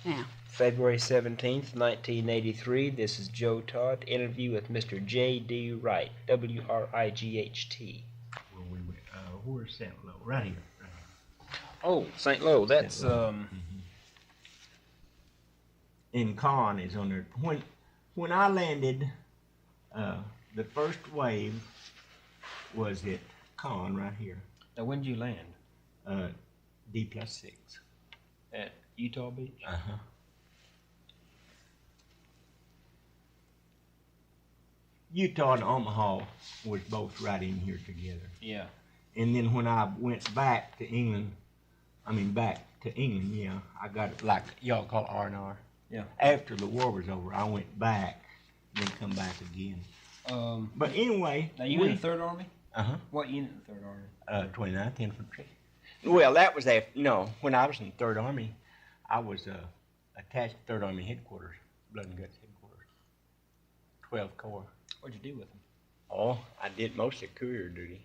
Now. February 17th, 1983. This is Joe Todd. Interview with Mr. J.D. Wright, W-R-I-G-H-T. Well, we went, where's St. Lo? Right here. Right here. Oh, St. Lo. That's, And Con is on there. When I landed, the first wave was at Con right here. Now, when did you land? D+6. At Utah Beach? Uh-huh. Utah and Omaha was both right in here together. Yeah. And then when I went back to England, yeah, I got it like y'all call R&R. Yeah. After the war was over, I went back, then come back again. But anyway. Now you in the 3rd Army? Uh-huh. What unit in the 3rd Army? 29th Infantry. Well, that was after, no, when I was in the 3rd Army, I was attached to 3rd Army headquarters, Blood and Guts headquarters, 12th Corps. What'd you do with them? Oh, I did mostly courier duty.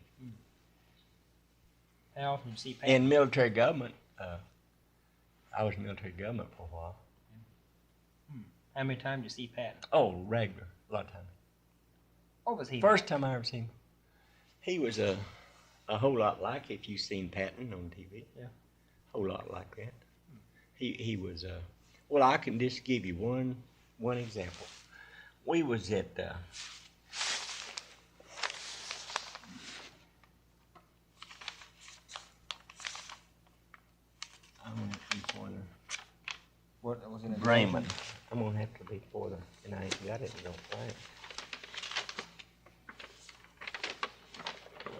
How often did you see Pat? In military government, I was in military government for a while. How many times did you see Pat? Oh, regular, a lot of times. What was he? First time I ever seen him, he was a whole lot like if you seen Patton on TV. Yeah. A whole lot like that. He was, well, I can just give you one example. We was at, I'm gonna have to be further. What was it? Bremen. I'm gonna have to be further, and I ain't got it. Don't find it.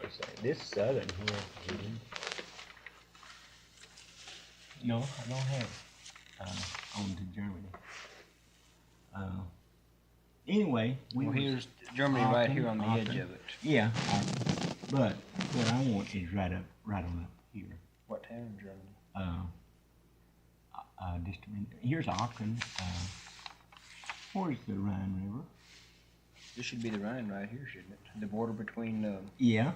What's that? This southern here. No, I don't have it. On to Germany. Anyway, here's Germany right here on the edge of it. Yeah, but what I want is right on up here. What town in Germany? Just a minute. Here's Aachen. Where's the Rhine River? This should be the Rhine right here, shouldn't it? The border between. Yeah,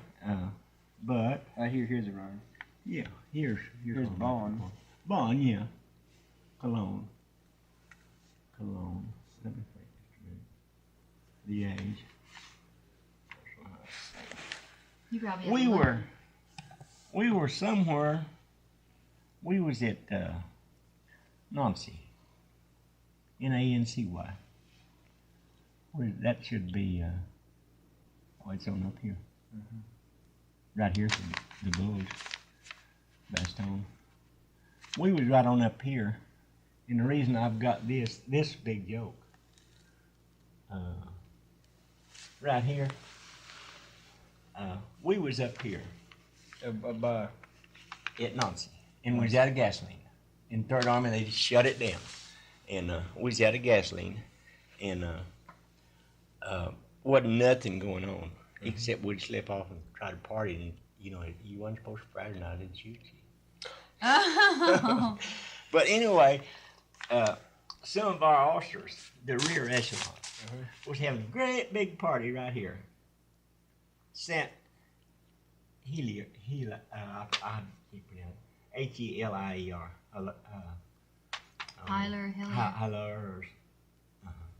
but. Here's the Rhine. Yeah, here's Bonn. Bonn, yeah. Cologne. Let me think just a minute. The age. You probably We were somewhere. We was at Nancy. Nancy. That should be. It's on up here. Right here's the Bulge. Bastogne. We was right on up here, and the reason I've got this big joke. Right here. We was up here. By At Nancy, and we was out of gasoline. In 3rd Army, they just shut it down, and we was out of gasoline, and wasn't nothing going on except we'd slip off and try to party, and you weren't supposed to Friday night, they'd shoot you. Oh. But anyway, some of our officers, the rear echelon, was having a great big party right here. Sent Helier, I keep pronouncing H-E-L-I-E-R. Hilers.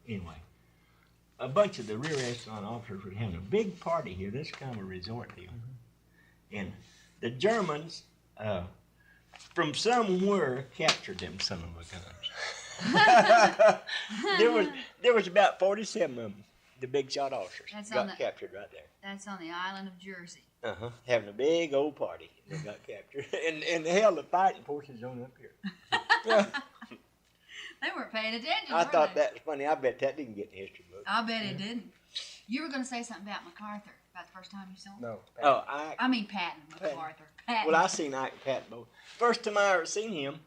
Anyway, a bunch of the rear echelon officers were having a big party here. This kind of a resort deal, and the Germans, from somewhere, captured them son of a guns. there was about 47 of them. The big shot officers got captured right there. That's on the island of Jersey. Having a big old party. They got captured. And hell, the fighting forces on up here. They weren't paying attention. I thought that was funny. I bet that didn't get in the history book. I bet it didn't. You were going to say something about MacArthur, about the first time you saw him? No. Oh, Patton, MacArthur. Patton. Well, I seen Ike and Patton both. First time I ever seen him,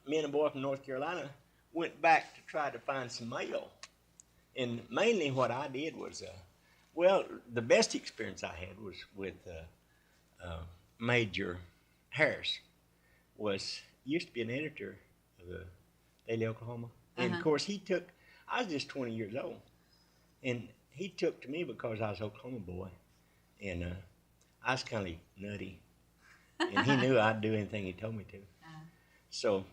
me and a boy from North Carolina went back to try to find some mail. And mainly what I did was, the best experience I had was with Major Harris. Used to be an editor of the Daily Oklahoma. And of course I was just 20 years old. And he took to me because I was an Oklahoma boy. And I was kind of nutty. And he knew I'd do anything he told me to. So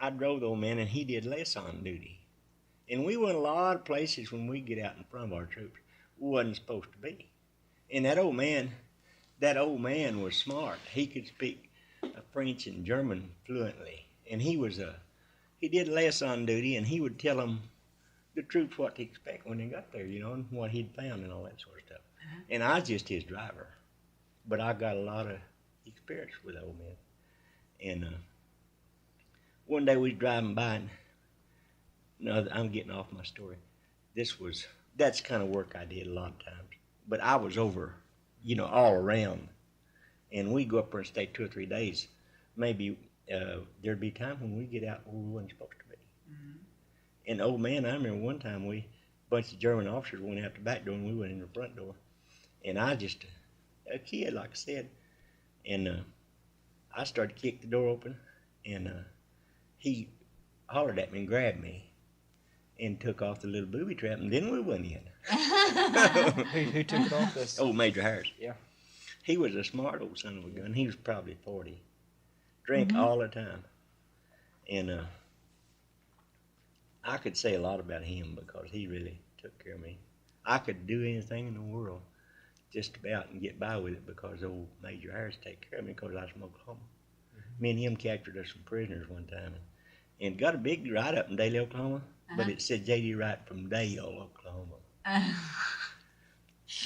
I drove the old man, and he did less on duty. And we went a lot of places when we get out in front of our troops we wasn't supposed to be. And that old man was smart. He could speak French and German fluently. And he did less on duty, and he would tell them, the troops, what to expect when they got there, you know, and what he'd found and all that sort of stuff. And I was just his driver. But I got a lot of experience with the old man. And one day we was driving by, and no, I'm getting off my story. That's the kind of work I did a lot of times. But I was over, you know, all around. And we'd go up there and stay 2 or 3 days. Maybe there'd be time when we get out where we wasn't supposed to be. And old man, I remember one time a bunch of German officers went out the back door and we went in the front door. And I just, a kid, like I said, and I started to kick the door open, and he hollered at me and grabbed me and took off the little booby trap, and then we went in. Who took it off? This? Old Major Harris. Yeah. He was a smart old son of a gun. He was probably 40. Drank all the time. And I could say a lot about him because he really took care of me. I could do anything in the world just about and get by with it because old Major Harris take care of me because I was from Oklahoma. Me and him captured us some prisoners one time and got a big write-up in Dale, Oklahoma, but it said J.D. Wright from Dale, Oklahoma.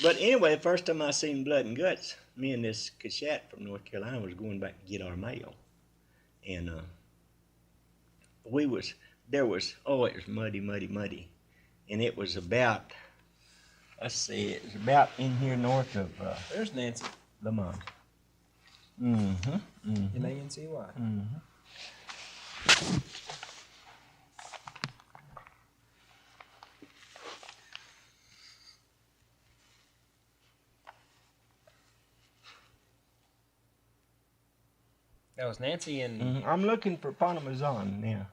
But anyway, the first time I seen Blood and Guts, me and this Cashat from North Carolina was going back to get our mail. And it was muddy. And it was about, let's see, it was about in here north of There's Nancy. Lamont. N-A-N-C-Y. That was Nancy and... I'm looking for Parmesan now.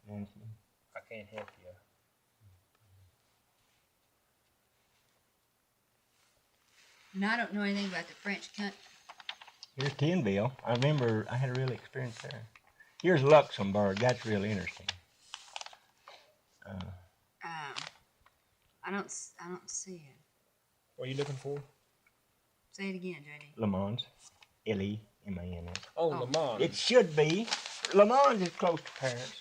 Nancy. I can't help you. And I don't know anything about the French country. Here's Tinville. I remember I had a real experience there. Here's Luxembourg. That's real interesting. I don't see it. What are you looking for? Say it again, JD. Le Mans. L-E-M-A-N-S. Oh, Le Mans. It should be. Le Mans is close to Paris.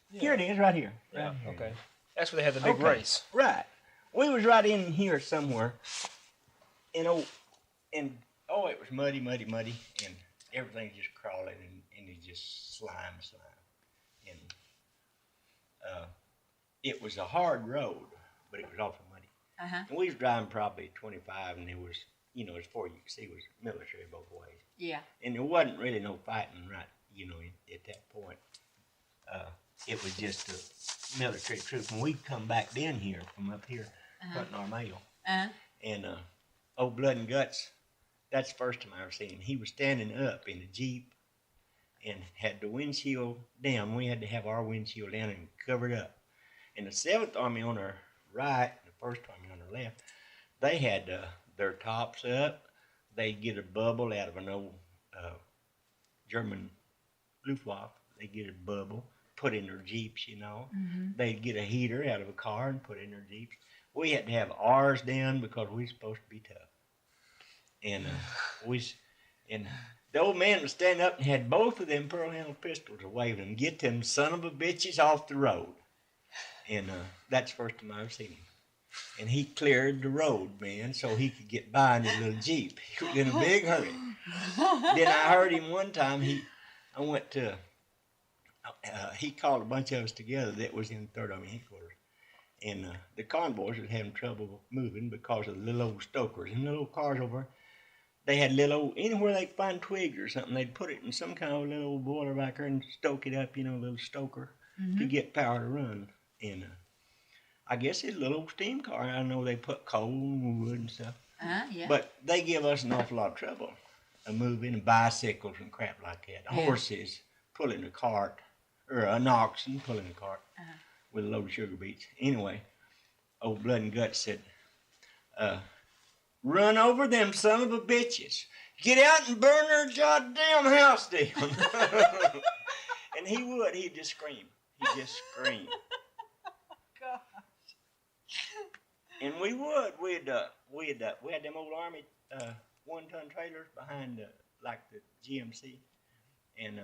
Yeah. Here it is, right here. Yeah, Right here. okay. That's where they had the big race. Right. We was right in here somewhere. And it was muddy, and everything just crawling, and it just slime. And it was a hard road, but it was awful muddy. And we was driving probably 25, and it was, you know, as far as you could see, it was military both ways. Yeah. And there wasn't really no fighting, right, you know, at that point. It was just a military troop. And we'd come back down here from up here, cutting our mail. And old Blood and Guts, that's the first time I ever seen him. He was standing up in a Jeep and had the windshield down. We had to have our windshield down and covered up. And the 7th Army on our right, and the 1st Army on our left, they had their tops up. They'd get a bubble out of an old German Luftwaffe. They'd get a bubble, put in their Jeeps, you know. They'd get a heater out of a car and put in their Jeeps. We had to have ours down because we were supposed to be tough. And the old man was standing up and had both of them pearl-handled pistols waving them. Get them son of a bitches off the road. And that's the first time I ever seen him. And he cleared the road, man, so he could get by in his little Jeep. He was in a big hurry. Then I heard him one time. He called a bunch of us together that was in 3rd Army headquarters. And the convoys was having trouble moving because of the little old stokers. And the little cars over, they had little old, anywhere they could find twigs or something, they'd put it in some kind of little old boiler back there and stoke it up, you know, a little stoker to get power to run. And I guess it's a little old steam car. I know they put coal and wood and stuff. Yeah. But they give us an awful lot of trouble moving, and bicycles and crap like that. Yeah. Horses pulling a cart, or an oxen pulling a cart with a load of sugar beets. Anyway, old Blood and Guts said, run over them son of a bitches. Get out and burn their goddamn house down. And he'd just scream. He'd just scream. Gosh. And we'd we had them old Army 1-ton trailers behind like the GMC, and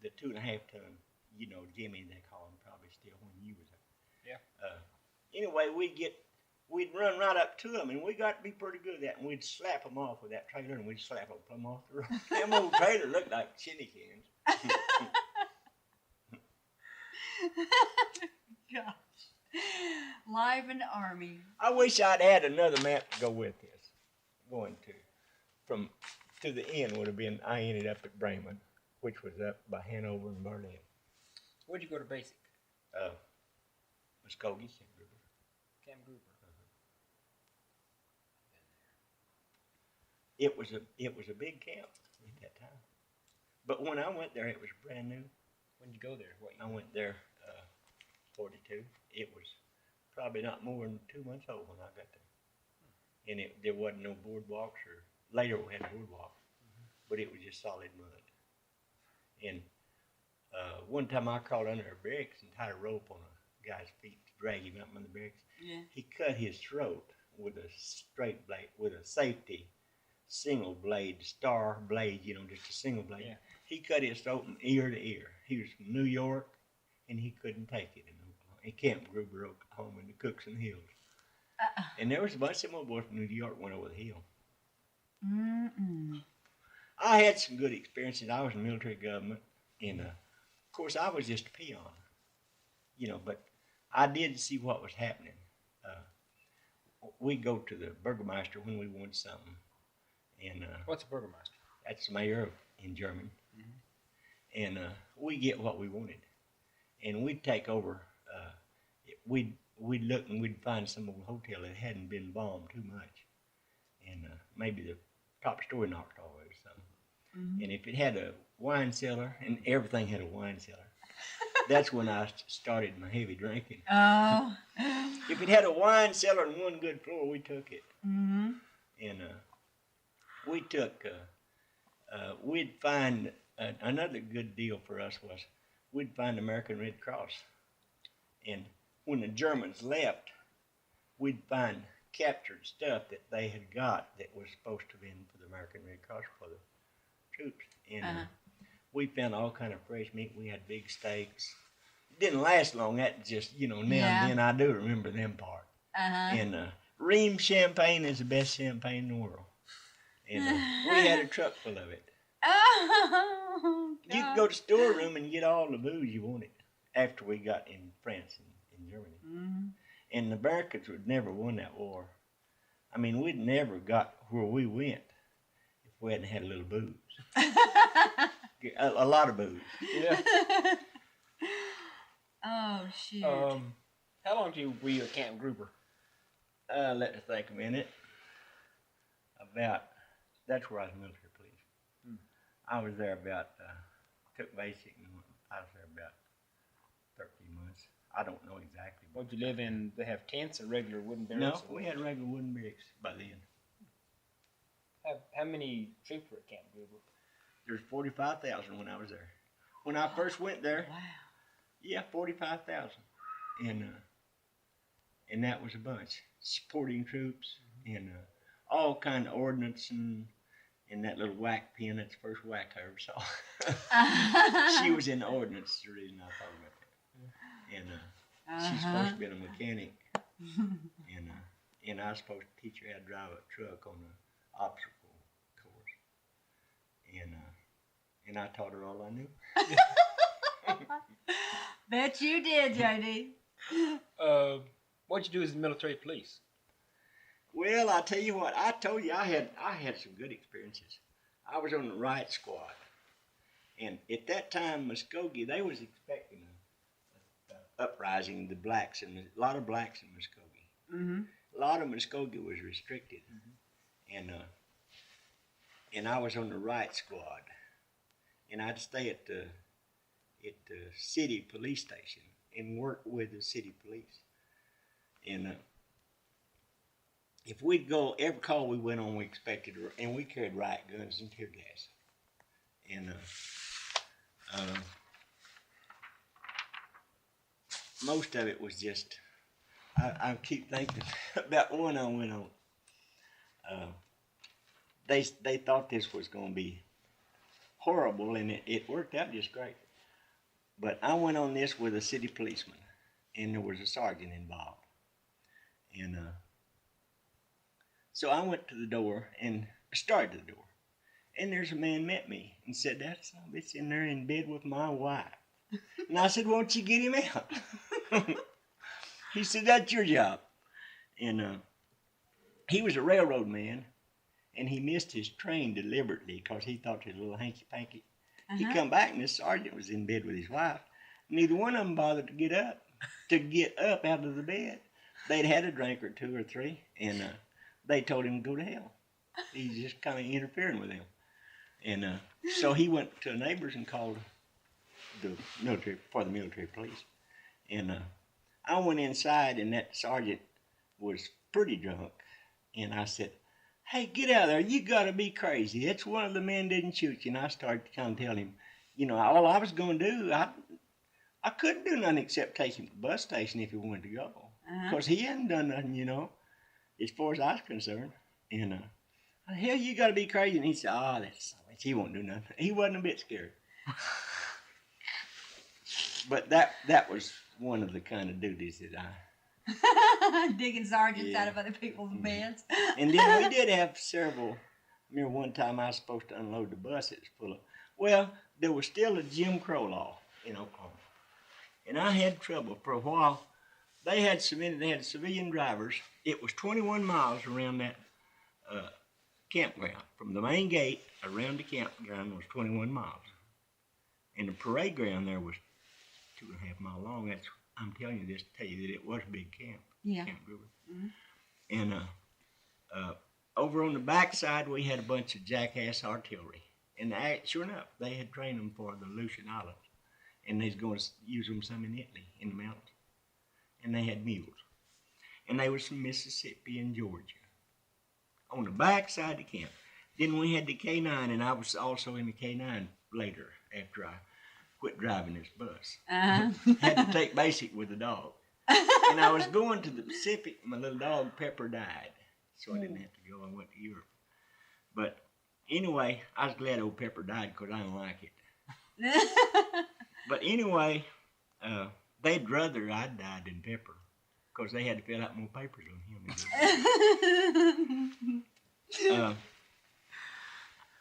the 2.5 ton, you know, Jimmy they call him probably still when you was there. Yeah. Anyway, we'd run right up to them, and we got to be pretty good at that, and we'd slap them off with that trailer, and we'd slap them plumb off the road. Them old trailers looked like chili cans. Gosh. Live in the Army. I wish I'd had another map to go with this. Going to the end would have been, I ended up at Bremen, which was up by Hanover and Berlin. Where'd you go to basic? Muskogee, Camp Gruber. Camp Gruber. It was a big camp at that time. But when I went there, it was brand new. When did you go there? What year? I went there 42. It was probably not more than 2 months old when I got there. And there wasn't no boardwalks, or later we had boardwalks, but it was just solid mud. And one time I crawled under a barracks and tied a rope on a guy's feet to drag him up in the barracks. Yeah. He cut his throat with a straight blade, with a safety single blade, star blade, you know, just a single blade. Yeah. He cut his throat from ear to ear. He was from New York, and he couldn't take it in Oklahoma. He Camp Gruber, Oklahoma, in the Cookson Hills. And there was a bunch of them old boys from New York went over the hill. I had some good experiences. I was in the military government, and of course I was just a peon, you know, but I did see what was happening. We'd go to the burgomaster when we wanted something. And What's a burgomaster? that's the mayor in German. And we get what we wanted. And we'd take over, we'd look and we'd find some old hotel that hadn't been bombed too much. And maybe the top story knocked off or something. And if it had a wine cellar, and everything had a wine cellar, that's when I started my heavy drinking. Oh. If it had a wine cellar and one good floor, we took it. And we took, we'd find, another good deal for us was we'd find American Red Cross. And when the Germans left, we'd find captured stuff that they had got that was supposed to have been for the American Red Cross for the troops. And we found all kind of fresh meat. We had big steaks. It didn't last long. That just, you know, now and then I do remember them part. And Ream champagne is the best champagne in the world. And we had a truck full of it. Oh, God. You could go to the storeroom and get all the booze you wanted after we got in France and in Germany. And the Americans would never won that war. I mean, we'd never got where we went if we hadn't had a little booze. a lot of booze. Yeah. Oh, shit. How long were you at Camp Gruber? Let me think a minute. That's where I was military police. I was there took basic, and I was there about 13 months. I don't know exactly. What did you live in? They have tents or regular wooden barracks? No, we had regular wooden barracks by then. How many troops were at Camp Gruber? There was 45,000 when I was there. When I first went there, Wow. yeah, 45,000. And that was a bunch. Supporting troops and all kind of ordnance and that little whack pen. That's the first whack I ever saw. She was in the ordnance, the reason I thought about that. And she's supposed to be a mechanic. And I was supposed to teach her how to drive a truck on the obstacle course. And I taught her all I knew. Bet you did, JD. What'd you do as the military police? Well, I tell you what, I told you I had some good experiences. I was on the Wright squad. And at that time, Muskogee, they was expecting a uprising, the blacks, and a lot of blacks in Muskogee. A lot of Muskogee was restricted. And I was on the Wright squad. And I'd stay at the city police station and work with the city police. And if we'd go, every call we went on, we expected, and we carried riot guns and tear gas. And most of it was just, I keep thinking about one I went on. They thought this was going to be horrible, and it worked out just great. But I went on this with a city policeman, and there was a sergeant involved. And so I went to the door and started the door. And there's a man met me and said, "That son of a bitch in there in bed with my wife." And I said, "Won't you get him out?" He said, "That's your job." And he was a railroad man, and he missed his train deliberately because he thought he was a little hanky-panky. He come back, and this sergeant was in bed with his wife. Neither one of them bothered to get up out of the bed. They'd had a drink or two or three, and they told him to go to hell. He's just kind of interfering with them. And so he went to neighbors and called the military police. And I went inside, and that sergeant was pretty drunk. And I said, "Hey, get out of there. You got to be crazy. It's one of the men didn't shoot you." And I started to kind of tell him, all I was going to do, I couldn't do nothing except take him to the bus station if he wanted to go. Because he hadn't done nothing, as far as I was concerned. And "Hell, you got to be crazy." And he said, he won't do nothing. He wasn't a bit scared. But that was one of the kind of duties that I... Digging sergeants out of other people's beds. And then we did have several. I remember one time I was supposed to unload the bus. It was full of... Well, there was still a Jim Crow law in Oklahoma. And I had trouble for a while. They had civilian drivers. It was 21 miles around that campground. From the main gate around the campground was 21 miles. And the parade ground there was 2.5 miles long. I'm telling you this to tell you that it was a big camp. Yeah. Camp Gruber. Mm-hmm. And over on the backside, we had a bunch of jackass artillery. And sure enough, they had trained them for the Aleutian Islands. And they was going to use them some in Italy, in the mountains. And they had mules. And they was from Mississippi and Georgia. On the backside of the camp. Then we had the K9, and I was also in the K9 later after I quit driving this bus. Had to take basic with the dog. And I was going to the Pacific. My little dog, Pepper, died. So I didn't have to go. I went to Europe. But anyway, I was glad old Pepper died because I don't like it. But anyway, they'd rather I'd died than Pepper because they had to fill out more papers on him.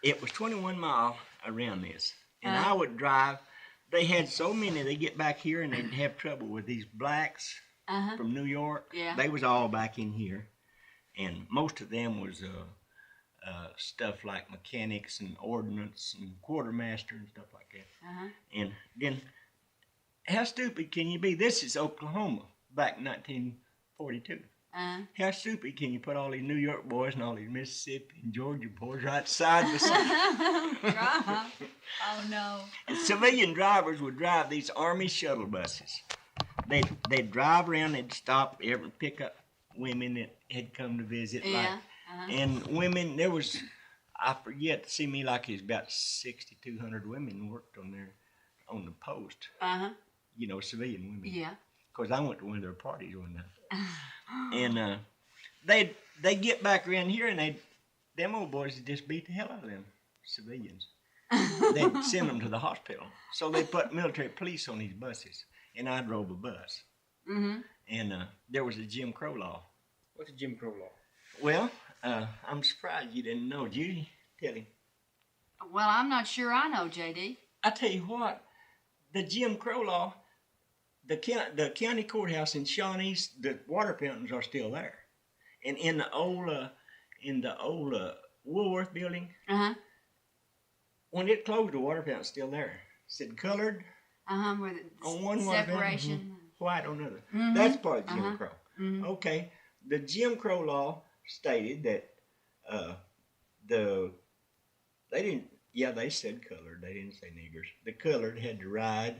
It was 21 miles around this. And I would drive. They had so many, they get back here and they'd have trouble with these blacks from New York. Yeah. They was all back in here. And most of them was stuff like mechanics and ordnance and quartermaster and stuff like that. And then, how stupid can you be? This is Oklahoma back in 1942. How stupid can you put all these New York boys and all these Mississippi and Georgia boys right side by side? Oh no. And civilian drivers would drive these Army shuttle buses. They'd drive around, they'd stop, pick up women that had come to visit. Yeah. And women, there was, I forget, it seemed like it was about 6,200 women worked on the post. Civilian women. Yeah. Because I went to one of their parties one night. And they get back around here and them old boys would just beat the hell out of them civilians. They'd send them to the hospital. So they put military police on these buses. And I drove a bus. And there was a Jim Crow law. What's a Jim Crow law? Well, I'm surprised you didn't know. Judy, tell him. Well, I'm not sure I know, J.D. I tell you what, the Jim Crow law, the county courthouse in Shawnee, the water fountains are still there. And in the old Woolworth building, when it closed, the water fountain's still there. It said colored where the on one separation. White on another. That's part of Jim Crow. Okay, the Jim Crow law stated that they said colored. They didn't say niggers. The colored had to ride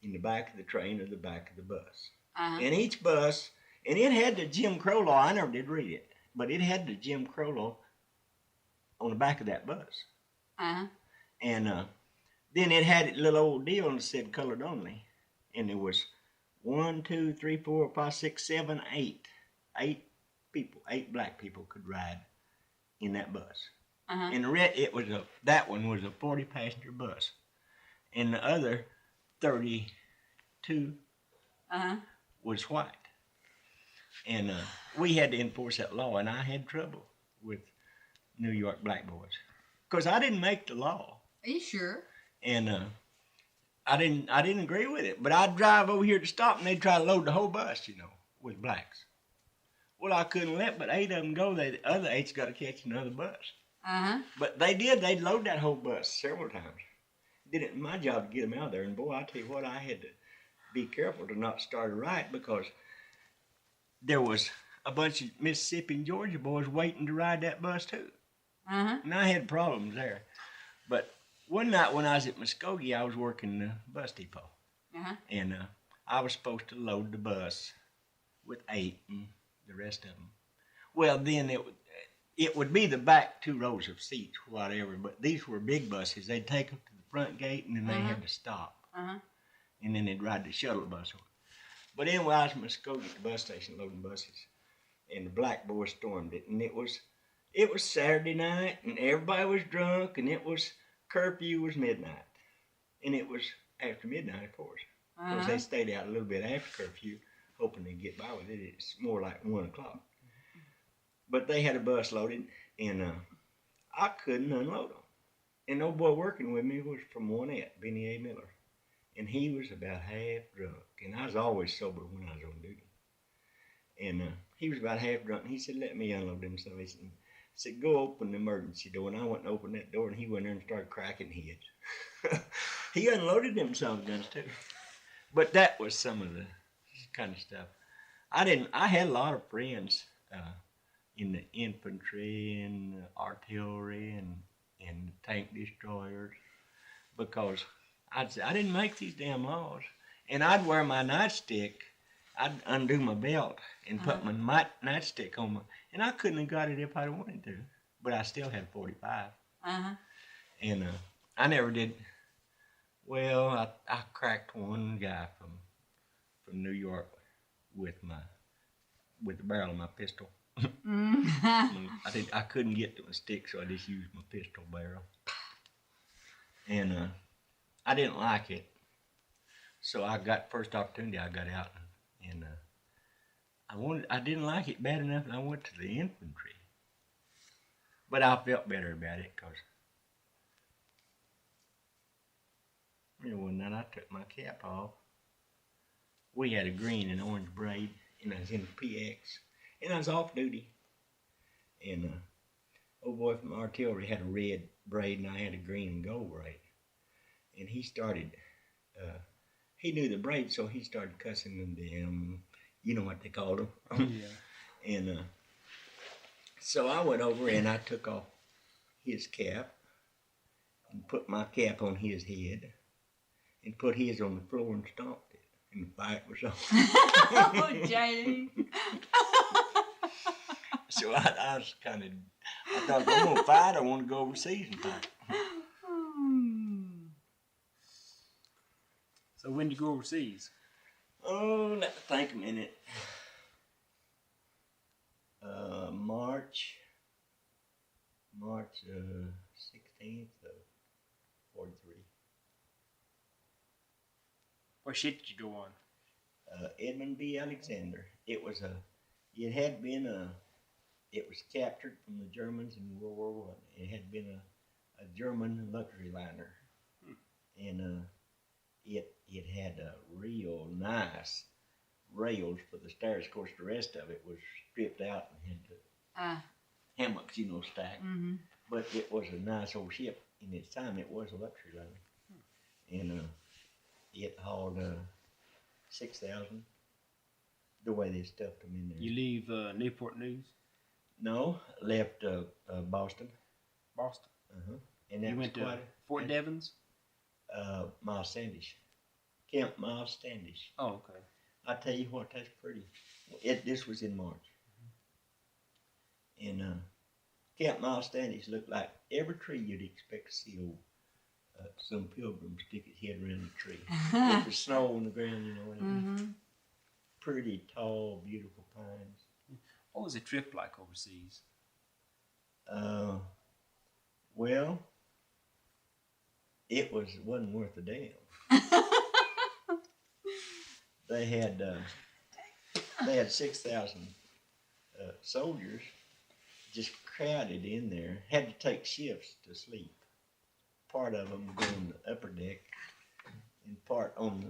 in the back of the train or the back of the bus. And each bus, and it had the Jim Crow law. I never did read it, but it had the Jim Crow law on the back of that bus. And then it had a little old deal and said colored only. And there was 1, 2, 3, 4, 5, 6, 7, 8. 8 people, 8 black people could ride in that bus. And that one was a 40-passenger bus. And the other 32 was white. And we had to enforce that law, and I had trouble with New York black boys. Because I didn't make the law. Are you sure? And I didn't agree with it. But I'd drive over here to stop, and they'd try to load the whole bus, with blacks. Well, I couldn't let but 8 of them go. The other 8's got to catch another bus. But they did. They'd load that whole bus several times. Did it my job to get them out there. And boy, I tell you what, I had to be careful to not start a riot because there was a bunch of Mississippi and Georgia boys waiting to ride that bus too. And I had problems there. But one night when I was at Muskogee, I was working the bus depot. And I was supposed to load the bus with 8 and the rest of them. Well, then it would be the back 2 rows of seats, whatever, but these were big buses. They'd take them to the front gate, and then they had to stop. And then they'd ride the shuttle bus. But anyway, I was in Muskogee at the bus station loading buses, and the black boys stormed it. And it was Saturday night, and everybody was drunk, and curfew was midnight. And it was after midnight, of course, because they stayed out a little bit after curfew, hoping they'd get by with it. It's more like 1 o'clock. But they had a bus loaded, and I couldn't unload them. And no boy working with me was from 1-8, Benny A. Miller. And he was about half drunk. And I was always sober when I was on duty. And he was about half drunk. And he said, let me unload them. So he said, go open the emergency door. And I went and opened that door, and he went there and started cracking heads. He unloaded them some guns, too. But that was some of the kind of stuff. I had a lot of friends in the infantry and the artillery and tank destroyers, because I'd say, I didn't make these damn laws. And I'd wear my nightstick, I'd undo my belt and put my nightstick on and I couldn't have got it if I'd wanted to, but I still had 45. And I never did, well, I cracked one guy from New York with the barrel of my pistol. I couldn't get to a stick, so I just used my pistol barrel. And I didn't like it. So I got first opportunity, I got out and I didn't like it bad enough, and I went to the infantry. But I felt better about it because one night I took my cap off. We had a green and orange braid, and I was in the PX. And I was off duty. And old boy from artillery had a red braid, and I had a green and gold braid. And he started, he knew the braid, so he started cussing them, you know what they called them. Oh, yeah. And so I went over and I took off his cap and put my cap on his head and put his on the floor and stomped it. And the fight was on. Oh, Jay. So I was kind of, I thought, if I'm going to fight, I want to go overseas and fight. So when did you go overseas? Oh, let me think a minute. March 16th of 43. What ship did you go on? Edmund B. Alexander. It was captured from the Germans in World War I. It had been a German luxury liner. And it had real nice rails for the stairs. Of course, the rest of it was stripped out and had hammocks, stacked. But it was a nice old ship. In its time, it was a luxury liner. And it hauled 6,000. The way they stuffed them in there. You leave Newport News? No, left Boston. Boston. And that you went to Fort Devens? Miles Standish. Camp Miles Standish. Oh, okay. I tell you what, that's pretty. This was in March. And Camp Miles Standish looked like every tree you'd expect to see some pilgrim stick his head around the tree. With the snow on the ground, pretty tall, beautiful pines. What was the trip like overseas? Well, it wasn't worth a damn. They had 6,000 soldiers just crowded in there. Had to take shifts to sleep. Part of them go on the upper deck, and part on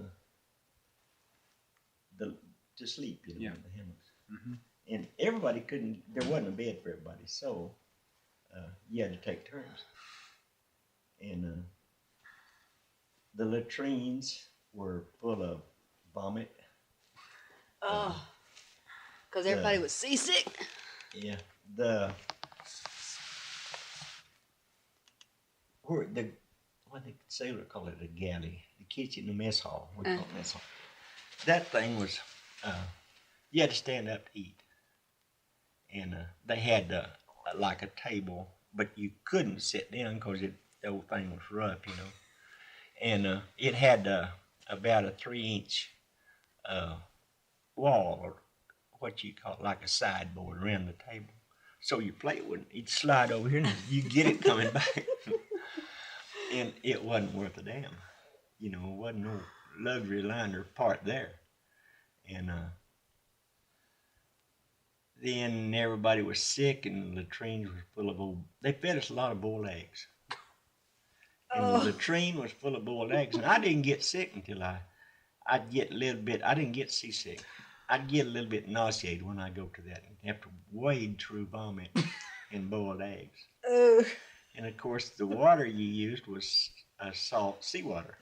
the to sleep, in the hammocks. Mm-hmm. And everybody couldn't. There wasn't a bed for everybody, so you had to take turns. And the latrines were full of vomit. Oh, because everybody was seasick. Yeah, what the sailor call it, a galley, the kitchen, the mess hall. We call it mess hall. That thing was, you had to stand up to eat, and they had like a table, but you couldn't sit down because the old thing was rough, and it had about a 3-inch wall, or what you call it, like a sideboard around the table. So your plate it'd slide over here and you get it coming back. And it wasn't worth a damn. It wasn't no luxury liner part there. And then everybody was sick and the latrines were full of they fed us a lot of boiled eggs. And the latrine was full of boiled eggs. And I didn't get sick until I'd get a little bit, I didn't get seasick. I'd get a little bit nauseated when I go to that and have to wade through vomit and boiled eggs. And of course, the water you used was salt seawater.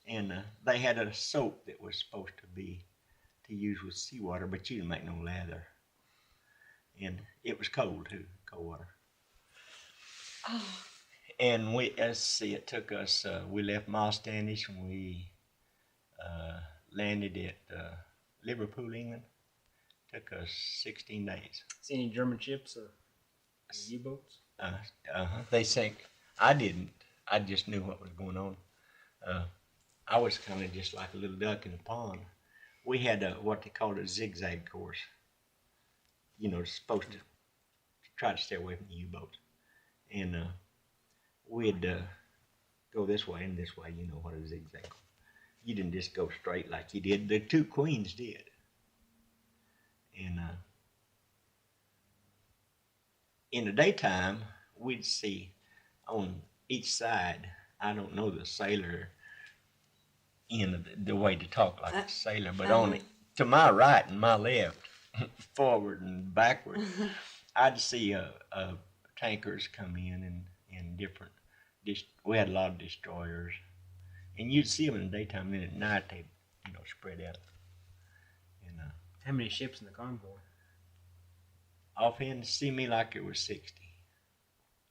And they had a soap that was supposed to use with seawater, but you didn't make no lather. And it was cold too, cold water. And it took us, we left Miles Standish and we landed at Liverpool, England. Took us 16 days. See any German ships or U-boats? They sank. I didn't. I just knew what was going on. I was kind of just like a little duck in a pond. We had what they called a zigzag course. Supposed to try to stay away from the U-boats. And we'd go this way and this way. You know what a zigzag course. You didn't just go straight like you did. The two queens did. And in the daytime, we'd see on each side, I don't know the sailor, the way to talk like a sailor, but to my right and my left, forward and backward, I'd see tankers come in and different. We had a lot of destroyers. And you'd see them in the daytime, and then at night they'd, spread out. And how many ships in the convoy? Offhand, see me like it was 60.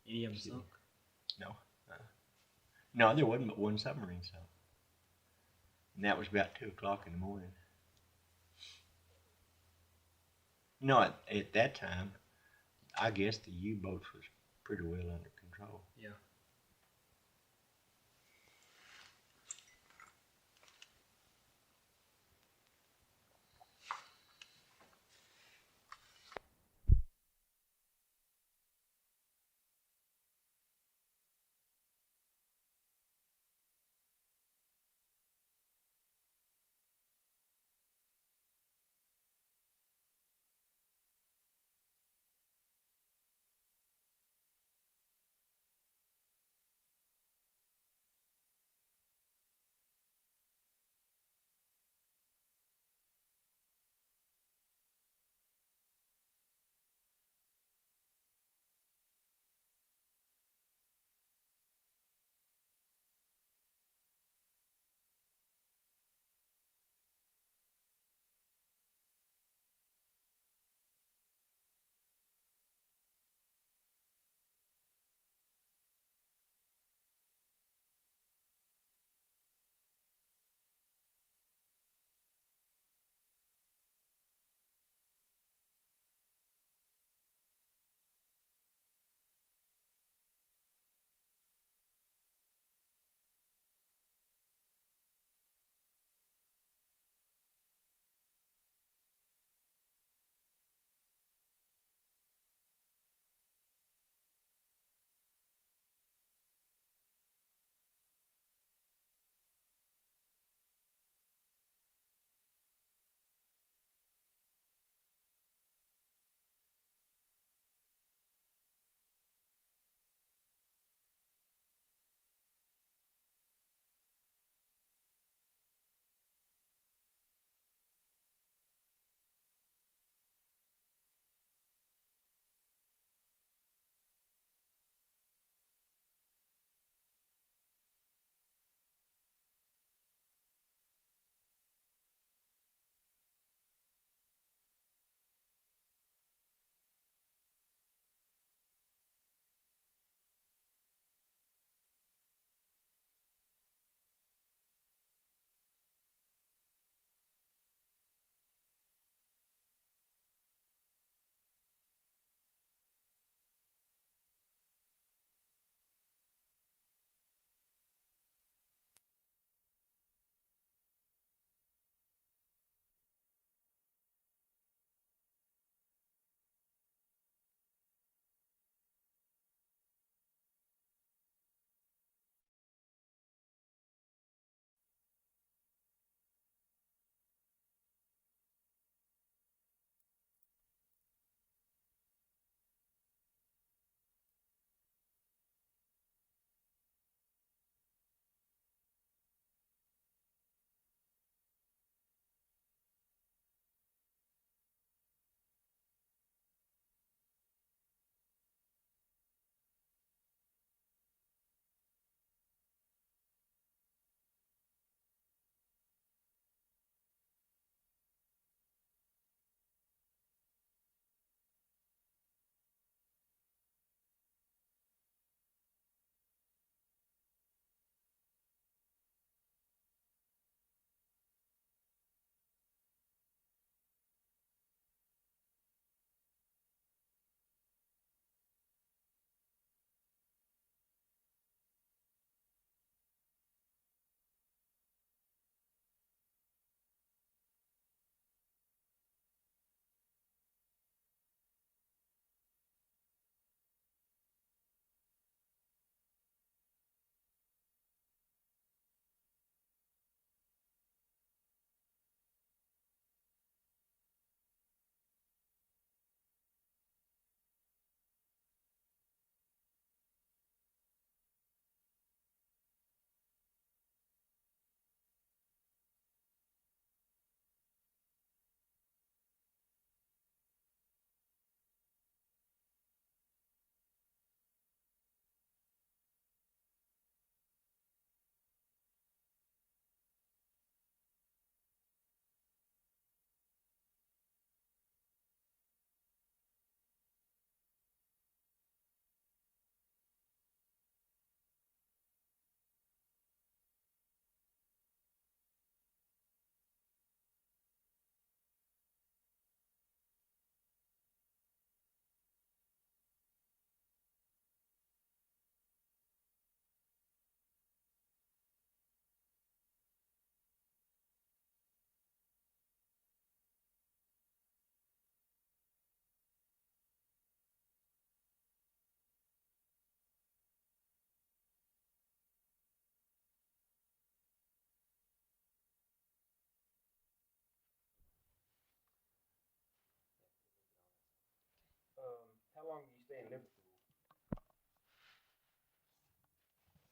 Any of them sunk? No. No, there wasn't but one submarine sunk. And that was about 2 o'clock in the morning. No, at that time, I guess the U-boats was pretty well under control. Yeah.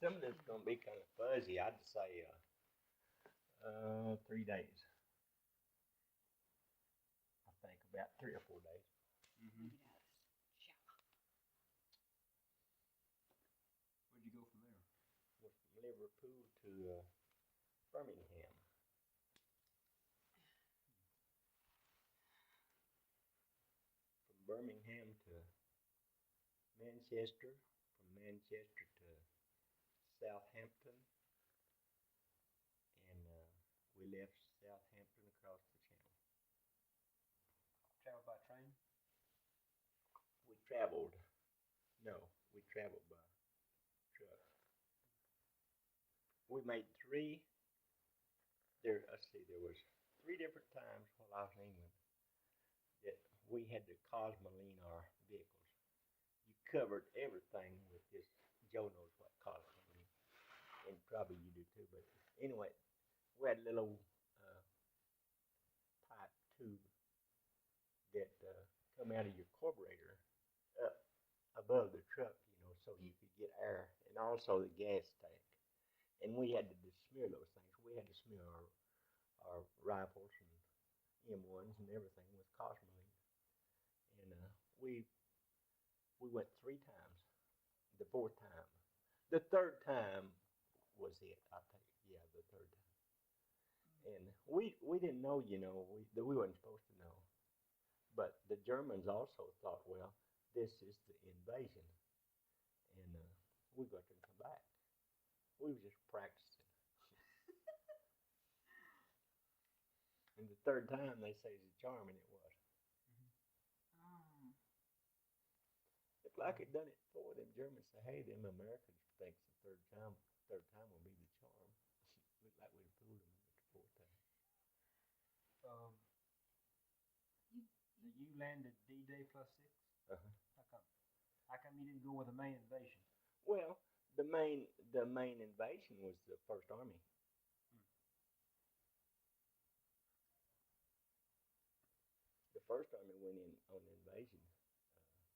Some of this is gonna be kind of fuzzy. I'd say 3 days. I think about 3 or 4 days. Mm-hmm. Yeah. Where'd you go from there? Went from Liverpool to Birmingham. From Birmingham to Manchester. From Manchester to Southampton. And we left Southampton across the channel. Traveled by train? We traveled by truck. We made there was 3 different times while I was in England that we had to cosmoline our vehicles. You covered everything with this, Joe knows what cosmoline, and probably you do too, but anyway, we had a little pipe tube that come out of your carburetor up above the truck, so you could get air, and also the gas tank. And we had to smear those things. We had to smear our rifles and M1s and everything with cosmoline. And we went 3 times. The 4th time. The 3rd time was it, I'll tell you. Yeah, the 3rd time. And we didn't know, that we weren't supposed to know. But the Germans also thought, well, this is the invasion. And we got to come back. We were just practicing. And the 3rd time they say it's a charm, and it was. Oh. Looked like it done it for them. Germans say, hey, them Americans think the 3rd time will be the charm. Looked like we'd fooled them with the 4th time. So you landed D-Day +6? Uh-huh. How come you didn't go with the main invasion? Well, the main invasion was the First Army. The First Army went in on the invasion.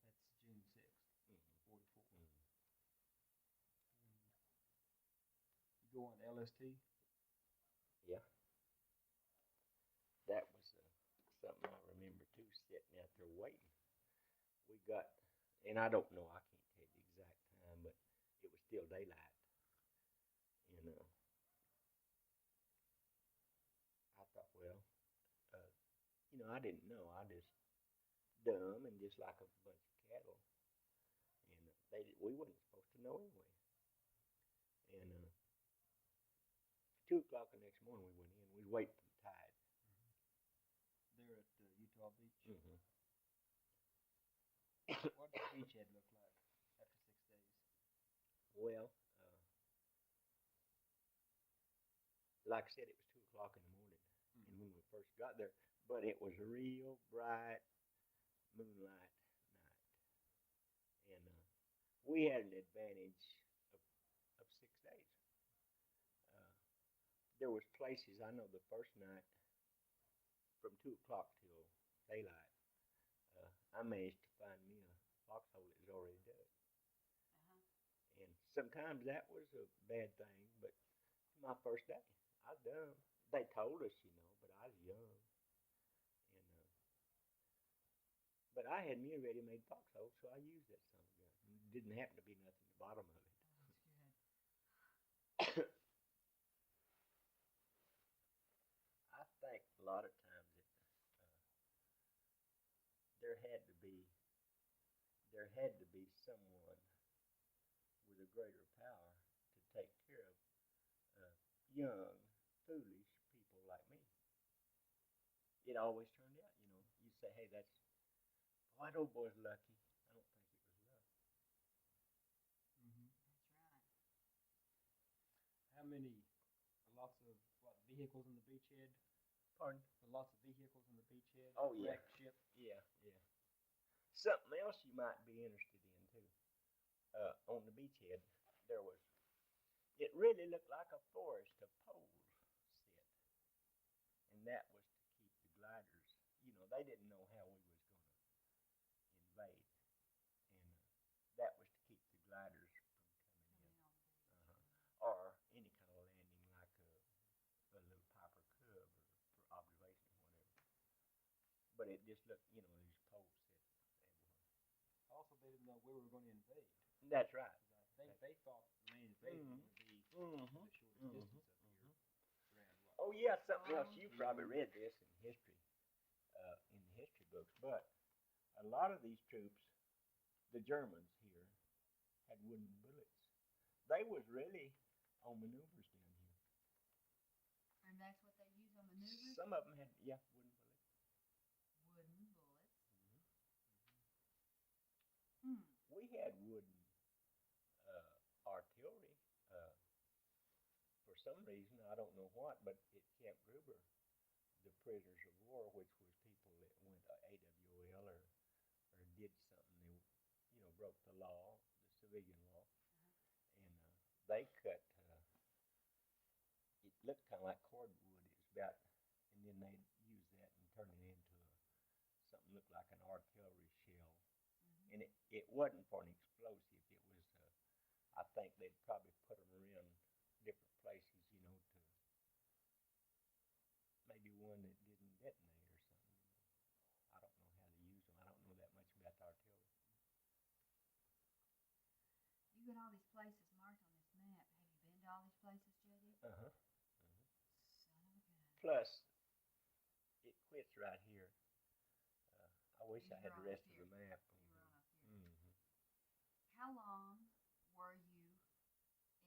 That's June 6th, 44. You go on LST? Yeah. That was something I remember too, sitting out there waiting. We got, and I don't know, I can't tell you the exact time, but it was still daylight. And I thought, well, I didn't know. I just dumb and just like a bunch of cattle. And we wasn't supposed to know anyway. And 2 o'clock the next morning we went in. We was waiting for the tide. There at Utah Beach? Mm-hmm. What did the beachhead look like after 6 days? Well, like I said, it was 2 o'clock in the morning, and when we first got there, but it was a real bright moonlight night, and we had an advantage of 6 days. There was places, I know the first night, from 2 o'clock till daylight, I managed to find me a foxhole that was already dug. And sometimes that was a bad thing, but my first day, I was dumb. They told us, but I was young. And but I had me a ready-made foxhole, so I used that son of a gun. It didn't happen to be nothing at the bottom of it. That's good. I think a lot of times there had to be someone with a greater power to take care of young, foolish people like me. It always turned out, you say, hey, that old boy's lucky. I don't think it was luck. Mm-hmm. That's right. How many, lots of, vehicles in the beachhead? Pardon? Lots of vehicles in the beachhead? Oh, yeah. Wrecked ship? Yeah. Something else you might be interested in, too. On the beachhead, it really looked like a forest of poles set. And that was to keep the gliders. They didn't know how we was going to invade. And that was to keep the gliders from coming in. but it just looked, you know, there's poles set everywhere. Also, they didn't know where we were going to invade. That's right. 'Cause I think they thought the main invasion was going to be the shortest distance up here. Around what? Oh yeah, something else. You probably read this in history, in the history books. But a lot of these troops, the Germans here, had wooden bullets. They was really on maneuvers down here. And that's what they use on maneuvers? Some of them had, yeah, wooden bullets. Wooden bullets. We had wooden artillery. For some reason, I don't know what, but at Camp Gruber, the prisoners of war, which was people that went AWOL or did something, they, you know, broke the law, the civilian law, and they cut. It looked kind of like cordwood. It was about, and then they'd use that and turn it into something looked like an artillery shell. And it wasn't for an explosive. It was, I think they'd probably put them around different places, you know, to maybe one that didn't detonate or something. You know. I don't know how to use them. I don't know that much about the artillery. You got all these places marked on this map. Have you been to all these places, JD? Uh-huh. Son of a gun. Plus, it quits right here. I wish I You're had the on rest up of here. the map. You were on up here. How long were you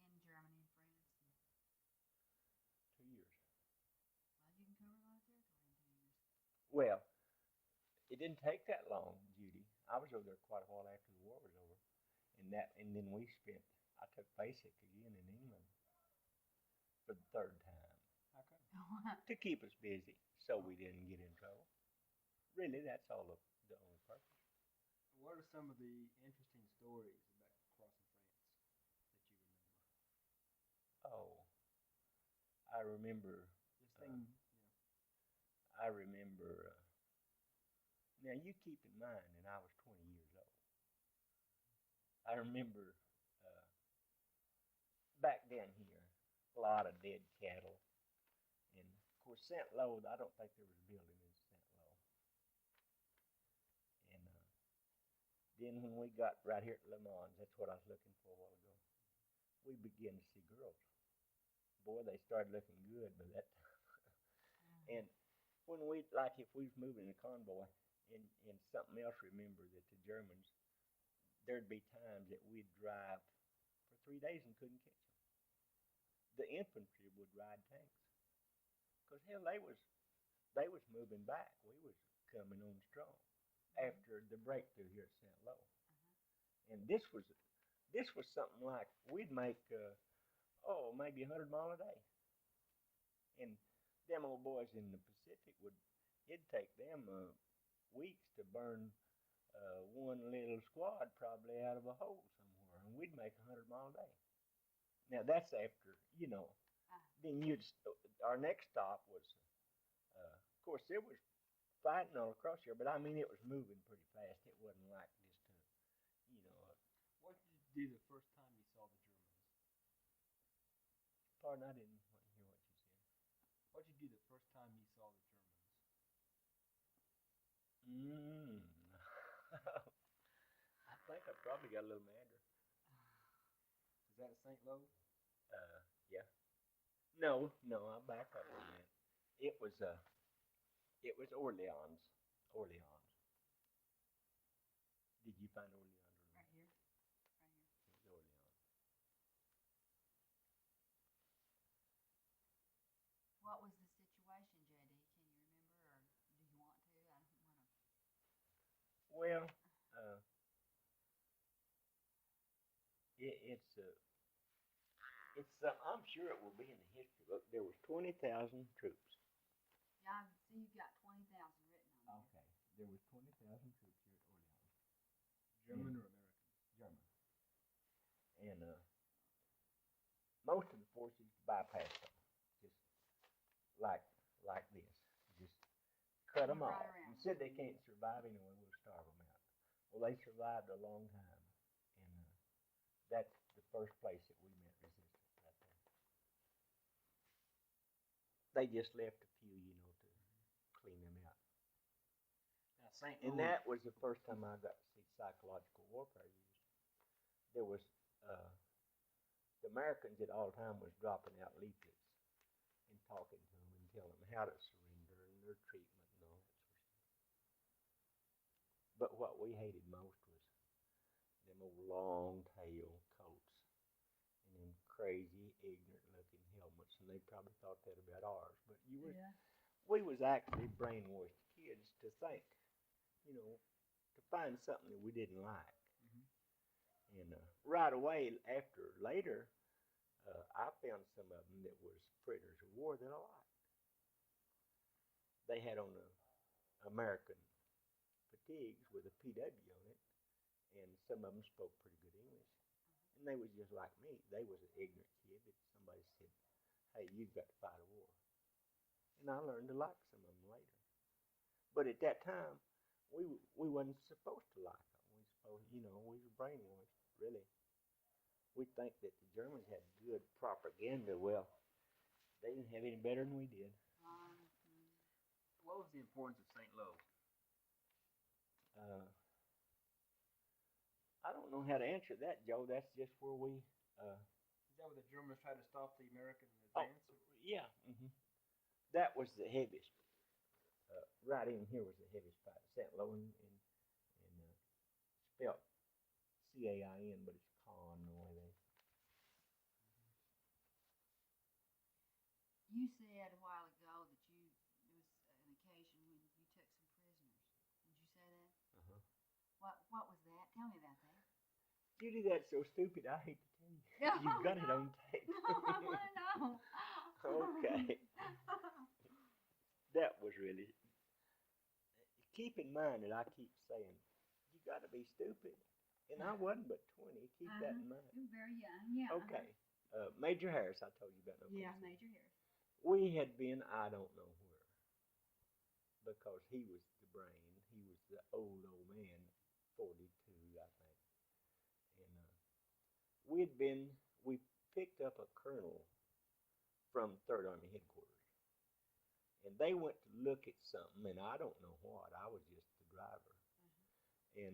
in Germany and France? 2 years. Well, you can cover a lot of territory in 2 years. Well, it didn't take that long, Judy. I was over there quite a while after the war was over, and then I took basic again in England for the third time. How come? To keep us busy, so we didn't get in trouble. Really, that's all the only purpose. What are some of the interesting stories about crossing France that you remember? Oh, I remember. This thing, I remember. Now you keep in mind that I was 20 years old. I remember back down here, a lot of dead cattle, and of course St. Lo. I don't think there was a building in St. Lo. And then when we got right here at Le Mans, that's what I was looking for a while ago, we began to see girls. Boy, they started looking good by that time. And when if we was moving in a convoy, and something else, remember that the Germans, there'd be times that we'd drive for 3 days and couldn't catch them. The infantry would ride tanks. Because hell, they was moving back. We was coming on strong after the breakthrough here at St. Lo. And this was something like we'd make maybe 100 miles a day. And them old boys in the Pacific it'd take them weeks to burn one little squad probably out of a hole somewhere, and we'd make 100 miles a day. Now that's after, you know, then our next stop was, of course there was fighting all across here, but I mean it was moving pretty fast. It wasn't like just you know. what did you do the first time you saw the Germans? Pardon, I didn't hear what you said. What did you do the first time you saw the Germans? I think I probably got a little madder. Is that St. Lo? Yeah. No, I'll back up on that. It was Orleans. Did you find Orleans? Right here. Right here. It was Orleans. What was the situation, JD? Can you remember, or do you want to? I don't want to. Well, it's I'm sure it will be in the history book. There was 20,000 troops. Yeah, I see you got 20,000 written on there. Okay, there was 20,000 troops here at Orleans. German or American? German. And most of the forces bypassed them, just like this, just cut them Right off. around. And said they can't survive anyway, we'll starve them out. Well, they survived a long time, and that's the first place that we met resistance right there. They just left a few, you know, to clean them out. St. And Louis. that was the first time I got to see psychological warfare used. There was, the Americans at all time was dropping out leaflets and talking to them and telling them how to surrender and their treatment and all that sort of stuff. But what we hated most was them old long tail coats and them crazy, ignorant looking helmets, and they probably thought that about ours. But we was actually brainwashed kids to think, you know, to find something that we didn't like. And right away, later, I found some of them that was prisoners of war that I liked. They had on the American fatigues with a PW on it, and some of them spoke pretty good English. And they was just like me. They was an ignorant kid that somebody said, hey, you've got to fight a war. And I learned to like some of them later. But at that time, we wasn't supposed to like them. We supposed, we were brainwashed, really. We think that the Germans had good propaganda. Well, they didn't have any better than we did. What was the importance of St. Louis? I don't know how to answer that, Joe. That's just where we... Is that where the Germans tried to stop the American advance? Yeah. That was the heaviest. Right in here was the heaviest fight. St. Louis and spelled C-A-I-N, but it's con the way they... You said a while ago that there was an occasion when you took some prisoners. Did you say that? What was that? Tell me about that. Judy, that's so stupid. I hate to tell you. You've got it on tape. No. Okay. That was really... Keep in mind that I keep saying, you got to be stupid. And I wasn't but 20. Keep that in mind. You were very young, yeah. Okay. Major Harris, I told you about. Yeah, Major Harris. We had been, I don't know where, because he was the brain. He was the old man, 42, I think. And we picked up a colonel from 3rd Army Headquarters. And they went to look at something, and I don't know what. I was just the driver. And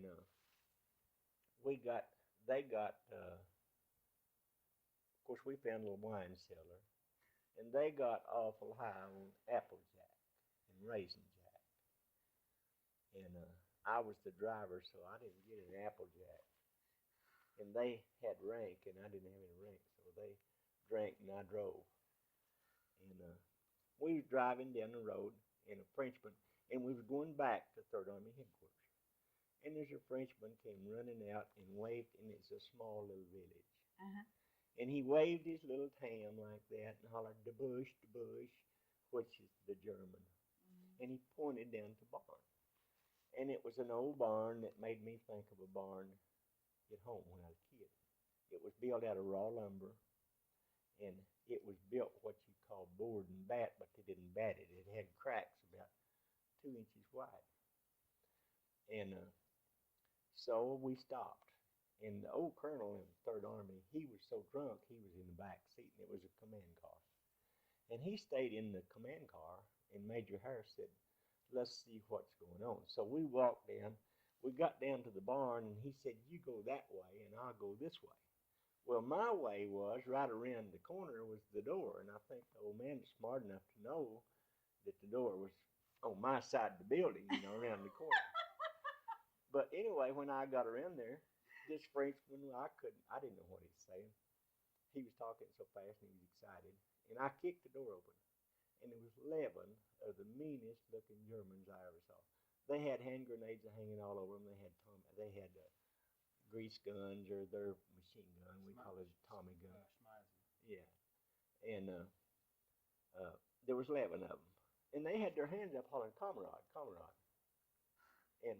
they got, of course, we found a little wine cellar. And they got awful high on Applejack and Raisin Jack. And I was the driver, so I didn't get an Applejack. And they had rank, and I didn't have any rank, so they drank and I drove. And we was driving down the road in a Frenchman, and we was going back to 3rd Army Headquarters. And there's a Frenchman came running out and waved, and it's a small little village. And he waved his little tam like that and hollered, the bush, which is the German. And he pointed down to barn. And it was an old barn that made me think of a barn at home when I was a kid. It was built out of raw lumber, and it was built what you call board and bat, but they didn't bat it. It had cracks about 2 inches wide. And so we stopped. And the old colonel in the 3rd Army, he was so drunk, he was in the back seat, and it was a command car. And he stayed in the command car, and Major Harris said, let's see what's going on. So we walked down. We got down to the barn, and he said, you go that way, and I'll go this way. Well, my way was right around the corner was the door, and I think the old man was smart enough to know that the door was on my side of the building, around the corner. But anyway, when I got around there, this Frenchman, I didn't know what he was saying. He was talking so fast and he was excited. And I kicked the door open. And there was 11 of the meanest looking Germans I ever saw. They had hand grenades hanging all over them. They had grease guns or their machine gun. We call it a Tommy gun. Yeah. And there was 11 of them. And they had their hands up hollering, comrade, comrade. And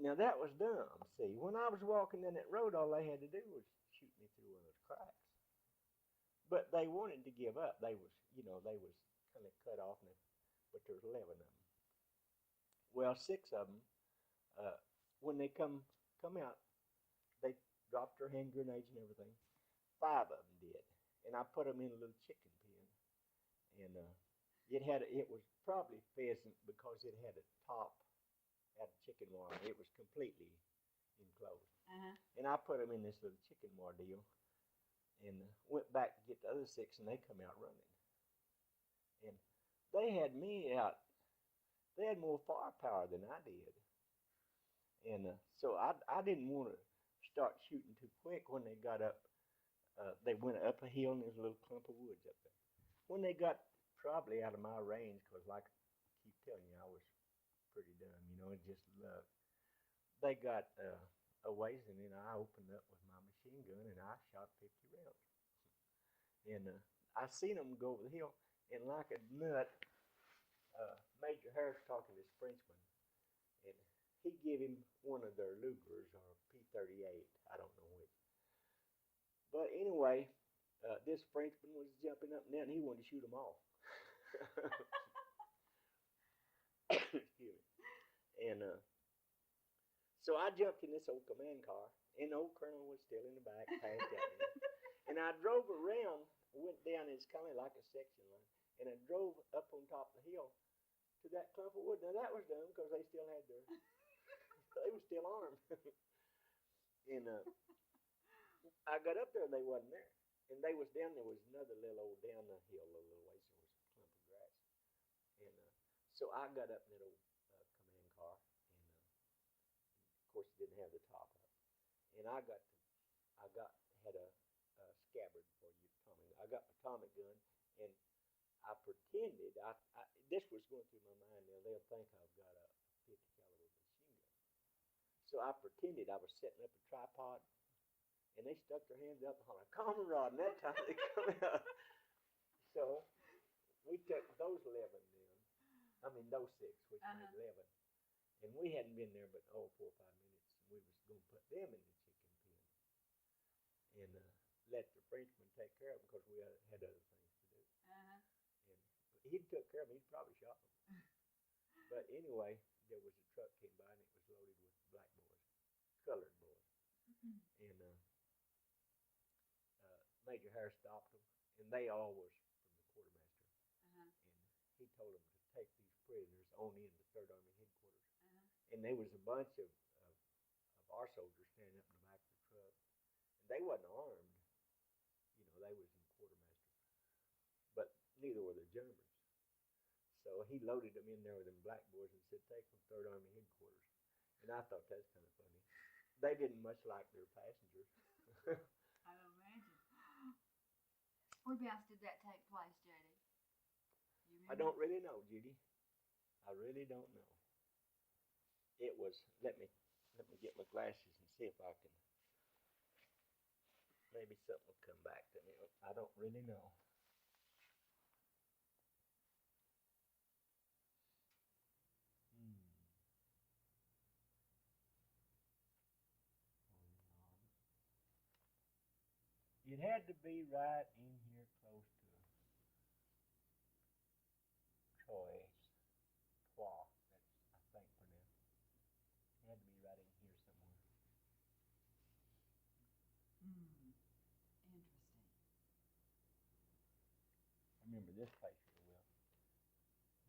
now that was dumb. See, when I was walking down that road, all they had to do was shoot me through one of those cracks. But they wanted to give up. They was kind of cut off, but there was 11 of them. Well, 6 of them, when they come out, they dropped their hand grenades and everything. 5 of them did, and I put them in a little chicken pen, and it was probably pheasant because it had a top at a chicken warren. It was completely enclosed. Uh-huh. And I put them in this little chicken war deal and went back to get the other 6, and they come out running. And they had me out. They had more firepower than I did. And so I didn't want to start shooting too quick when they got up. They went up a hill, and there's a little clump of woods up there. When they got probably out of my range, because like I keep telling you, I was pretty dumb, you know, just luck. They got a ways, and then I opened up with my machine gun, and I shot 50 rounds. And I seen them go over the hill, and like a nut, Major Harris talking to this Frenchman, and he gave him one of their Lugers or P-38, I don't know which. But anyway, this Frenchman was jumping up and down, and he wanted to shoot them all. Excuse me. And so I jumped in this old command car, and the old colonel was still in the back, passed out. And I drove around, went down, it's kind of like a section line, and I drove up on top of the hill to that clump of wood. Now that was done because they still had their, they were still armed. And I got up there, and they wasn't there. And they was down, there was another little old down the hill a little ways, there was a clump of grass. And so I got up in that old command car, and of course it didn't have the top up. And I had a scabbard for you, Tommy. I got my Tommy gun, and I pretended, this was going through my mind now, they'll think I've got a 50 caliber machine gun. So I pretended I was setting up a tripod, and they stuck their hands up and hollered, "Comrade," and that time they come out. So we took those 11 down. I mean, those 6, which made 11. And we hadn't been there but, 4 or 5 minutes, and we was going to put them in the chicken pen and let the Frenchman take care of them because we had other things to do. And he took care of them. He'd probably shot them. But anyway, there was a truck came by, and it was loaded with black boys, colored boys. And Major Harris stopped them, and they all was from the quartermaster. And he told them to take these prisoners on into 3rd Army headquarters. And there was a bunch of our soldiers standing up in the back of the truck, and they wasn't armed. You know, they was in quartermaster, but neither were the Germans. So he loaded them in there with them black boys and said, "Take them 3rd Army headquarters." And I thought that's kind of funny. They didn't much like their passengers. I don't imagine. Whereabouts did that take place, Judy? I don't really know, Judy. I really don't know. It was, let me get my glasses and see if I can, maybe something will come back to me. I don't really know. It had to be right in here close to Troy. That's, I think, pronounced. It had to be right in here somewhere. Interesting. I remember this place real well.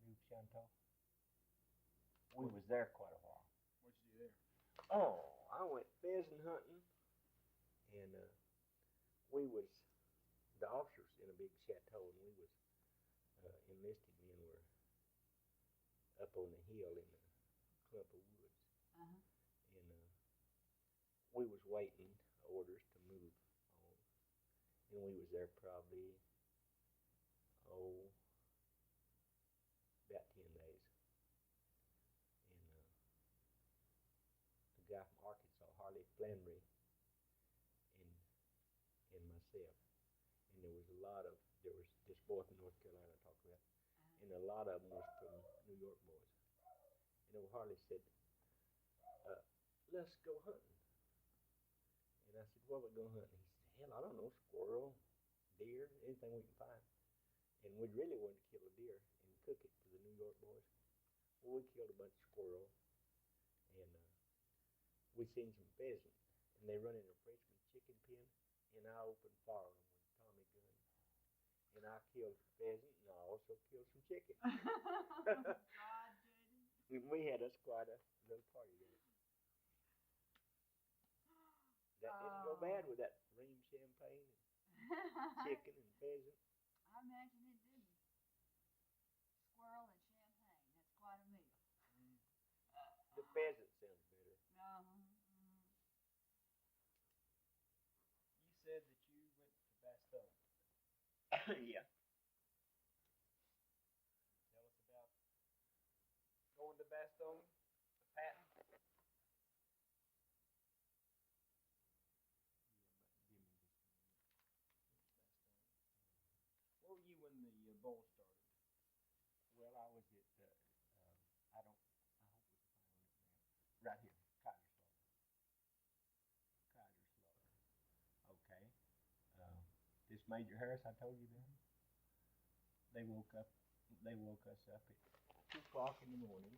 New Chantal. We was there quite a while. What'd you do there? Oh, I went pheasant hunting, and we was the officers in a big chateau, and we was enlisted men were up on the hill in a clump of woods, and we was waiting orders to move on, and we was there probably about 10 days, and the guy from Arkansas, Harley Flannery, and myself, and there was this boy from North Carolina I talked about, and a lot of them was from New York boys. And old Harley said, "Let's go hunting." And I said, "What are we going hunting?" He said, "Hell, I don't know, squirrel, deer, anything we can find." And we really wanted to kill a deer and cook it for the New York boys. Well, we killed a bunch of squirrel, and we seen some pheasant, and they run in a Frenchman chicken pen, and I opened fire on them with a Tommy gun. And I killed some pheasant, and I also killed some chicken. God, Judy. We had us quite a little party there. That didn't go bad with that cream champagne and chicken and pheasant. I imagine it didn't. Squirrel and champagne. That's quite a meal. The pheasant sounds better. You said that you went to Bastogne. Yeah. Tell us about going to Bastogne, the patent. Where were you when the bowl started? Well, I was at, I hope we can find it now. Right here, Kaiser Slaughter. Okay. This Major Harris I told you about, they woke us up at 2 o'clock in the morning.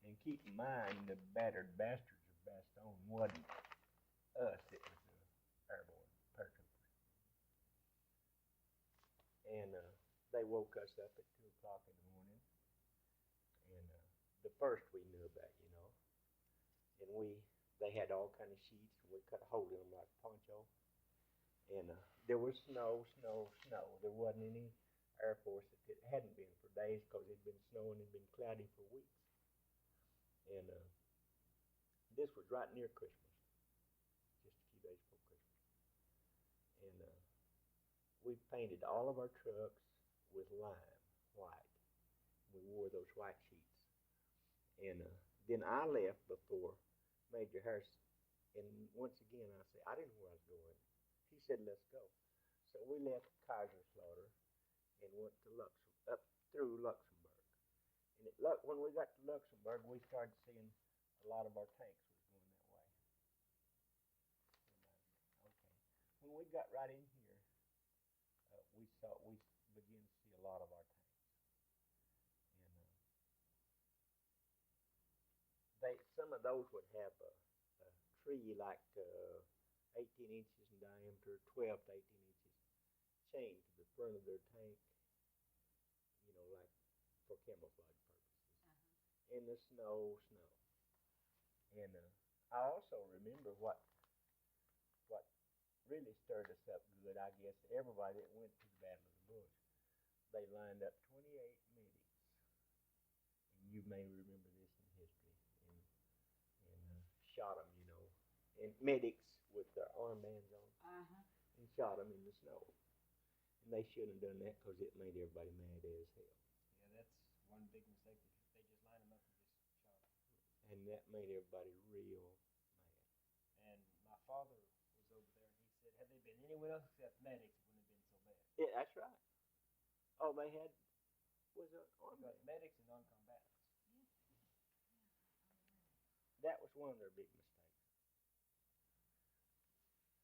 And keep in mind, the battered bastards of Bastogne wasn't us, it was the airborne paratroopers. And they woke us up at 2 o'clock in the morning. And the first we knew about, you know. And they had all kind of sheets, and we cut a hole in them like poncho. And there was snow. There wasn't any Air Force. It hadn't been for days because it had been snowing and been cloudy for weeks. And this was right near Christmas, just a few days before Christmas. And we painted all of our trucks with lime white. We wore those white sheets. And then I left before Major Harris. And once again, I said, I didn't know where I was going. He said, let's go. So we left Kaiser Slaughter and went to up through Luxembourg. And when we got to Luxembourg, we started seeing a lot of our tanks was going that way. Okay. When we got right in here, we began to see a lot of our tanks. And some of those would have a tree like 18 inches in diameter, 12 to 18 inches, chained to the front of their tank, you know, like for camouflage purposes. In the snow. And I also remember what really stirred us up good, I guess, everybody that went to the Battle of the Bush. They lined up 28 medics, and you may remember this in history, and shot them, you know, and medics with their armbands on, and shot them in the snow. And they shouldn't have done that because it made everybody mad as hell. Yeah, that's one big mistake. They just lined them up and just shot them. And that made everybody real mad. And my father was over there, and he said, had they been anyone else except medics, it wouldn't have been so bad. Yeah, that's right. All they had was an armband. Medics and non-combatants. That was one of their big mistakes.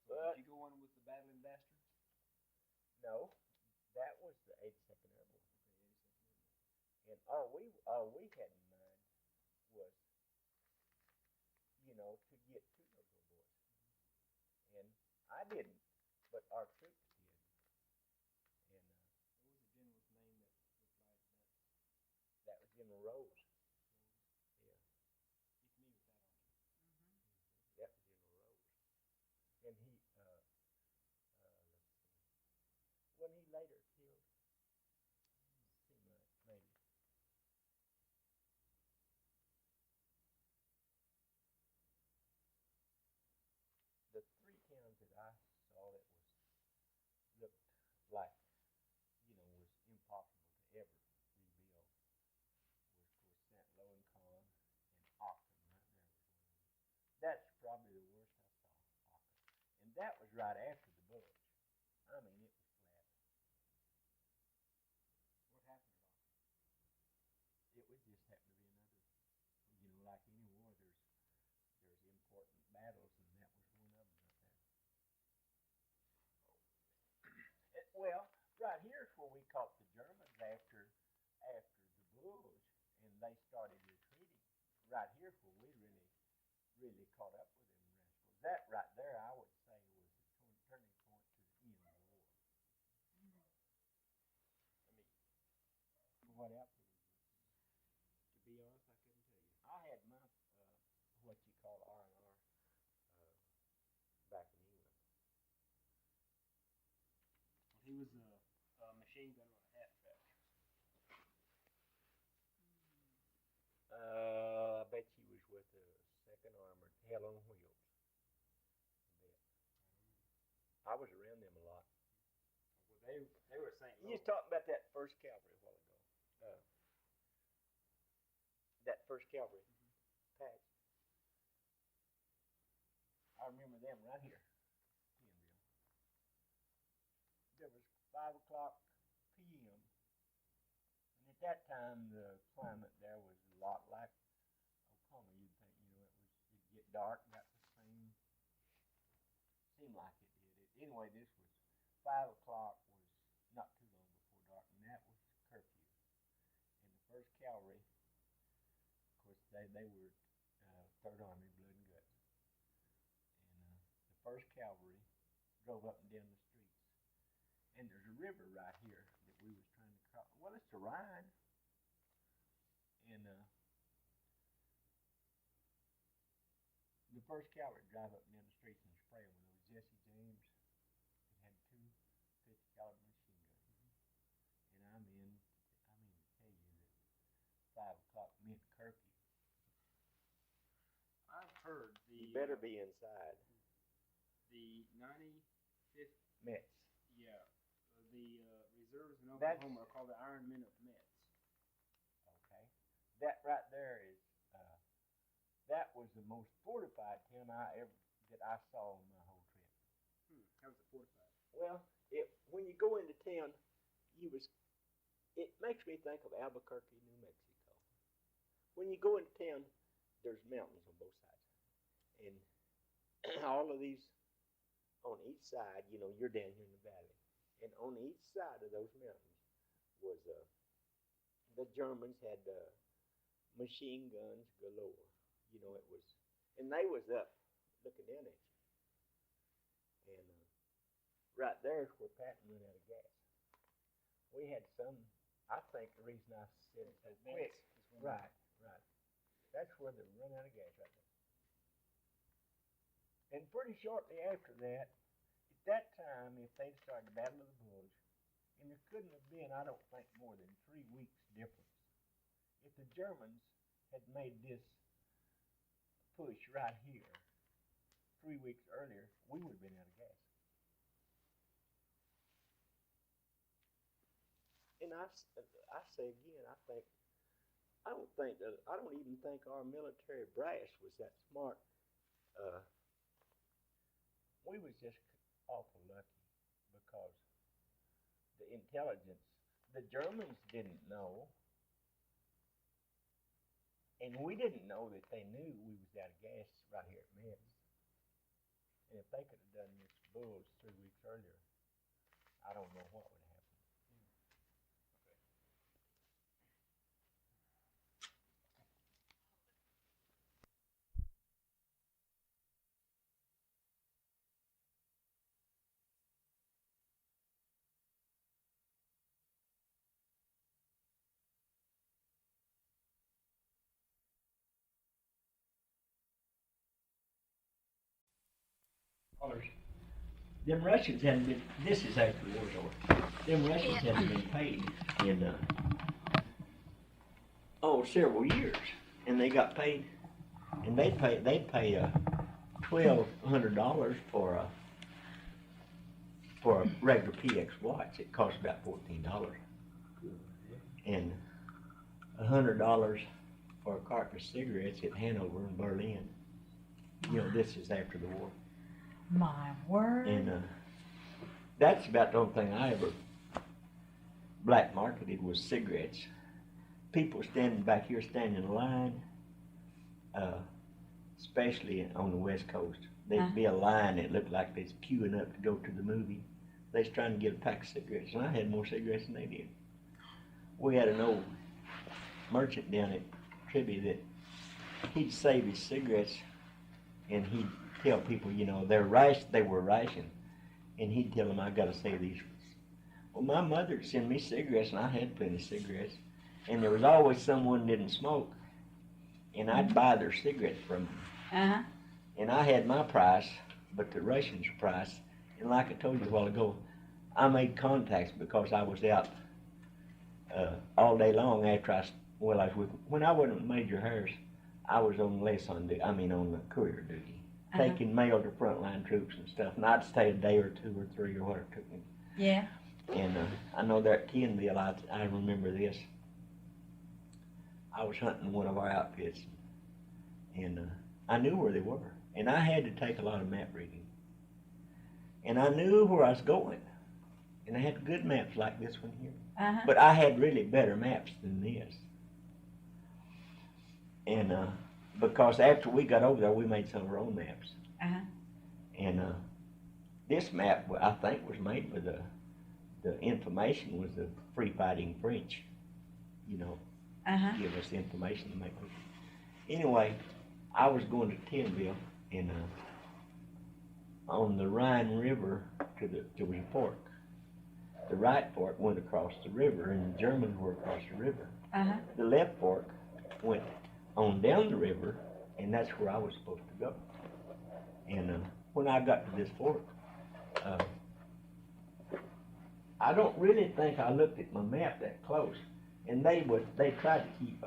So but, did you go on with the battling bastards? No, that was the 82nd Airborne. And all we had in mind was, you know, to get to those little boys. And I didn't, but our troops did. And what was the general's name that replied to that? That was General Rose. Yeah. You're familiar with that, aren't you? That was General Rose. And he, let's see, when he later killed, seemed like maybe. The 3 towns that I saw that looked like, you know, was impossible to ever rebuild was, of course, St. Lo and Con and Okla. Right there was one of them. That's probably the worst I saw, Okla. And that was right after the Bush. I mean, it was flat. What happened at Okla? It would just happen to be another, you know, like any war, there's important battles, and that was one of them right there. Well, right here's where we caught the Germans after the Bush, and they started retreating. Right here's where we really caught up with them rascals. That right there, I would say, was the turning point to the end of the war. I mean, what outfit is this? To be was a machine gun on a half track. I bet she was with the Second Armored, Hell on Wheels. I was around them a lot. Well, they were St. You Louis. was talking about that First Cavalry a while ago. That First Cavalry patch. I remember them right here. There was 5 o'clock p.m. And at that time, the climate there was a lot like Oklahoma. You'd think, it'd get dark about the same. Seemed like it did. Anyway, this was 5 o'clock was not too long before dark, and that was curfew. And the First Cavalry, of course, they were Third Army, blood and guts. And the First Cavalry drove up and down the streets. And there's a river right here that we was trying to cross. Well, it's the Rhine. And the First Cavalry drive up and down the streets and spray them with those Jesse James. It had 2 50-caliber machine guns. And I mean to tell you that 5 o'clock meant curfew. I've heard the. You better be inside. The 95th. Mets. Yeah. The reserves in That's- Oklahoma are called the Iron Men of Mets. Okay. That right there is, that was the most fortified town that I saw on my whole trip. How was it fortified? Well, when you go into town, it makes me think of Albuquerque, New Mexico. When you go into town, there's mountains on both sides. And all of these, on each side, you're down here in the valley. And on each side of those mountains was, the Germans had machine guns galore. It was, and they was up looking down at you. And right there is where Patton ran out of gas. We had I think the reason I said it so quick. Right. That's where they run out of gas right there. And pretty shortly after that, at that time, if they'd started the Battle of the Bulge, and there couldn't have been, I don't think, more than 3 weeks difference. If the Germans had made this push right here 3 weeks earlier, we would have been out of gas. And I say again, I don't even think our military brass was that smart. We was just awful lucky because the intelligence, the Germans didn't know, and we didn't know that they knew we was out of gas right here at Mets. And if they could have done this bulge 3 weeks earlier, I don't know what would happen. Them Russians hadn't been, this is after the war's over, them Russians hadn't been paid in, several years. And they got paid, and they'd pay $1,200 for a regular PX watch. It cost about $14. And $100 for a carton of cigarettes at Hanover in Berlin. This is after the war. My word. And that's about the only thing I ever black marketed was cigarettes. People standing back here, standing in line, especially on the West Coast. There'd be a line that looked like they was queuing up to go to the movie. They was trying to get a pack of cigarettes, and I had more cigarettes than they did. We had an old merchant down at Tribby that he'd save his cigarettes, and he'd tell people, they were rationed, and he'd tell them, I gotta save these. Well, my mother'd send me cigarettes, and I had plenty of cigarettes, and there was always someone that didn't smoke, and I'd buy their cigarettes from them. And I had my price, but the Russians' price, and like I told you a while ago, I made contacts because I was out all day long after I was with, when I wasn't with Major Harris, I was on liaison duty, on the courier duty, taking mail to frontline troops and stuff, and I'd stay a day or 2 or 3 or whatever it took me. Yeah. And I know there at Kenville, I remember this. I was hunting one of our outfits, and I knew where they were, and I had to take a lot of map reading. And I knew where I was going, and I had good maps like this one here. But I had really better maps than this. And because after we got over there, we made some of our own maps. And this map, I think, was made with the information was the free fighting French, give us the information to make it. Anyway, I was going to Tenville, and on the Rhine River there was a fork. The right fork went across the river, and the Germans were across the river. The left fork went on down the river, and that's where I was supposed to go. And when I got to this fork, I don't really think I looked at my map that close. And they tried to keep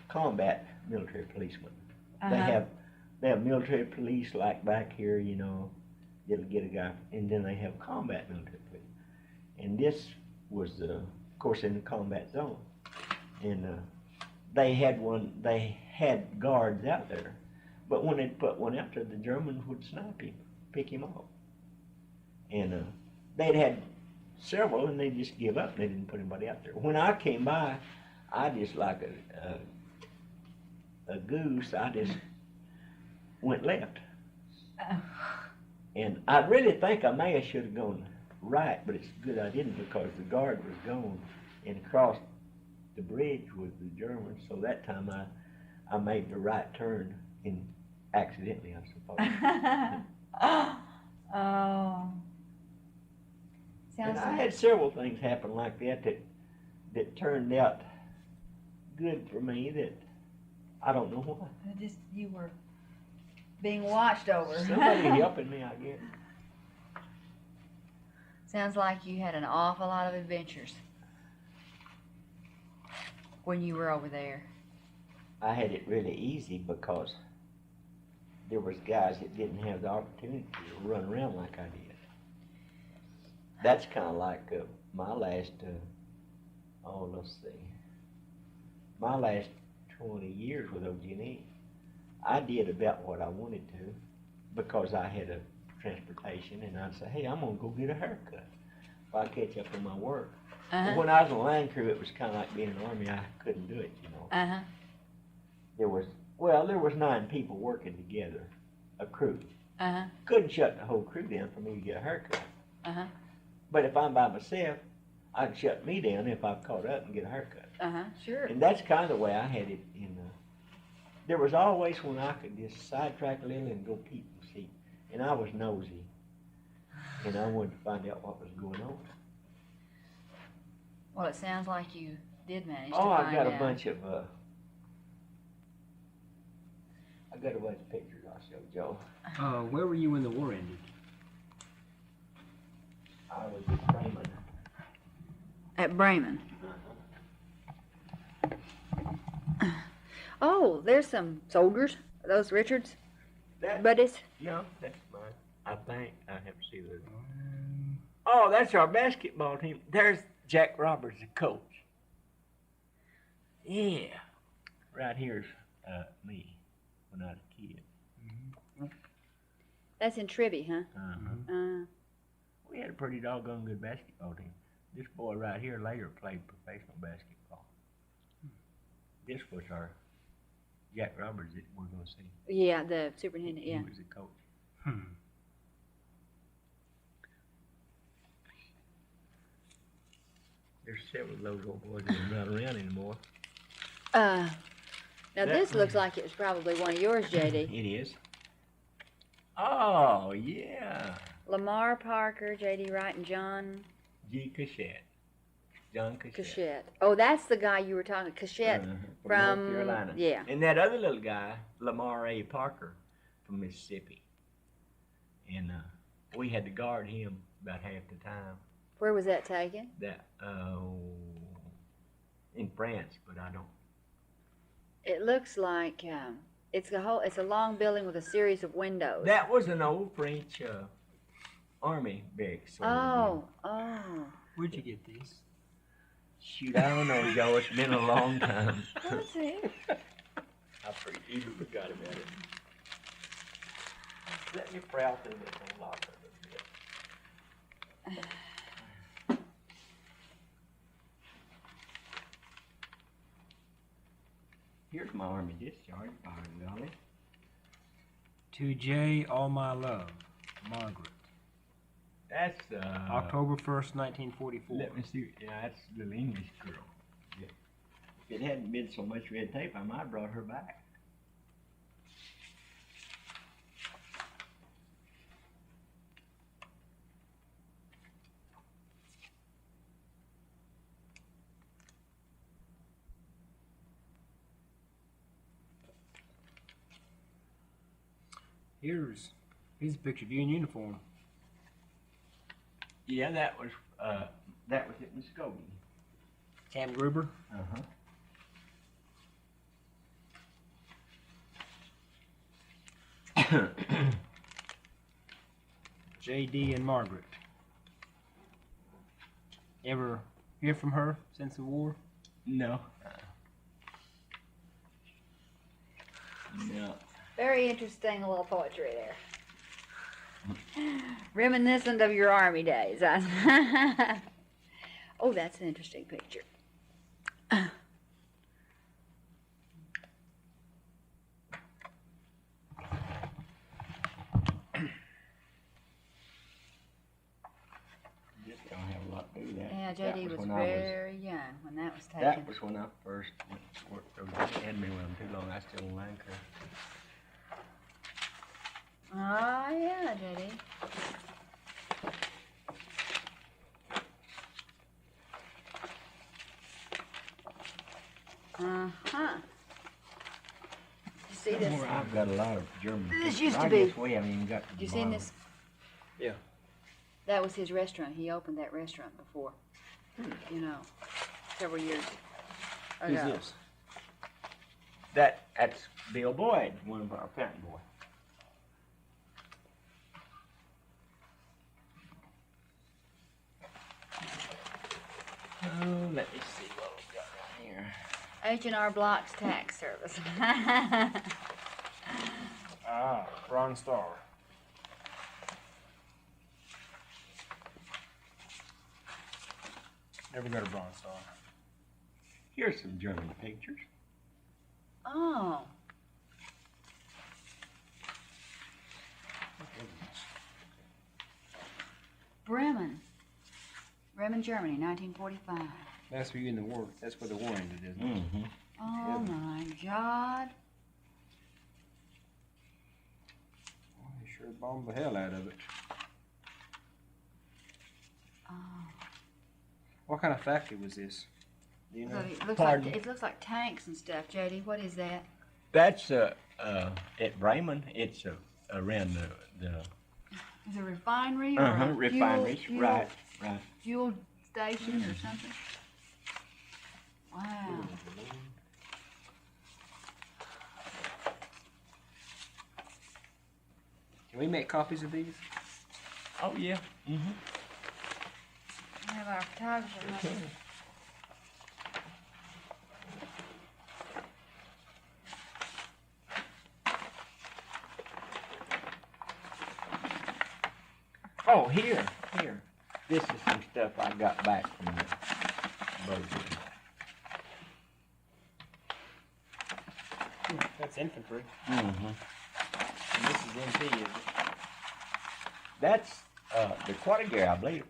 combat military policemen. They have military police like back here, that'll get a guy, and then they have combat military police. And this was, of course, in the combat zone. And they had guards out there. But when they put one out there, the Germans would snipe him, pick him off. And they'd had several, and they'd just give up, and they didn't put anybody out there. When I came by, I just like a goose, I just went left. And I really think I may have should have gone right, but it's good I didn't, because the guard was gone and across the bridge with the Germans. So that time I made the right turn, accidentally, I suppose. Oh. And I had several things happen like that turned out good for me, that I don't know why. Just you were being watched over. Somebody helping me, I guess. Sounds like you had an awful lot of adventures when you were over there. I had it really easy because there was guys that didn't have the opportunity to run around like I did. That's kind of like my last, let's see, my last 20 years with OG&E. I did about what I wanted to because I had a transportation, and I'd say, hey, I'm going to go get a haircut if I catch up on my work. But when I was in the line crew, it was kind of like being in the Army. I couldn't do it, There was 9 people working together, a crew. Couldn't shut the whole crew down for me to get a haircut. But if I'm by myself, I can shut me down if I've caught up and get a haircut. Sure. And that's kind of the way I had it. There was always when I could just sidetrack a little and go peep and see. And I was nosy. And I wanted to find out what was going on. Well, it sounds like you did manage to Oh, find I got out. a bunch of pictures I'll show Joe. Where were you when the war ended? I was at Bremen. At Bremen. Oh, there's some soldiers. Are those Richards buddies? Yeah, that's mine. I think. I have to see those. Oh, that's our basketball team. There's Jack Roberts, the coach. Yeah. Right here's me when I was a kid. That's in Tribby, huh? We had a pretty doggone good basketball team. This boy right here later played professional basketball. This was our Jack Roberts that we're going to see. Yeah, the superintendent, yeah. He was the coach. There's several of those old boys that are not around anymore. Now this looks like it was probably one of yours, JD. It is. Oh, yeah. Lamar Parker, JD Wright, and John G. Cachette. John Cachette. Cachette. Oh, that's the guy you were talking, Cachette from North Carolina. Yeah. And that other little guy, Lamar A. Parker from Mississippi. And we had to guard him about half the time. Where was that taken? That in France, but I don't. It looks like it's a long building with a series of windows. That was an old French army barracks. Sort of Oh. Where'd you get these? Shoot, I don't know, Joe. It's been a long time. Let's see. I even forgot about it. Let me prowl through this whole lot of it. Here's my army discharge, by golly. To Jay, all my love, Margaret. That's October 1st, 1944. Let me see. Yeah, that's the little English girl. Yeah. If it hadn't been so much red tape, I might have brought her back. Here's a picture of you in uniform. Yeah, that was at Muskogee. Camp Gruber. JD and Margaret. Ever hear from her since the war? No. No. Very interesting little poetry there. Reminiscent of your army days. Oh, that's an interesting picture. Just don't have a lot to do with that. Yeah, That JD was when I very young when that was taken. That was when I first went to work. They had me with them too long. I still in line crew. Oh, yeah, JD. Uh-huh. You see this? Somewhere I've got a lot of German. This pictures. used to I be- guess we haven't even got to the You seen bottom. this? Yeah. That was his restaurant. He opened that restaurant before. You know, several years Who's ago. this? That's Bill Boyd, one of our fountain boys. Oh, let me see what we've got down here. H&R Block's tax service. Ah, Bronze Star. Never got a Bronze Star. Here's some German pictures. Oh. Bremen, Germany, 1945. That's where you in the war. That's where the war ended, isn't it? Mm-hmm. Oh my God. Well, they sure bombed the hell out of it. Oh. What kind of factory was this? Do you know? It looks like tanks and stuff, JD. What is that? That's at Bremen. It's around the Is it a refinery or a refineries. Right. fuel station or something? Wow. Can we make copies of these? Oh yeah. Mm-hmm. We have our photographer. huh? Oh, here. This is some stuff I got back from the boat. That's infantry. Mm-hmm. And this is MP, is it? That's the quarter gear, I believe.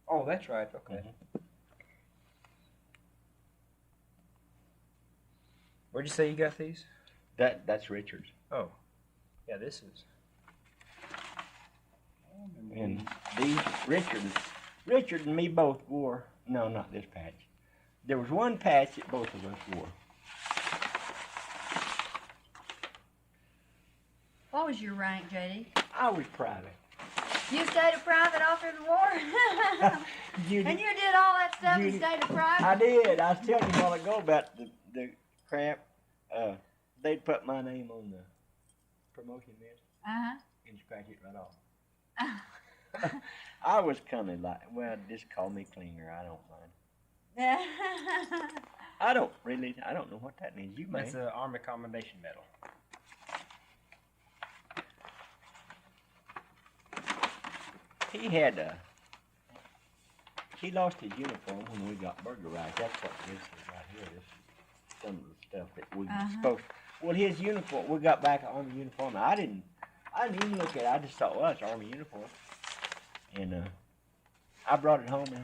Oh, that's right. Okay. Where'd you say you got these? That's Richard's. Oh. Yeah, this is. And these, Richard and me both wore, no, not this patch. There was one patch that both of us wore. What was your rank, JD? I was private. You stayed a private after the war? Judy, And you did all that stuff and Judy, stayed a private? I did. I was telling you a while ago about the crap. They'd put my name on the promotion list Uh-huh. and scratch it right off. I was kind of like, well, just call me Klinger. I don't mind. I don't know what that means. You may. That's an Army Commendation Medal. He lost his uniform when we got burglarized. That's what this is right here. This is some of the stuff that we were supposed. Well, his uniform. We got back an Army uniform. I didn't even look at it. I just thought, well, it's Army uniform. And I brought it home,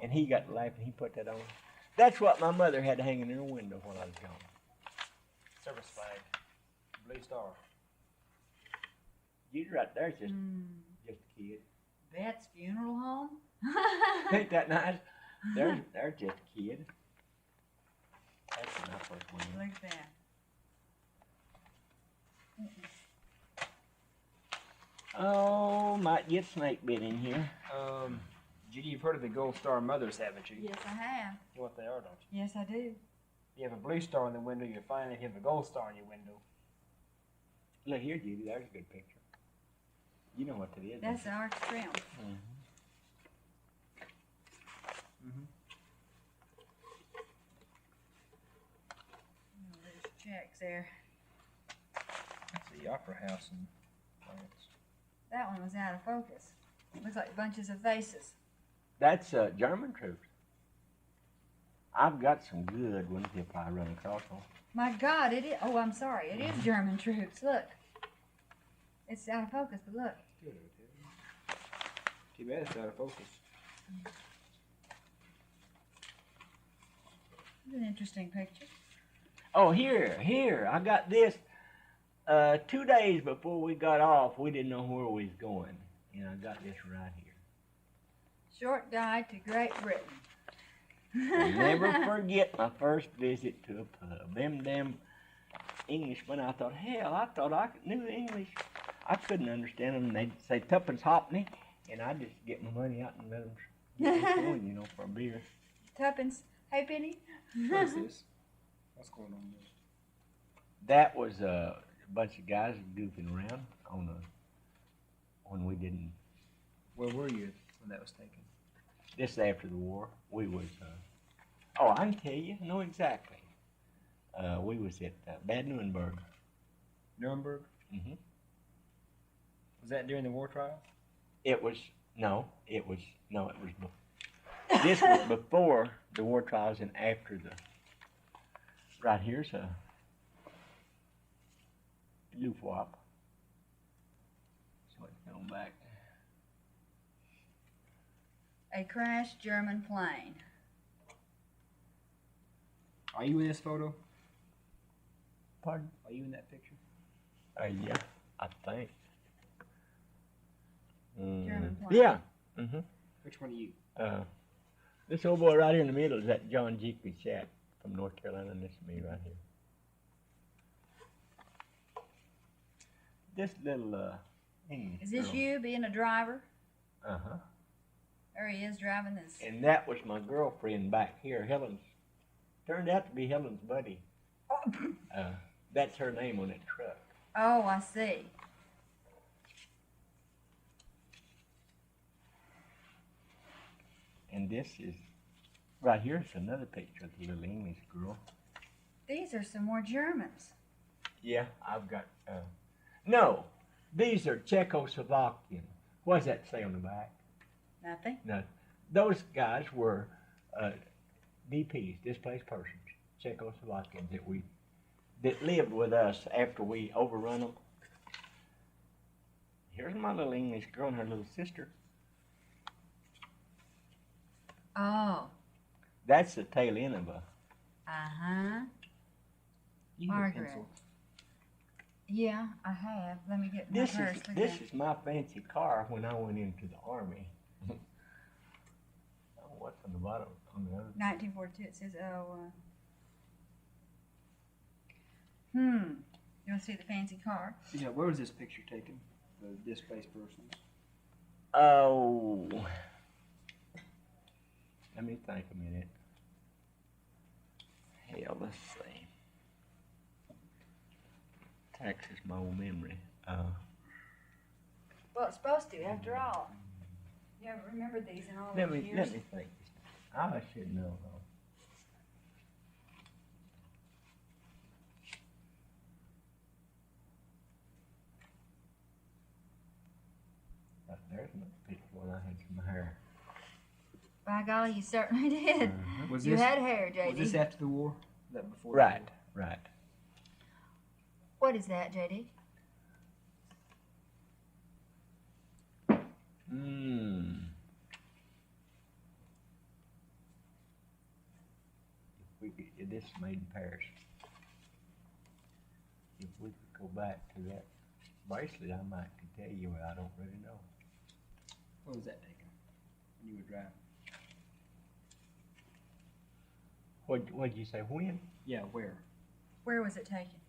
and he got to laughing. He put that on. That's what my mother had to hang in her window while I was gone. Service flag. Blue star. You right there's just a kid. Bet's funeral home? Ain't that nice? They're just a kid. That's when I first went in. Look at that. Oh, might get snake bit in here. Judy, you've heard of the Gold Star Mothers, haven't you? Yes, I have. You know what they are, don't you? Yes, I do. If you have a blue star in the window, you're fine. If you have a gold star in your window. Look here, Judy. There's a good picture. You know what that is. That's the arch trim. There's checks there. That's the Opera House in France. That one was out of focus. Looks like bunches of faces. That's German troops. I've got some good ones if I run across them. My God, it is. Oh, I'm sorry. It is German troops. Look. It's out of focus, but look. Too bad it's out of focus. It's an interesting picture. Oh, here. I got this. 2 days before we got off, we didn't know where we was going. And I got this right here. Short guide to Great Britain. I'll never forget my first visit to a pub. Them damn Englishmen, I thought I knew English. I couldn't understand them. They'd say tuppence halfpenny, and I'd just get my money out and let them get me going, for a beer. Tuppence halfpenny. What is this? What's going on there? That was a bunch of guys goofing around when we didn't. Where were you when that was taken? This after the war. We was. I can tell you. I know exactly. We was at Bad Nuremberg. Nuremberg? Mm-hmm. Was that during the war trial? This was before the war trials and after the. Right here's a Luftwaffe. So it's going back. A crashed German plane. Are you in this photo? Pardon? Are you in that picture? Yeah, I think. German plane. Yeah. Mm-hmm. Which one are you? This old boy right here in the middle is that John Jeekly chap from North Carolina, and this is me right here. This little English Is this girl. you being a driver? Uh-huh. There he is driving this. And that was my girlfriend back here, Helen's. Turned out to be Helen's buddy. That's her name on that truck. Oh, I see. And this is, right here is another picture of the little English girl. These are some more Germans. Yeah, I've got, no, these are Czechoslovakian. What does that say on the back? Nothing. No, those guys were DPs, displaced persons, Czechoslovakians that lived with us after we overrun them. Here's my little English girl and her little sister. Oh. That's the tail end of a. Uh-huh. You have a Margaret. pencil. Yeah, I have. Let me get my This purse. is this is my fancy car when I went into the army. Oh, what's on the bottom? On the other? 1942. It says, You want to see the fancy car? Yeah, where was this picture taken? The displaced persons. Oh, let me think a minute. Hell, let's see. Taxes my old memory. Well, it's supposed to, after all. You haven't remembered these in all Let those me years. think. I should know though. There's no picture when I had some hair. By golly, you certainly did. Was You this had hair, JD. was this after the war? That before? the Right, war? right. What is that, JD? If this is made in Paris. If we could go back to that bracelet, I might could tell you, but I don't really know. When was that taken? When you were driving? What'd you say? When? Yeah, where? Where was it taken?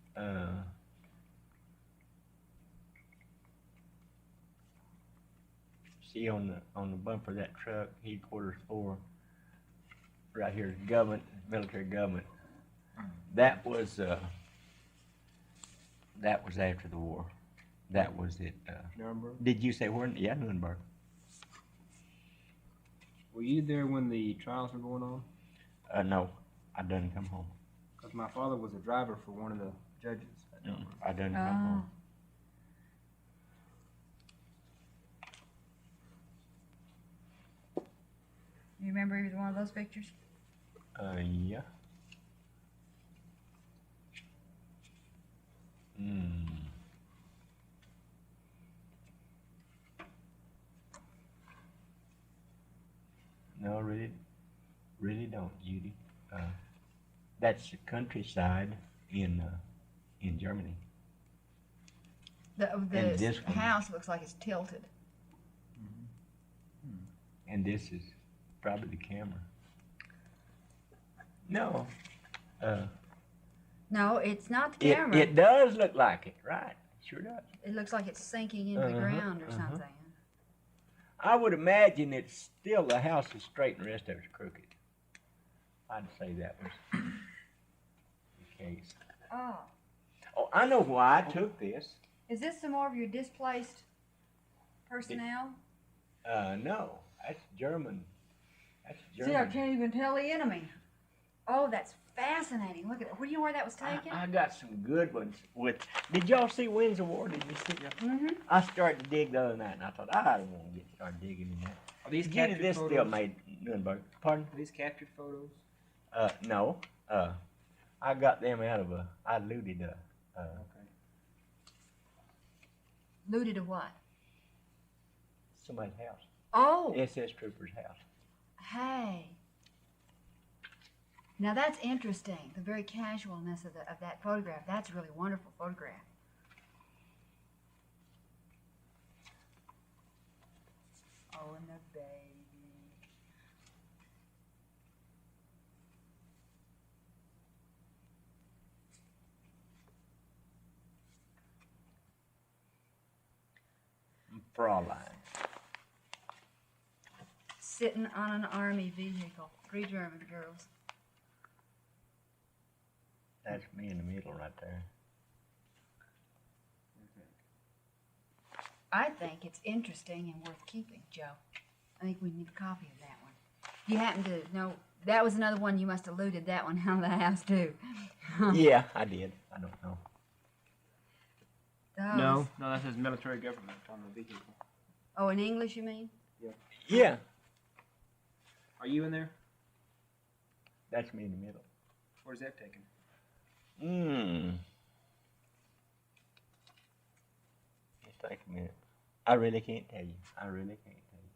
See on the bumper of that truck, headquarters for right here, government, military government. That was after the war. That was it. Nuremberg? Did you say where? Yeah, Nuremberg. Were you there when the trials were going on? No, I didn't come home. Because my father was a driver for one of the judges at Nuremberg. I didn't come home. You remember either one of those pictures? Yeah. No, really don't, Judy. That's the countryside in Germany. And The this one- house looks like it's tilted. And this is probably the camera. No. No, it's not the camera. It does look like it, right? Sure does. It looks like it's sinking into the ground or something. I would imagine it's still the house is straight and the rest of it's crooked. I'd say that was the case. Oh. Oh, I know why I took this. Is this some more of your displaced personnel? No, that's German. That's See, I German. can't even tell the enemy. Oh, that's fascinating. Look at it. Where do you know where that was taken? I got some good ones. Did y'all see Winds of War? Did you see that? Mm-hmm. I started to dig the other night, and I thought I don't want to get started digging in that. Are these Jenny, captured this photos? still made Nuremberg. Pardon? Are these captured photos? No. I got them out of I looted Okay. Looted a what? somebody's house. Oh. SS Trooper's house. Hey. Now that's interesting. The very casualness of that photograph. That's a really wonderful photograph. Oh, and the baby. Fraulein. Sitting on an army vehicle. 3 German girls. That's me in the middle right there. I think it's interesting and worth keeping, Joe. I think we need a copy of that one. You happen to know, that was another one you must have looted that one out of the house too. Yeah, I did. I don't know. Those. No, that says military government on the vehicle. Oh, in English you mean? Yeah, Are you in there? that's me in the middle. Where's that taken? Just take a minute. I really can't tell you. I really can't tell you.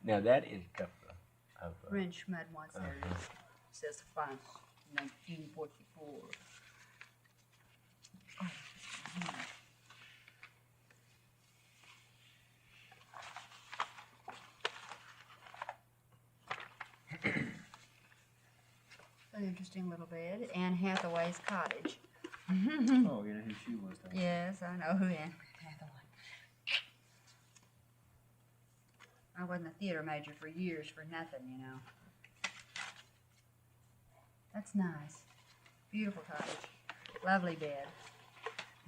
Now that is a couple of French mademoiselle. Says France, 1944. Oh, Look interesting little bed. Anne Hathaway's cottage. Oh, you know who she was, though. Yes, I know who Anne Hathaway. I wasn't a theater major for years for nothing, you know. That's nice. Beautiful cottage. Lovely bed.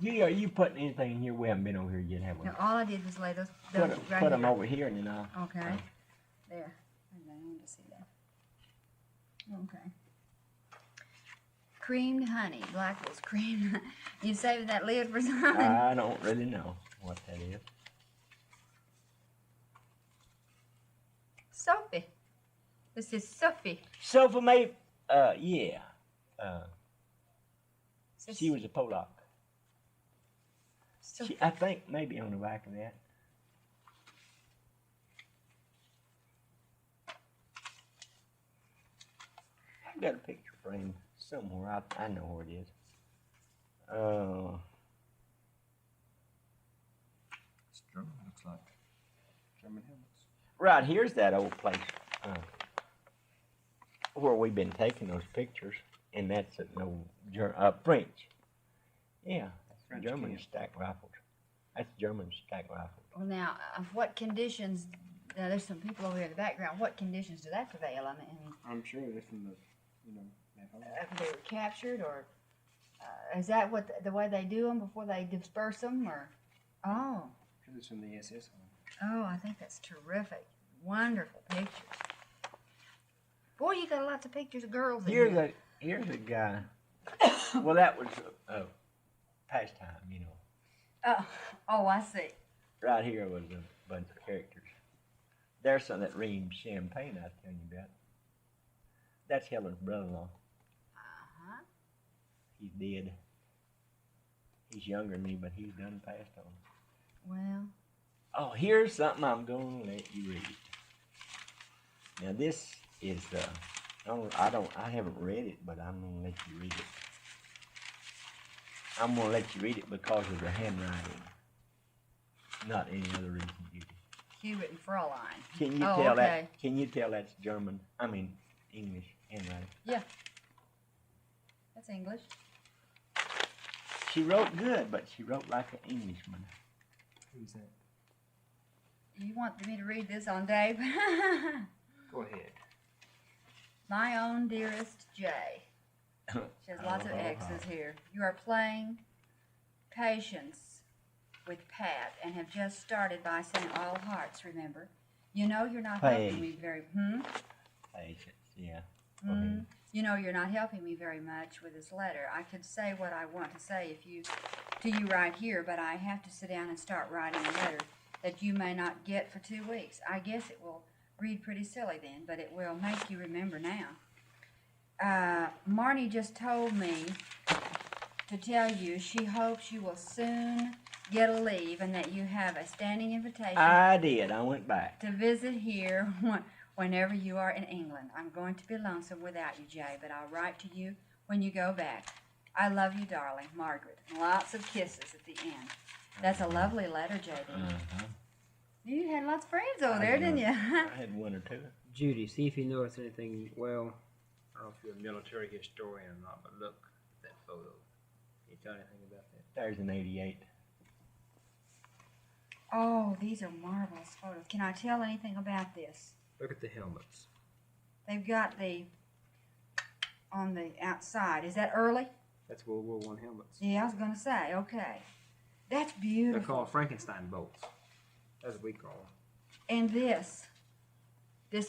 Gee, are you putting anything in here? We haven't been over here yet, have we? Now, all I did was lay those Put right them here. over here and then I'll... Okay. There. I want to see that. Okay. Creamed honey. Blackwell's creamed. You saving that lid for something? I don't really know what that is. Sophie. This is Sophie. Sofa made, yeah. This She was a Polak. Sophie. I think maybe on the back of that. I've got a picture frame somewhere. I know where it is. It's German, looks like. German helmets. Right, here's that old place where we've been taking those pictures, and that's French. Yeah, that's French German camp. stack rifles. That's German stack rifles. Well, now, what conditions? Now, there's some people over here in the background. What conditions do that prevail? I mean, I'm sure they're from the, that home. they were captured, or is that what the way they do them before they disperse them, or? Oh, Because it's from the SS home. oh, I think that's terrific. Wonderful pictures. Boy, you got lots of pictures of girls in here. Here's a guy. Well, that was a pastime, you know. Oh, I see. Right here was a bunch of characters. There's some that reamed champagne I was telling you about. That's Helen's brother-in-law. Uh-huh. He's dead. He's younger than me, but he's done passed on. Well, Oh, here's something I'm going to let you read. Now this is I haven't read it, but I'm going to let you read it. I'm going to let you read it because of the handwriting, not any other reason, Judy. Hewitt and Fraulein. Can you Oh, tell okay. that? Can you tell that's German? I mean English handwriting. Yeah. That's English. She wrote good, but she wrote like an Englishman. Who's that? You want me to read this on Dave? Go ahead. My own dearest Jay. She has lots of X's here. You are playing patience with Pat and have just started by saying all hearts, remember? You know you're not helping me very... Patience, yeah. Go ahead. You know you're not helping me very much with this letter. I could say what I want to say to you right here, but I have to sit down and start writing a letter that you may not get for 2 weeks. I guess it will read pretty silly then, but it will make you remember now. Marnie just told me to tell you she hopes you will soon get a leave and that you have a standing invitation I did. I went back. to visit here whenever you are in England. I'm going to be lonesome without you, Jay, but I'll write to you when you go back. I love you, darling, Margaret. Lots of kisses at the end. That's a lovely letter, J.D. You had lots of friends over there, didn't you? I had one or two. Judy, see if you notice anything. Well, I don't know if you're a military historian or not, but look at that photo. Can you tell anything about that? There's an 88. Oh, these are marvelous photos. Can I tell anything about this? Look at the helmets. They've got on the outside. Is that early? That's World War I helmets. Yeah, I was going to say, okay. That's They're beautiful. called Frankenstein bolts. That's what we call them. And this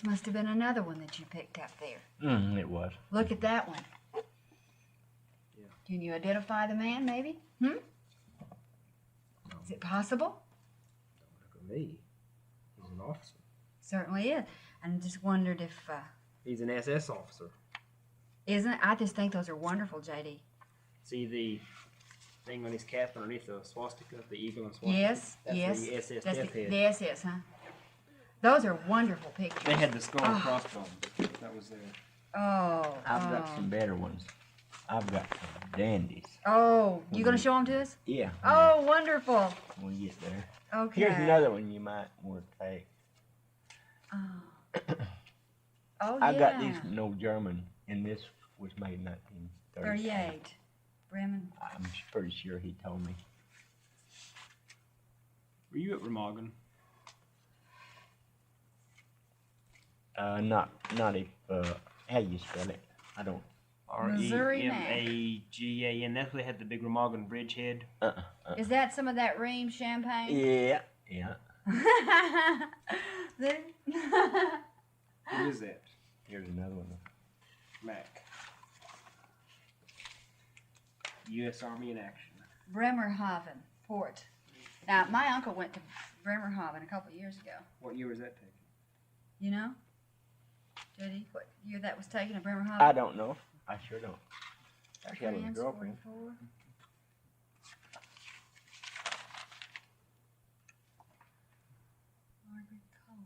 must have been another one that you picked up there. It was. Look at that one. Yeah. Can you identify the man, maybe? No. Is it possible? Don't look at me. He's an officer. Certainly is. I just wondered if, He's an SS officer. isn't it? I just think those are wonderful, J.D. See the thing on his cap underneath the swastika, the eagle and swastika? Yes, That's yes. the SS That's death head. the SS, huh? Those are wonderful pictures. They had the skull and Oh. crossbones. That was there. Oh. I've got some better ones. I've got some dandies. Oh, you gonna show them to us? Yeah. Oh, wonderful. When we get there. Okay. Here's another one you might want to take. Oh, oh I yeah. got these from no German in this was made in 1938. 38. Bremen. I'm pretty sure he told me. Were you at Remagen? Not if, how you spell it? I don't. Missouri Remagan. That's where they had the big Remagen bridgehead. Is that some of that Ream champagne? Yeah, yeah. What is that? Here's another one. Mac. U.S. Army in action. Bremerhaven Port. Now, my uncle went to Bremerhaven a couple of years ago. What year was that taken? You know? Judy, what year that was taken at Bremerhaven? I don't know. I sure don't. There's Helen's France, girlfriend. 44. Margaret Coley.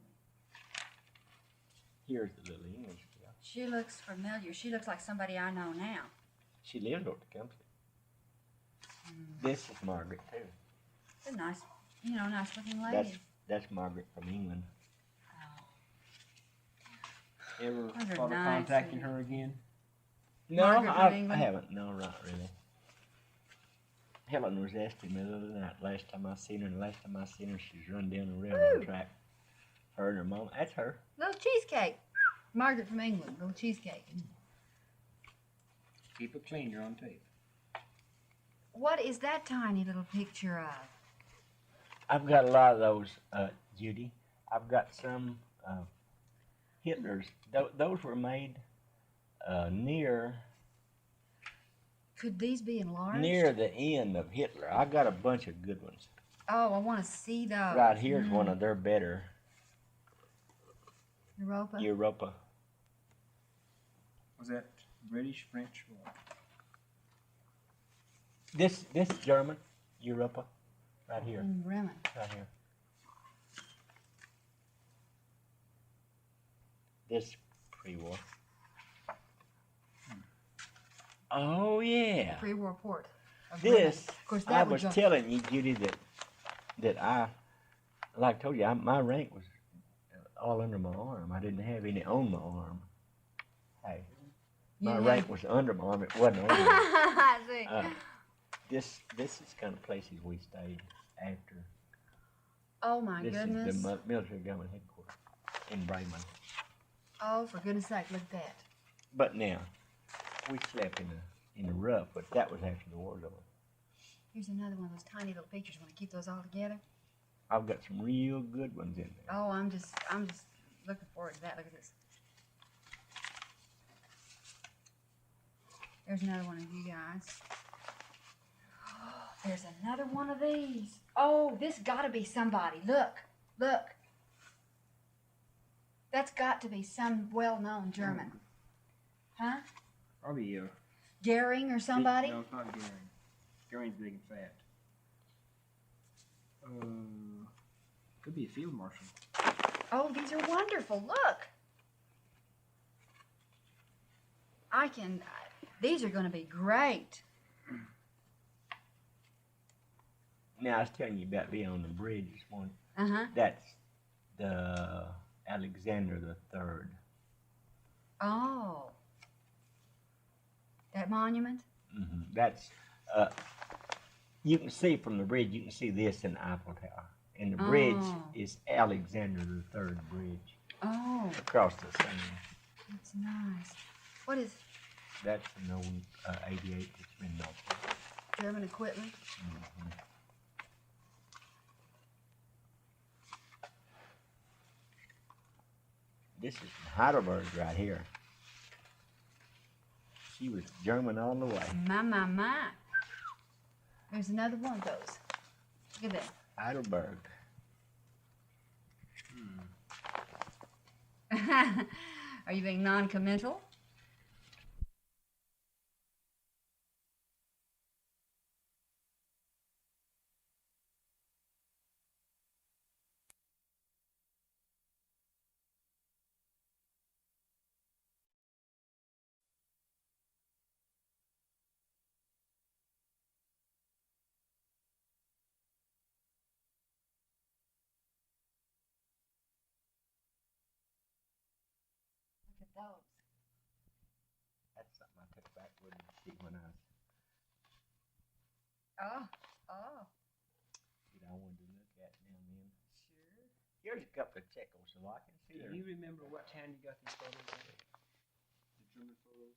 Here's the little English girl. She looks familiar. She looks like somebody I know now. She lives over the country. This is Margaret too. She's a nice, nice looking lady. That's Margaret from England. Ever Those are thought of nice, contacting sweetie. her again? No, Margaret from I England? haven't. No, not really. Helen was asking me the other night, last time I seen her, she's run down the railroad track. Her and her mom. That's her. Little cheesecake. Margaret from England. Little cheesecake. Keep it clean, you're on tape. What is that tiny little picture of? I've got a lot of those, Judy. I've got some Hitler's. Those were made near Could these be enlarged? near the end of Hitler. I got a bunch of good ones. Oh, I want to see those. Right here's one of their better. Europa? Europa. Was that British, French, or what? This German. Europa. Right here. In Bremen. Right here. This pre-war. Oh yeah. Pre-war port. of This, Bremen. Of course, I that would was go. telling you, Judy, that I, like I told you, my rank was all under my arm. I didn't have any on my arm. Hey, my You rank had- was under my arm. It wasn't on me. I see. This is kind of places we stayed after. Oh my This goodness. is the military government headquarters in Bremen. Oh, for goodness sake, look at that. But now, we slept in the rough, but that was after the war was over. Here's another one of those tiny little pictures. Want to keep those all together? I've got some real good ones in there. Oh, I'm just looking forward to that. Look at this. There's another one of you guys. There's another one of these. Oh, this got to be somebody. Look, look. That's got to be some well-known German. Huh? Probably Goering or somebody? No, it's not Goering. Goering's big and fat. Could be a field marshal. Oh, these are wonderful. Look. These are going to be great. Now, I was telling you about being on the bridge this morning. Uh-huh. That's the Alexander III. Oh. That monument? Mm-hmm. That's, you can see from the bridge, you can see this in the Eiffel Tower. And the bridge Oh. is Alexander III Bridge Oh, across the Seine. that's nice. What is That's an old 88 that's been knocked out. German equipment? Mm-hmm. This is Heidelberg right here. She was German all the way. My. There's another one of those. Look at that. Heidelberg. Are you being non-committal? Look at those. That's something I wouldn't see when I was. Oh. That I wanted to look at now and then. Sure. Here's a couple of tickles, so I can see Do them. you remember what town you got these photos at? The German photos?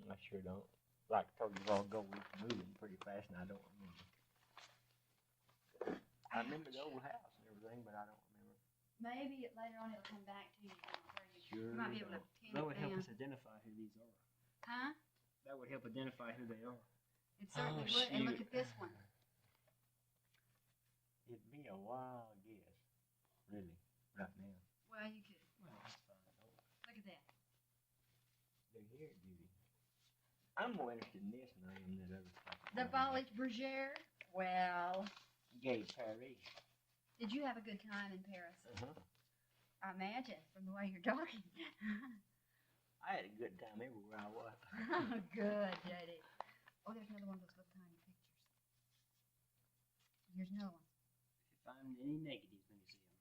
I sure don't. Like I told you a while ago, we were moving pretty fast, and I don't remember. I remember the old house and everything, but I don't remember. Maybe later on it'll come back to you. Where you Sure. might be able to pin That it would help down. us identify who these are. Huh? That would help identify who they are. It certainly Oh, would. And look shoot. at this one. It'd be a wild guess, really, right now. Well, you could. Well, that's fine. Look at that. Look here, Judy. I'm more interested in this than I am that other stuff. The foliage bergère. Well, Gay Paris. did you have a good time in Paris? Uh-huh. I imagine from the way you're talking. I had a good time everywhere I was. Good, J.D. Oh, there's another one of those little tiny pictures. Here's another one. If you find any negatives when you see them.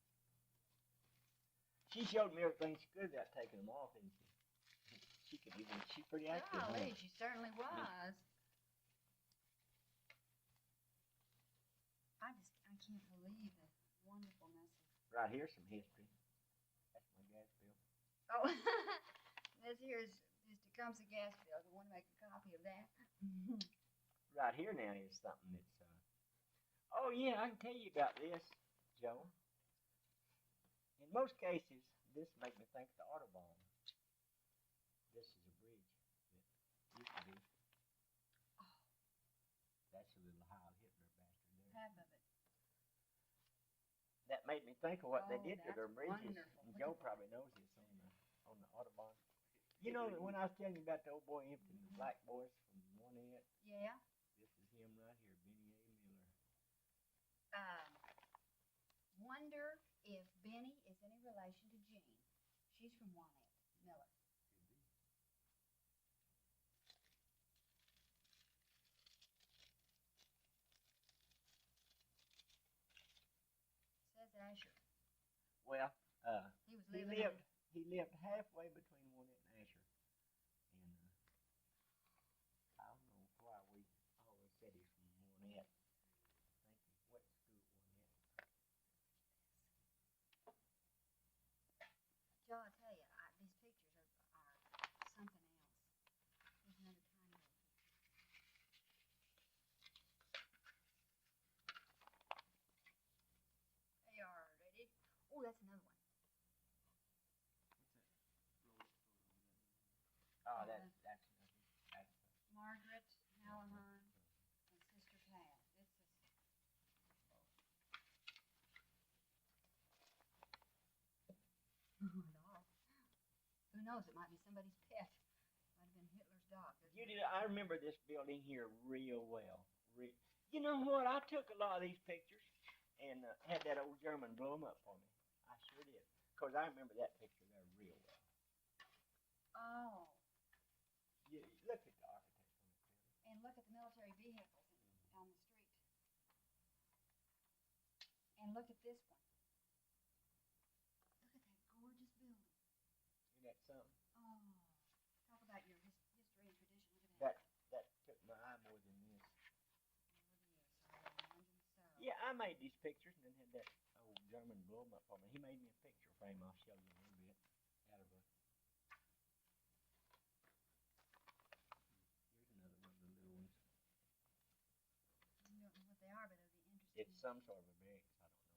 She showed me everything she could about taking them off, didn't she? She's pretty active. Golly, Huh? she certainly was. I can't believe the wonderfulness of. Right here's some history. That's my gas bill. Oh, this here is Tecumseh gas bill. You want to make a copy of that? Right here now is something that's. Oh yeah, I can tell you about this, Joe. In most cases, this makes me think of the Autobahn. This is a bridge that used to be. Oh. That's a little Heil Hitler bastard there. Half of it. That made me think of what they Oh, did to their that's bridges. wonderful. And Look Joe at that. probably knows this on the Autobahn. You know that when I was telling you about the old boy emptying the black boys from Monet, Yeah. this is him right here, Benny A. Miller. Wonder if Benny is any relation to Jean. She's from Juanette Miller. Says Asher. Well, He was he living. lived halfway between Monet and Asher, and I don't know why we always said he's from Monet. I think he went to school at Monet. Joe, I tell you, these pictures are something else. There's another tiny little picture. They are ready. Oh, that's another one. Oh, that's nothing. That's Margaret, Hallahan, and Sister Pat. This is. Dog. Who knows? It might be somebody's pet. Might have been Hitler's dog. Judy, I remember this building here real well. You know what? I took a lot of these pictures and had that old German blow them up for me. I sure did. Because I remember that picture there real well. Oh, You look at the architecture on it, Billy. and look at the military vehicles on the street. And look at this one. Look at that gorgeous building. Isn't that something? Oh, talk about your history and tradition. Look at that. That took my eye more than this. Oh, yes, Yeah, I made these pictures and then had that old German blow them up for me. He made me a picture frame. I'll show you a little bit out of a. Here's another one of the little ones. You don't know what they are, but it'll be interesting. It's some sort of a X. I don't know.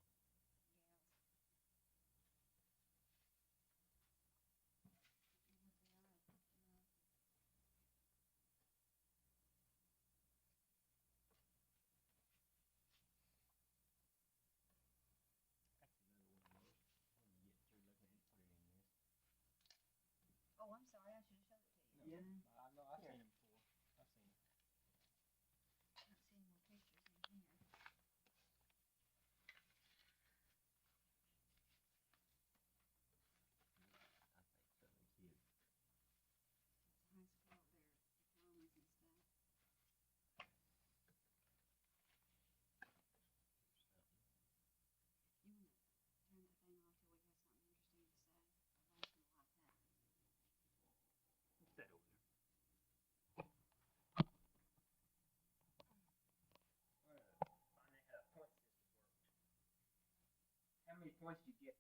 That's another one of those. When you get through looking at it, put it in this. Oh, I'm sorry. I should have showed it to you. Yeah, I know. I've Here. seen them before. I've seen them. I don't see any more pictures in here. many points did you get?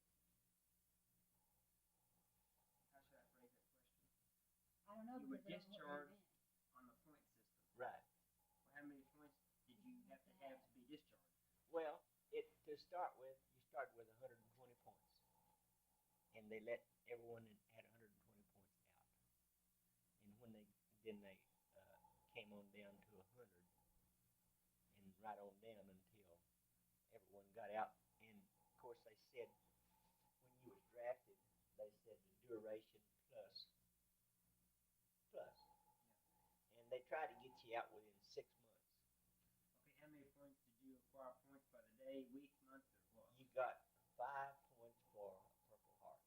How should I phrase that question? I don't know. You were because I don't know what discharged they on the point system. Right. Well, how many points did you have to be discharged? Well, to start with, you started with 120 points, and they let everyone that had 120 points out. And when they came on down to 100, and right on down until everyone got out. And of course, they said when you was drafted, they said the duration plus, and they tried to get you out within 6 months. Okay, how many points did you acquire points by the day, week, month, or what? You got 5 points for Purple Heart.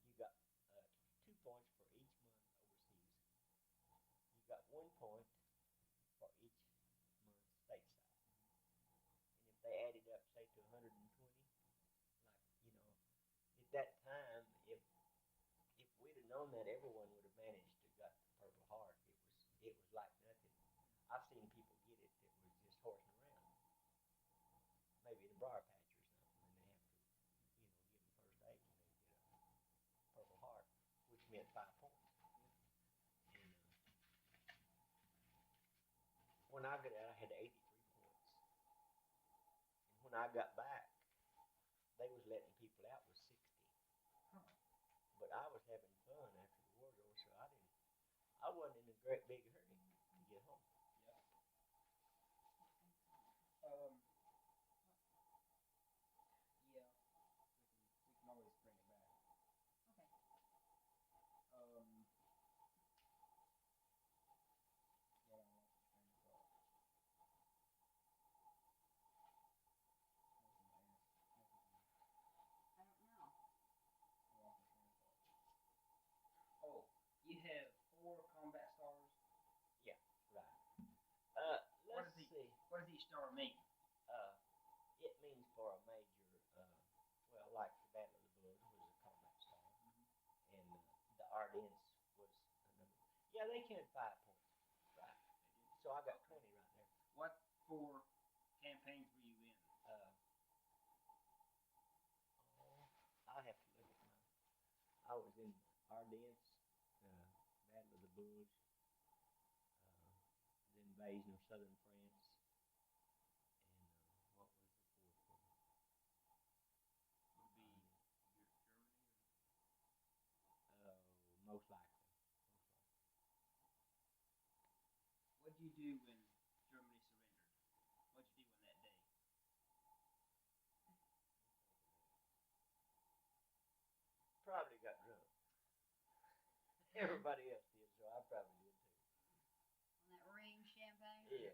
You got 2 points for each month overseas. You got 1 point for each month stateside. And if they added up, say, to 120, like, at that time, if we'd have known that, everyone would have managed to got the Purple Heart. It was like nothing. I've seen people get it that was just horsing around, maybe in a briar patch or something, and they have to, give them first aid and they get a Purple Heart, which meant 5 points. And when I got out, I had 83 points, and when I got back, they was letting people out with 60. But I was having fun after the war was over, so I wasn't in a great big hurry to get home. Yeah. Yeah, we can always bring it back. Okay. Yeah, I lost the train of thought. I don't know. I lost my train of thought. Oh, you have 4 combat stars. Yeah, right. Let's see. What does each star mean? It means for a major, well, like the Battle of the Bulge was a combat star, and the Ardennes was another. Yeah, they counted 5 points, right? So I got 20 right there. What 4 campaigns were you in? I have to look at I was in Ardennes, Battle of the Bulge, the invasion of southern France, and what was the 4th one? Would be Germany? Most likely. What did you do when Germany surrendered? What did you do on that day? Probably got drunk. Everybody else did, so I probably did too. On that ring champagne? Yeah.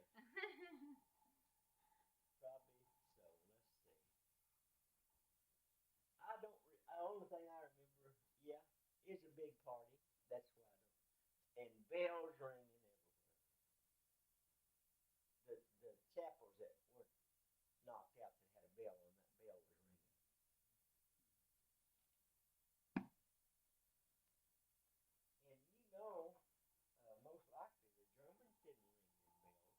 Probably so. Let's see. The only thing I remember, it's a big party. That's why I don't. And bells ringing everywhere. The chapels that weren't knocked out that had a bell on, that bell was ringing. And most likely the Germans didn't ring their bells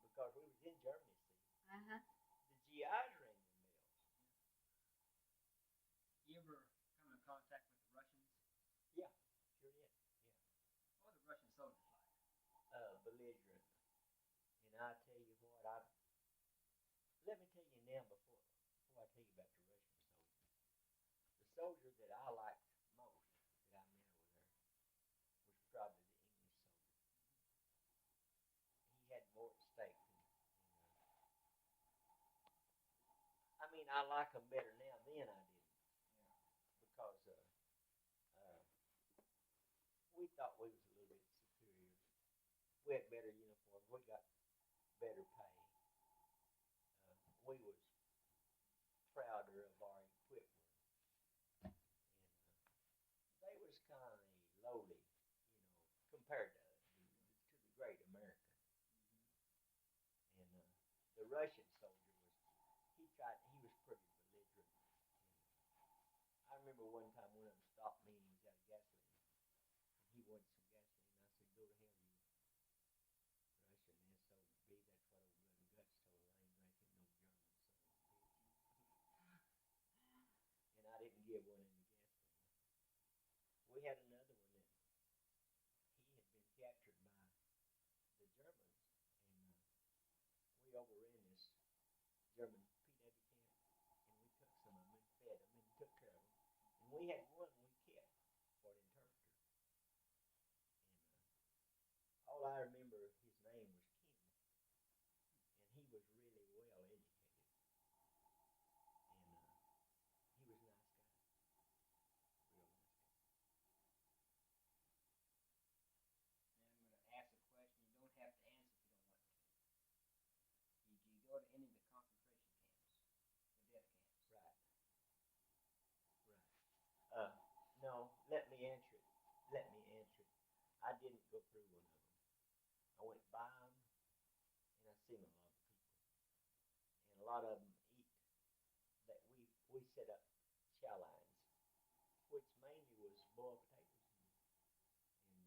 because we was in Germany, see. Uh-huh. The GIs rang their bells. You ever come in contact with the Russians? Yeah, sure did. Yeah. What were the Russian soldiers like? Belligerent. And I tell you what, let me tell you now before I tell you about the Russian soldiers. The soldier that I liked most that I met over there was probably the English soldier. He had more at stake than I like him better now than I did. Yeah. Because we thought we was a little bit superior. We had better uniforms. We got better pay. We was prouder of our equipment. And they was kind of lowly, compared to the great America. And the Russian soldier he was pretty belligerent. And I remember one time one of them stopped me and he was out of gasoline. And he wanted some gasoline. I said, go to hell, you Russian SOB. That's what old blood and guts told her. I ain't drinking no German son of a bitch. give one in the gas station. We had another one that he had been captured by the Germans, and we overran this German PW camp, and we took some of them and fed them and took care of them. And we had one we kept for an interpreter. And all I remember, his name was Kim, and he was really well educated. And he was a nice guy, real nice guy. Now I'm going to ask a question. You don't have to answer if you don't want to. Did you go to any of the concentration camps, the death camps? Right. Right. No, let me answer it. I didn't go through one of them. I went by them, and I seen a lot of people. And a lot of them eat that we set up chow lines, which mainly was boiled potatoes and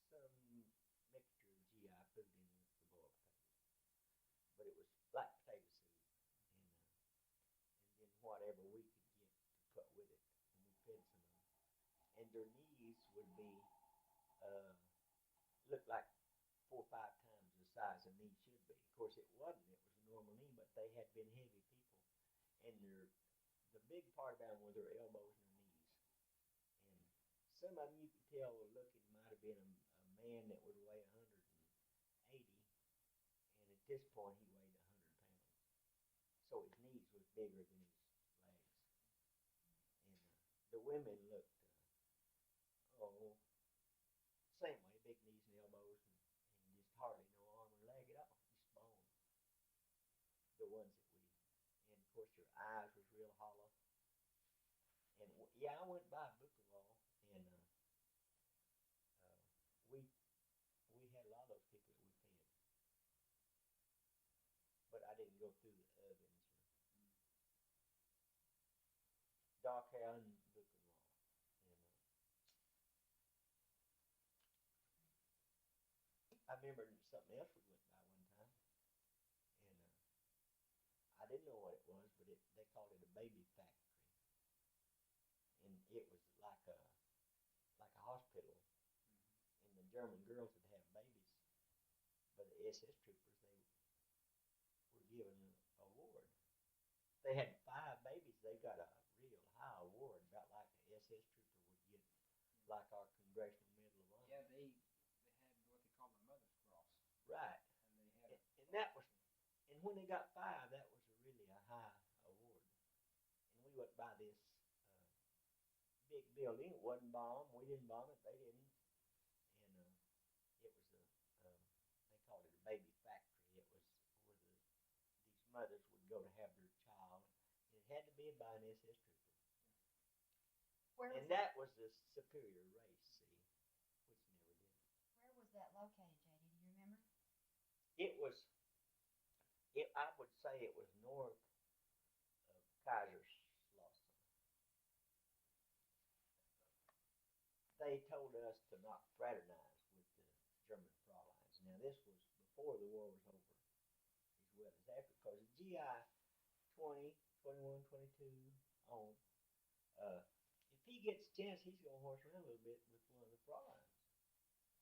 some mixture of GI food in with the boiled potatoes. But it was black potato soup, and then whatever we could get to put with it, and we fed some of them. And their knees would be looked like 4 or 5 times the size a knee should be. Of course, it wasn't. It was a normal knee, but they had been heavy people, and the big part about them were their elbows and their knees. And some of them you could tell were looking might have been a man that would weigh 180, and at this point he weighed 100 pounds. So his knees was bigger than his legs. And the women looked, same way, big knees and elbows, and just hardly no arm or leg at all, just bone. The ones that and of course their eyes was real hollow. And yeah, I went by Purcell, and we had a lot of those people that we fed, but I didn't go through the ovens or Dachau and Purcell. I remember something else we went by one time, and I didn't know what it was, but they called it a baby factory, and it was like a hospital, and the German girls would have babies, but the SS troopers, they were given an award. They had 5 babies, they got a real high award, about like the SS trooper would get, like our Congressional Medal of Honor. Yeah, they had what they call the Mother's Cross. Right. And they had and that was, and when they got 5, that was really a high award. And we went by this big building. It wasn't bombed. We didn't bomb it. They didn't. And it was they called it a baby factory. It was where these mothers would go to have their child, and it had to be by an SS trooper. And that was the superior race, see, which never did. Where was that located, J.D.? Do you remember? I would say it was north of Kaiserslautern. They told us to not fraternize with the German Fräuleins. Now, this was before the war was over, as well as after, because the GI 20, 21, 22 on, if he gets a chance, he's going to horse around a little bit with one of the Fräuleins,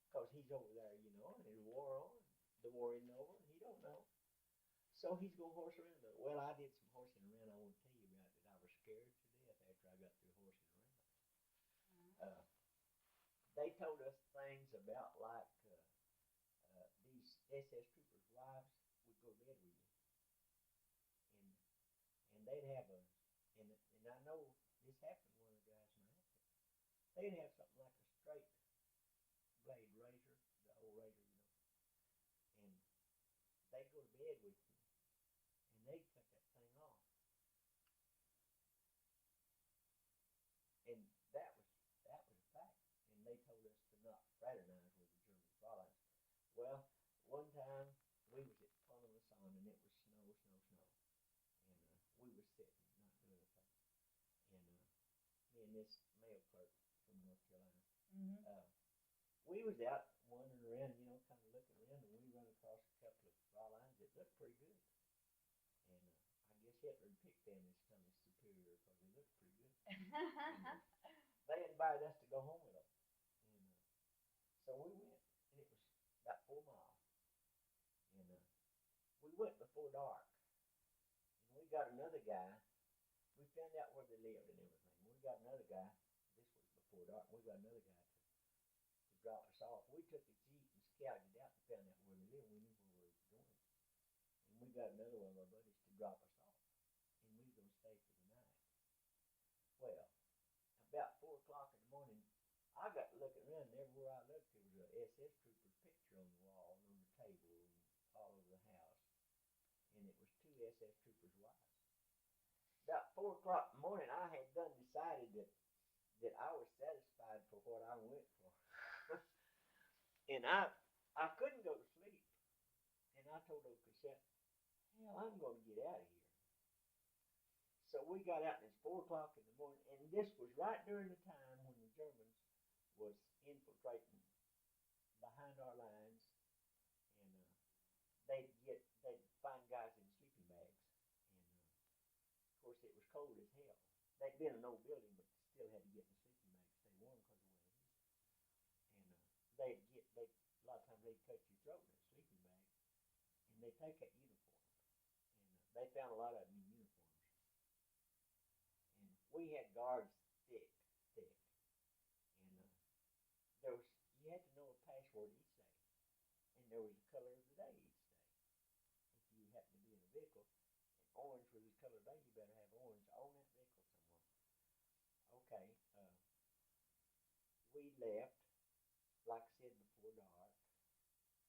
because he's over there, and there's war on. The war isn't over, and he don't know. So he's going to horse around. Well, I did some horsing around. I won't tell you about it. I was scared to death after I got through horsing around. They told us things about like these SS troopers' wives would go to bed with you, and they'd have and I know this happened to one of the guys in my outfit. They'd have something like a straight blade razor, the old razor, and they'd go to bed with you, and they'd cut that thing off. And that was a fact. And they told us to not fraternize with the German Fräuleins. Well, one time we was at Purcell, and it was snow. And we was sitting, not doing anything. And me and this mail clerk from North Carolina, we was out wandering around, kind of looking around, and we run across a couple of Fräuleins that looked pretty good. And I guess Hitler picked them as kind of superior because they looked pretty good. They invited us to go home with them. And so we went, and it was about 4 miles. And we went before dark. And we got another guy. We found out where they lived and everything. We got another guy. This was before dark. We got another guy to drop us off. We took the Jeep and scouted it out and found out where they lived. We knew where we were going. And we got another one of our buddies to drop us off. And we were going to stay for the night. Well, about 4 o'clock in the morning, I got to looking around, and everywhere I looked, there was a SS trooper's picture on the wall and on the table and all over the house. And it was 2 SS troopers' wives. About 4 o'clock in the morning, I had done decided that I was satisfied for what I went for. And I couldn't go to sleep. And I told old Cassette, hell, I'm going to get out of here. So we got out, and it's 4 o'clock in the morning, and this was right during the time when the Germans was infiltrating behind our lines, and they'd find guys in sleeping bags, and of course it was cold as hell. They'd been in an old building, but still had to get in the sleeping bags. They warm because of where it is, and a lot of times they'd cut your throat in a sleeping bag, and they'd take that uniform, and they found a lot of them in uniforms. And we had guards thick, and you had to know a password each day, and there was a color of the day each day. If you happened to be in a vehicle, and orange was the color of the day, you better have orange on that vehicle somewhere. Okay, we left, like I said, before dark.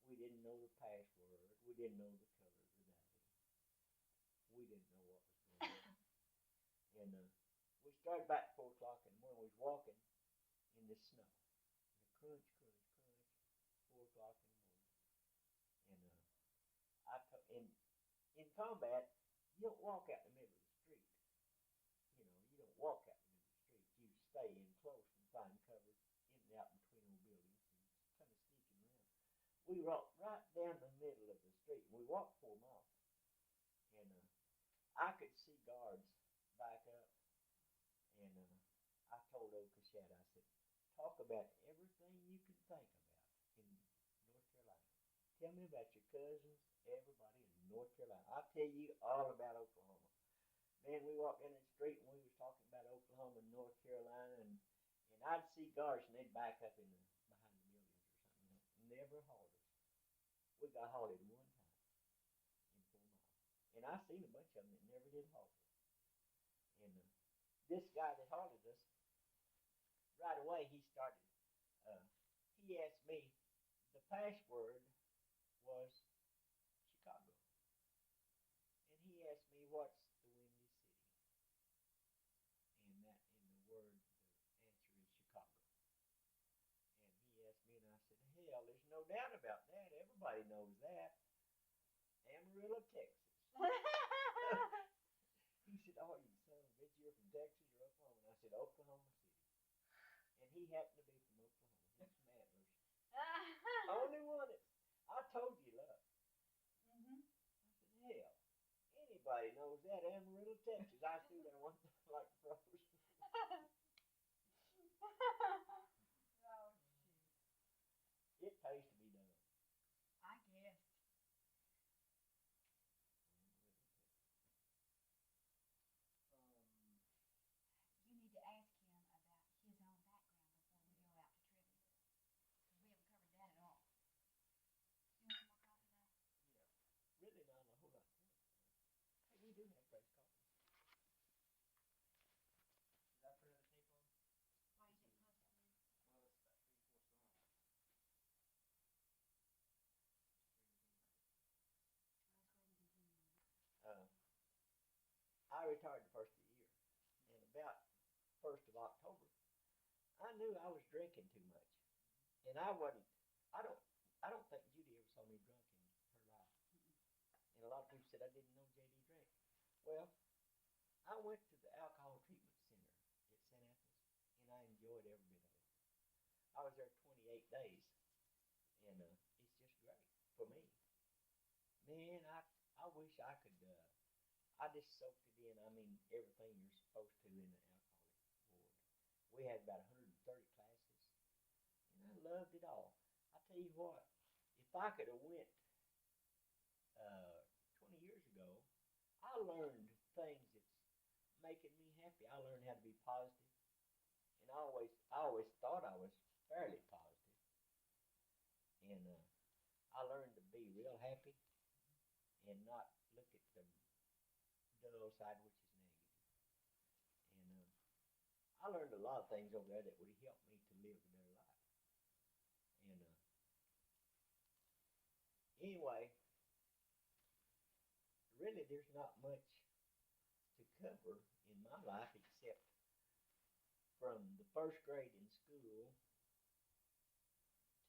We didn't know the password. We didn't know the color of the day. We didn't know what was going on. And we started back at 4 o'clock in the morning. We was walking in the snow. The crunch, 4 o'clock in the morning. And in combat, you don't walk out in the middle of the street. You know, you don't walk out in the middle of the street. You stay in close and find cover in and out between old buildings and kind of sneaking around. We walked right down the middle of the street. We walked 4 miles. And I could see guards back up. And I told old Cassette, I said, talk about everything you can think about in North Carolina. Tell me about your cousins, everybody in North Carolina. I'll tell you all about Oklahoma. Man, we walked down the street and we was talking about Oklahoma and North Carolina, and I'd see guards and they'd back up in behind the buildings or something. Never hauled us. We got hauled one time in 4 miles. And I seen a bunch of them that never did haul us. And this guy that hauled us, right away he started, he asked me, the password was Chicago. And he asked me, what's the Windy City? And that, in the word, the answer is Chicago. And he asked me, and I said, hell, there's no doubt about that. Everybody knows that. Amarillo, Texas. He said, oh, you son of a bitch, you're from Texas or Oklahoma? And I said, Oklahoma City. And he happened to be from Oklahoma. He's from Antlers. Only one that I told you, look. I said, hell, anybody knows that, Amarillo, Texas. I was through there one time like froze. Oh, shoot. It pays to be done. I guess. You need to ask him about his own background before we go out to trivia. Because we haven't covered that at all. You want some more coffee, though? Yeah. Really not a whole lot to it. Hey, we do have fresh coffee. Did I put another tape on? Why you getting close to me? Well, it's about 3 or 4 songs. Let's go ahead and continue on. I retired the first of the year. And about 1st of October, I knew I was drinking too much. And I don't think Judy ever saw me drunk in her life. And a lot of people said I didn't know J.D. drank. Well, I went to the alcohol treatment center at St. Anthony's, and I enjoyed every bit of it. I was there 28 days, and it's just great for me. Man, I wish I I just soaked it in. I mean, everything you're supposed to in the alcoholic ward. We had about 130 classes, and I loved it all. I tell you what, if I could have went 20 years ago, I learned things that's making me happy. I learned how to be positive, and I always thought I was fairly positive, and I learned to be real happy and not look at the dull side, which is negative. And I learned a lot of things over there that would help me to live a better life. And anyway, really, there's not much to cover in my life except from the first grade in school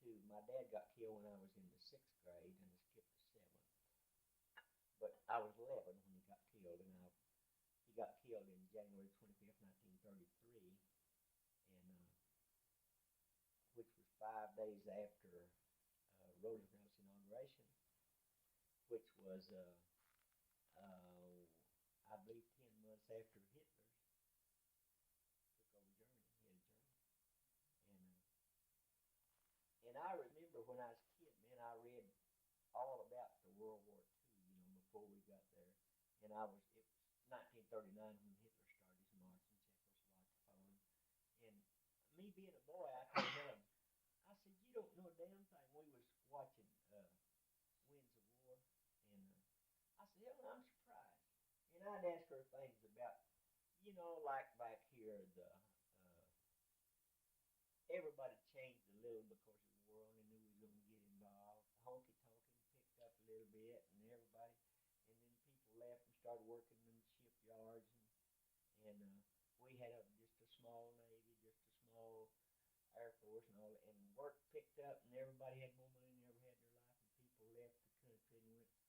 to my dad got killed when I was in the 6th grade, and I skipped the 7th. But I was 11 when he got killed, and he got killed in January 25th, 1933, and which was 5 days after Roosevelt's inauguration, which was I believe 10 months after Hitler took over Germany, head of Germany. And I remember when I was a kid, man, I read all about the World War II, before we got there. And it was 1939 when Hitler started his march in Czechoslovakia, Poland. And me being a boy, I told him, I said, you don't know a damn thing. We was watching Winds of War, and I said, hell, I'm surprised. And I'd ask her things about, like back here, everybody changed a little because of the war, and they knew we was going to get involved. Honky-tonkin picked up a little bit, and everybody, and then people left and started working in the shipyards, and we had just a small Navy, just a small Air Force, and all that, and work picked up, and everybody had more money than ever had in their life, and people left the country and went to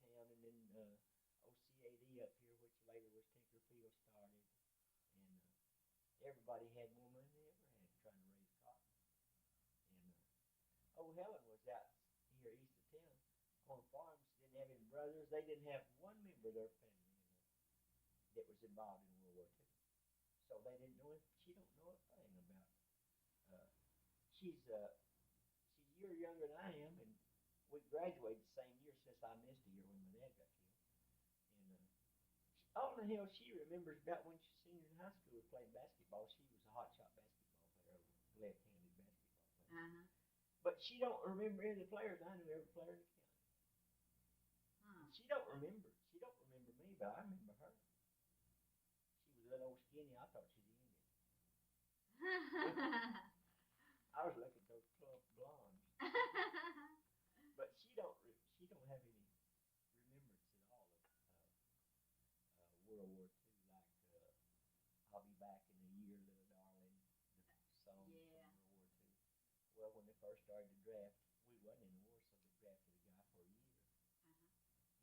town, and then OC&E up here, which later was Tinkerfield, started, and everybody had more money than they ever had trying to raise cotton. And old Helen was out here east of town on farms, didn't have any brothers. They didn't have one member of their family that was involved in World War II. So they didn't know it. She don't know a thing about. She's a year younger than I am, and we graduated the same year since I missed a year when my dad got killed. And all the hell she remembers about when she's senior in high school was playing basketball. She was a hot shot basketball player, left-handed basketball player. But she don't remember any of the players. I knew every player in the county. She don't remember. She don't remember me, but I remember her. She was a little old skinny. I thought she was Indian. I was looking at those plump blondes. But she don't have any remembrance at all of World War II, like I'll Be Back in a Year, Little Darling, the song from World War II. Well, when they first started the draft, we wasn't in the war, so they drafted a guy for a year.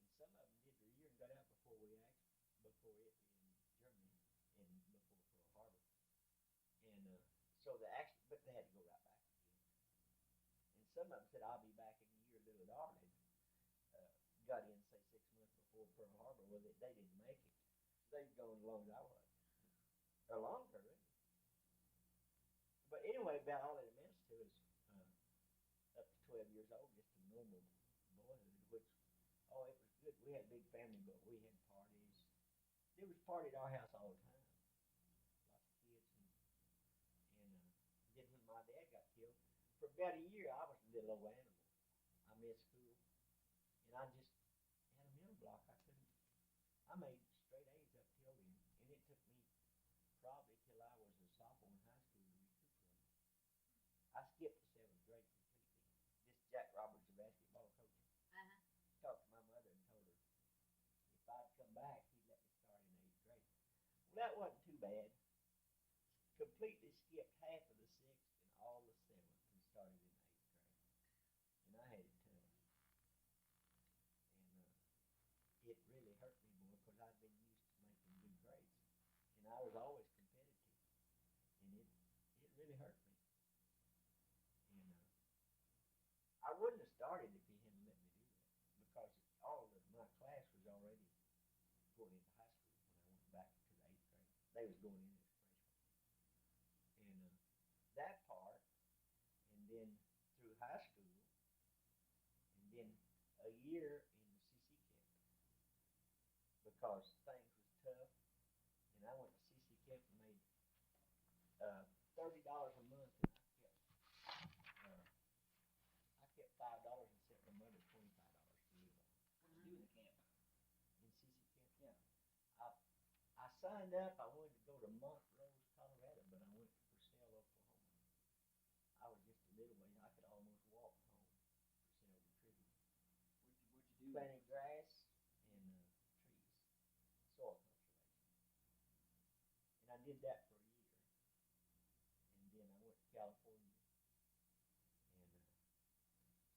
And some of them did their year and got out before it in Germany and before Pearl Harbor. And so but they had to go right back again. And some of them said, I'll be back in a year, Little Darling. Got in, say, 6 months before Pearl Harbor. Well, they didn't make it. They'd gone as long as I was. Or longer, really. But anyway, about all it amounts to is up to 12 years old, just a normal boyhood, which, it was good. We had a big family, but we had parties. There was a party at our house all the time. Lots of kids. And then when my dad got killed, for about a year, I was a little old animal. I missed school. And I just had a mental block. I made straight A's up till then. And it took me probably till I was a sophomore in high school to recuperate. I skipped the 7th grade completely. This Jack Roberts, the basketball coach, talked to my mother and told her if I'd come back, he'd let me start in 8th grade. Well, that wasn't too bad. Completely skipped half of the 6th and all the 7th and started in 8th grade. And I had it tough. It really hurt me more because I'd been used to making good grades. And I was always competitive. And it really hurt me. And I wouldn't have started if he hadn't let me do that. Because all of my class was already They was going in as freshmen. And that part, and then through high school, and then a year in the CC camp because things was tough. And I went to CC camp and made $30 a month, and I kept $5 and sent my mother $25 to live on. What did you do in the camp? In CC camp, Yeah. I signed up. I wanted to go to Montrose, Colorado, but I went to Purcell, Oklahoma. I was just a little ways. I could almost walk home. Purcell to Tribute. What'd you do? Planting grass and trees, soil conservation. And I did that for a year. And then I went to California and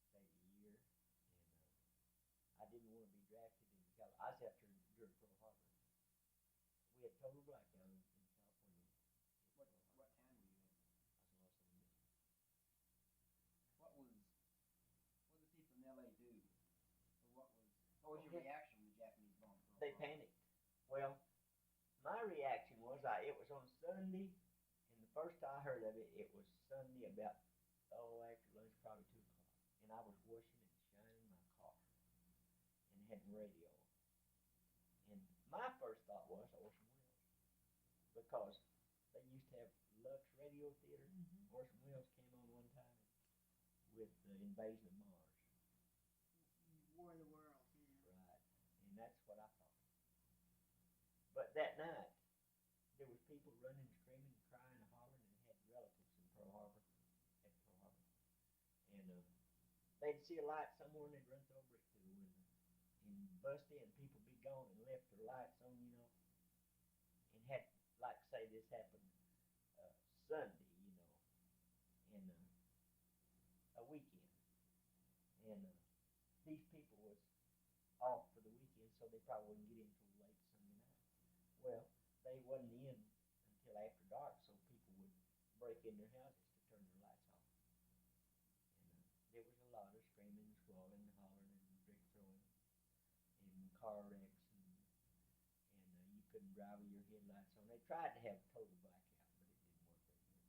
stayed a year. And I didn't want to be drafted into California. I was after during Pearl Harbor. We had total blackout in California. What town were you in? I was in Los Angeles. What did the people in LA do? Or what was your reaction when the Japanese bombed Pearl They Harbor? panicked. Well, my reaction was it was on Sunday, and the first I heard of it, it was Sunday about after lunch, probably 2:00, and I was washing and shining my car, and it had the radio on. And my first thought was Orson Welles, because they used to have Lux Radio Theater. Orson Welles came on one time with the Invasion of Mars. War of the Worlds, Right, and that's what I thought. But that night, there was people running, screaming, crying, and hollering, and had relatives in Pearl Harbor, at Pearl Harbor. And they'd see a light somewhere, and they'd run throw a brick through the window, and bust in, people be gone and left their lights on, and had, like say this happened Sunday, in a weekend. And these people was off for the weekend, so they probably wouldn't get in till late Sunday night. Well, they wasn't in until after dark, so people would break in their houses to turn their lights off. And there was a lot of screaming, squalling, hollering, and brick throwing, and car wrecks, and you couldn't drive with your headlights on. They tried to have total blackout, but it didn't work very good.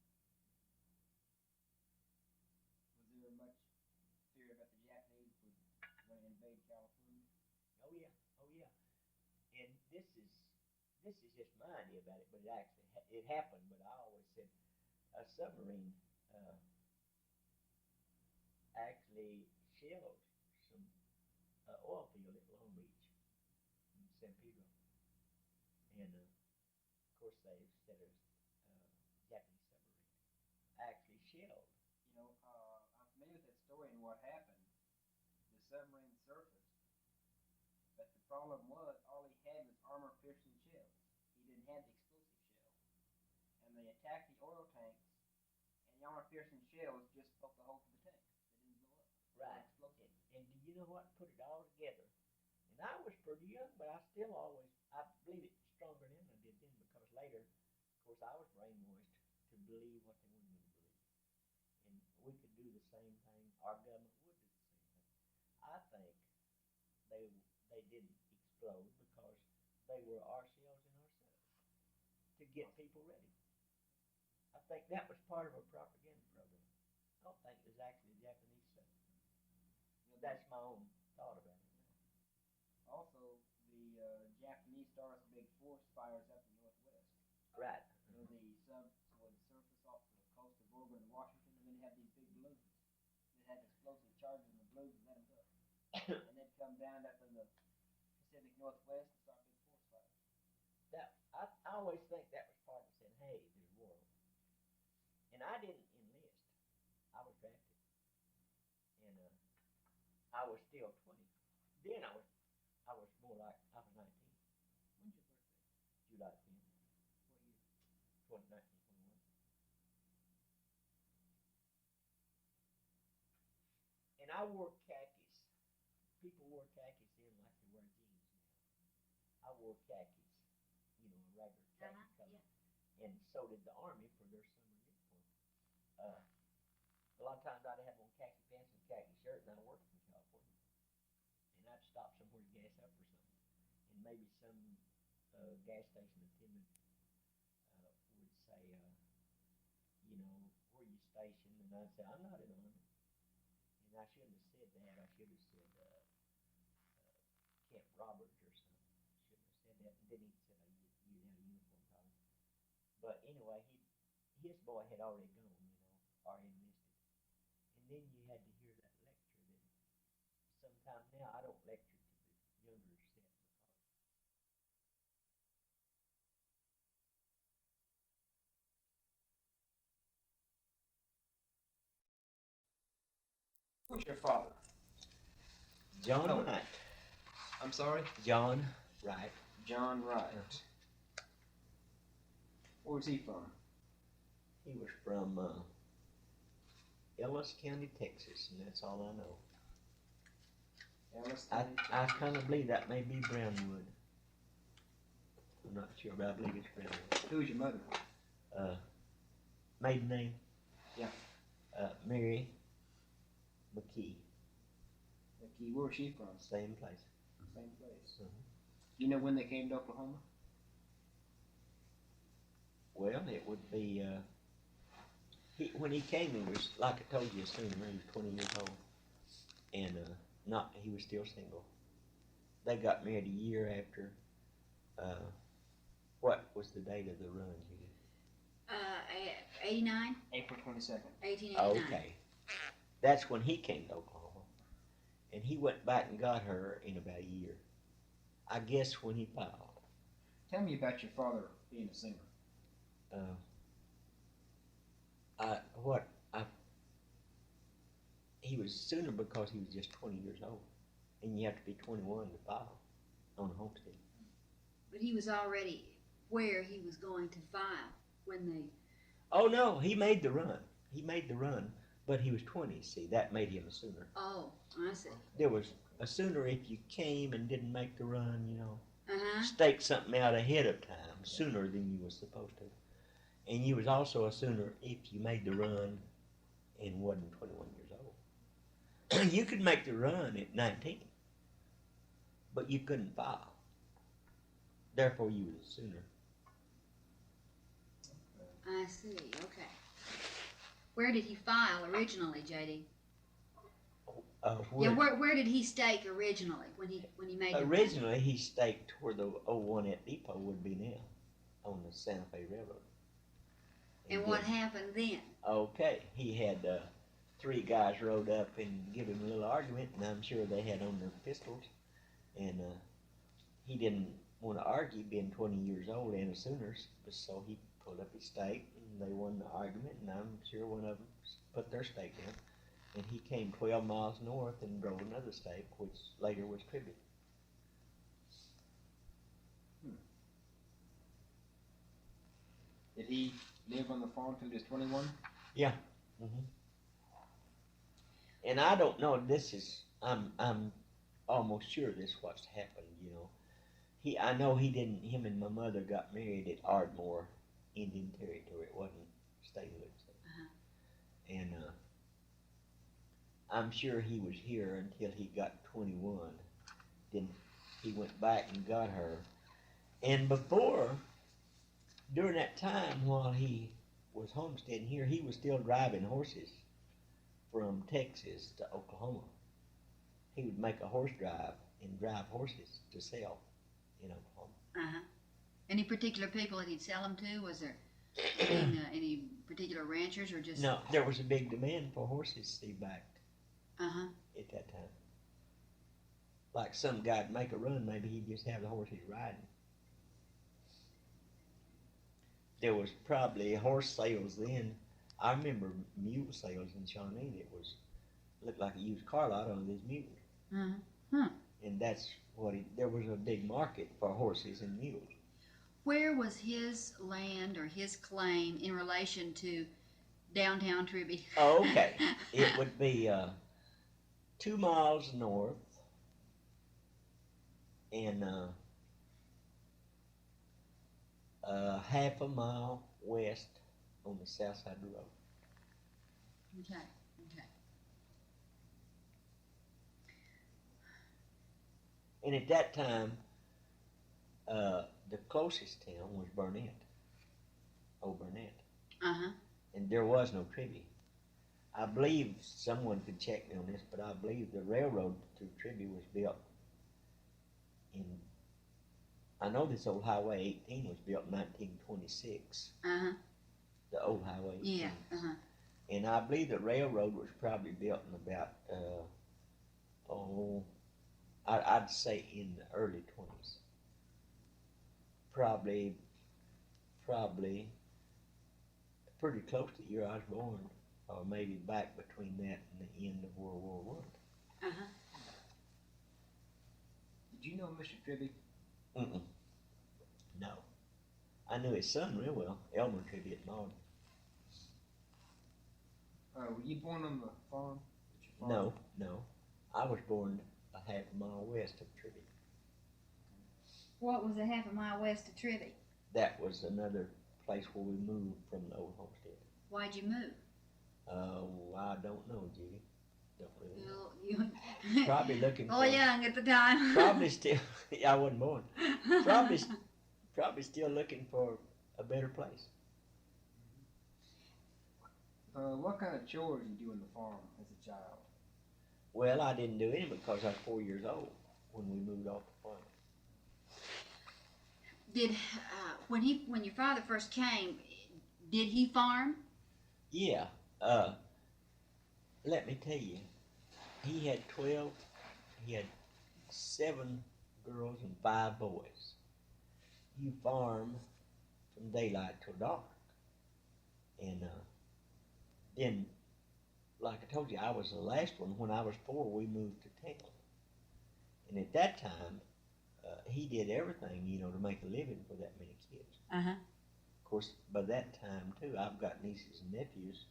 Was there much fear about the Japanese would want to invade California? Oh yeah. And this is just my idea about it, but it actually it happened. But I always said a submarine actually shelled some oil field at Long Beach in San Pedro, and of course they said it was Japanese submarine actually shelled. I'm familiar with that story and what happened. The submarine surfaced, but the problem was all he had was armor-piercing shells. He didn't have the explosive shell. And they attacked the oil tanks, and the armor-piercing shells just poked a hole through the tank. They didn't blow up. Right. Explosive. And do you know what? Put it all together. And I was pretty young, but I believe it stronger then than I did then, because later, of course, I was brainwashed to believe what they wanted me to believe. And we could do the same thing. Our government would do the same thing. I think they didn't explode because they were our shells in ourselves to get people ready. I think that was part of a propaganda program. I don't think it was actually Japanese stuff. That's my own thought about it now. Also, the Japanese started some big forest fires up in the Northwest. Right. The subs would surface off the coast of Oregon and Washington, and then have these big balloons that had explosive charges in the balloons and let them go. And they'd come down up in the Pacific Northwest and start big forest fires. I always think that was part of saying, hey, there's war. And I didn't enlist. I was drafted. And I was still 20. Then I was more like, I was 19. When's your birthday? July 10th, What year? 1921. And I wore khakis. People wore khakis then like they wear jeans now. I wore khakis, a regular khaki color. yeah. And so did the Army for their summer uniform. A lot of times I'd have on khaki pants and khaki shirt, and I worked in California. And I'd stop somewhere to gas up or something. And maybe some gas station attendant station, and I said, I'm not in the Army. And I shouldn't have said that. I should have said Camp Roberts or something. Shouldn't have said that. And then he said, you had a uniform problem. But anyway, his boy had already gone, or enlisted. And then you had to hear that lecture that sometimes now I don't lecture to the younger set because Who's your father? John Oh. Wright. I'm sorry? John Wright. John Wright. Where was he from? He was from Ellis County, Texas, and that's all I know. Ellis I County? kind of believe that may be Brownwood. I'm not sure, but I believe it's Brownwood. Who's your mother? Maiden name? Yeah. Mary McKee. McKee. Where was she from? Same place. Same place. Mhm. You know when they came to Oklahoma? Well, it would be, when he came, he was, like I told you sooner, he was 20 years old. And he was still single. They got married a year after, what was the date of the run, Judith? 89? April 22nd. 1889. Okay. That's when he came to Oklahoma. And he went back and got her in about a year. I guess when he filed. Tell me about your father being a singer. He was sooner because he was just 20 years old. And you have to be 21 to file on a homestead. But he was already where he was going to file when they... Oh, no, he made the run. He made the run, but he was 20, see, that made him a sooner. Oh, I see. There was a sooner if you came and didn't make the run, Uh-huh. stake something out ahead of time, sooner than you was supposed to. And you was also a sooner if you made the run and wasn't 21 years old. You could make the run at 19, but you couldn't file. Therefore, you was a sooner. I see, okay. Where did he file originally, J.D.? Yeah, where did he stake originally when he made the Originally, he staked where the 01 at Depot would be now, on the Santa Fe Railroad. And what happened then? Okay, he had 3 guys rode up and give him a little argument, and I'm sure they had on their pistols, and he didn't want to argue, being 20 years old and a Sooners, so he pulled up his stake, and they won the argument, and I'm sure one of them put their stake down. And he came 12 miles north and drove another stake, which later was Tribute. Did he live on the farm till he was 21? Yeah. Mm-hmm. And I don't know. I'm almost sure this is what's happened. I know he didn't. Him and my mother got married at Ardmore, Indian Territory. It wasn't statehood. Uh-huh. And I'm sure he was here until he got 21. Then he went back and got her. And during that time while he was homesteading here, he was still driving horses from Texas to Oklahoma. He would make a horse drive and drive horses to sell in Oklahoma. Uh-huh. Any particular people that he'd sell them to? Was there any particular ranchers or just... No, there was a big demand for horses, see, back Uh-huh. at that time. Like some guy'd make a run, maybe he'd just have the horses riding. There was probably horse sales then. I remember mule sales in Shawnee that looked like a used car lot on these mules. Uh-huh. Huh. And that's there was a big market for horses and mules. Where was his land or his claim in relation to downtown Tribby? Oh, okay. It would be 2 miles north and half a mile west on the south side of the road. Okay. And at that time, the closest town was Burnett, Old Burnett. Uh-huh. And there was no Tribby. I believe someone could check me on this, but I believe the railroad through Tribune was built in, I know this old Highway 18 was built in 1926. Uh-huh. The old Highway 18. Yeah. Uh-huh. And I believe the railroad was probably built in about, I'd say in the early 20s. Probably pretty close to the year I was born, or maybe back between that and the end of World War I. Uh-huh. Did you know Mr. Tribby? Mm-mm. No. I knew his son real well, Elmer Tribby at Maud. Were you born on the farm? No. I was born a half a mile west of Tribby. What was a half a mile west of Tribby? That was another place where we moved from the old homestead. Why'd you move? I don't know, Judy. Don't really know. You Probably looking oh, for... young at the time. Probably still... Yeah, I wasn't born. Probably still looking for a better place. What kind of chores did you do on the farm as a child? Well, I didn't do any because I was 4 years old when we moved off the farm. Did when your father first came, did he farm? Yeah. Let me tell you, he had 7 girls and 5 boys. You farm from daylight till dark. And then, like I told you, I was the last one. When I was 4, we moved to town. And at that time, he did everything, to make a living for that many kids. Uh-huh. Of course, by that time, too, I've got nieces and nephews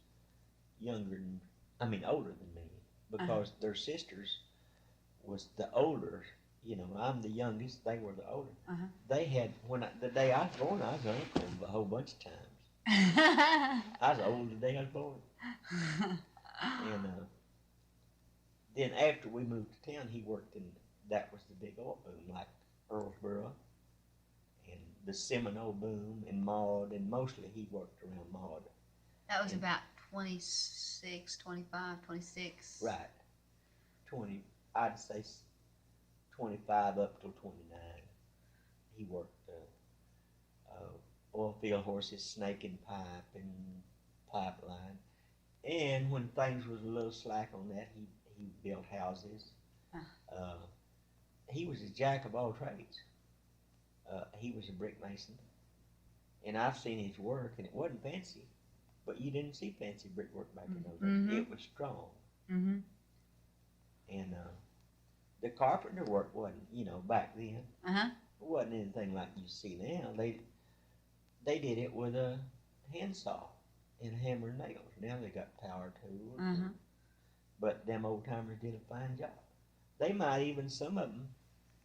older than me, because their sisters was the older. I'm the youngest, they were the older. Uh-huh. They had, the day I was born, I was uncle a whole bunch of times. I was old the day I was born. And then after we moved to town, he worked in, that was the big oil boom, like Earlsboro and the Seminole boom and Maud, and mostly he worked around Maud. That was about 26, 25, 26. Right. I'd say 25 up till 29. He worked oil field horses, snake and pipe and pipeline. And when things was a little slack on that, he built houses. He was a jack of all trades. He was a brick mason. And I've seen his work, and it wasn't fancy. But you didn't see fancy brickwork back in those days. Mm-hmm. It was strong. Mm-hmm. And the carpenter work wasn't, back then. Uh-huh. It wasn't anything like you see now. They did it with a handsaw and a hammer and nails. Now they got power tools. Uh-huh. But them old timers did a fine job. They might even, some of them,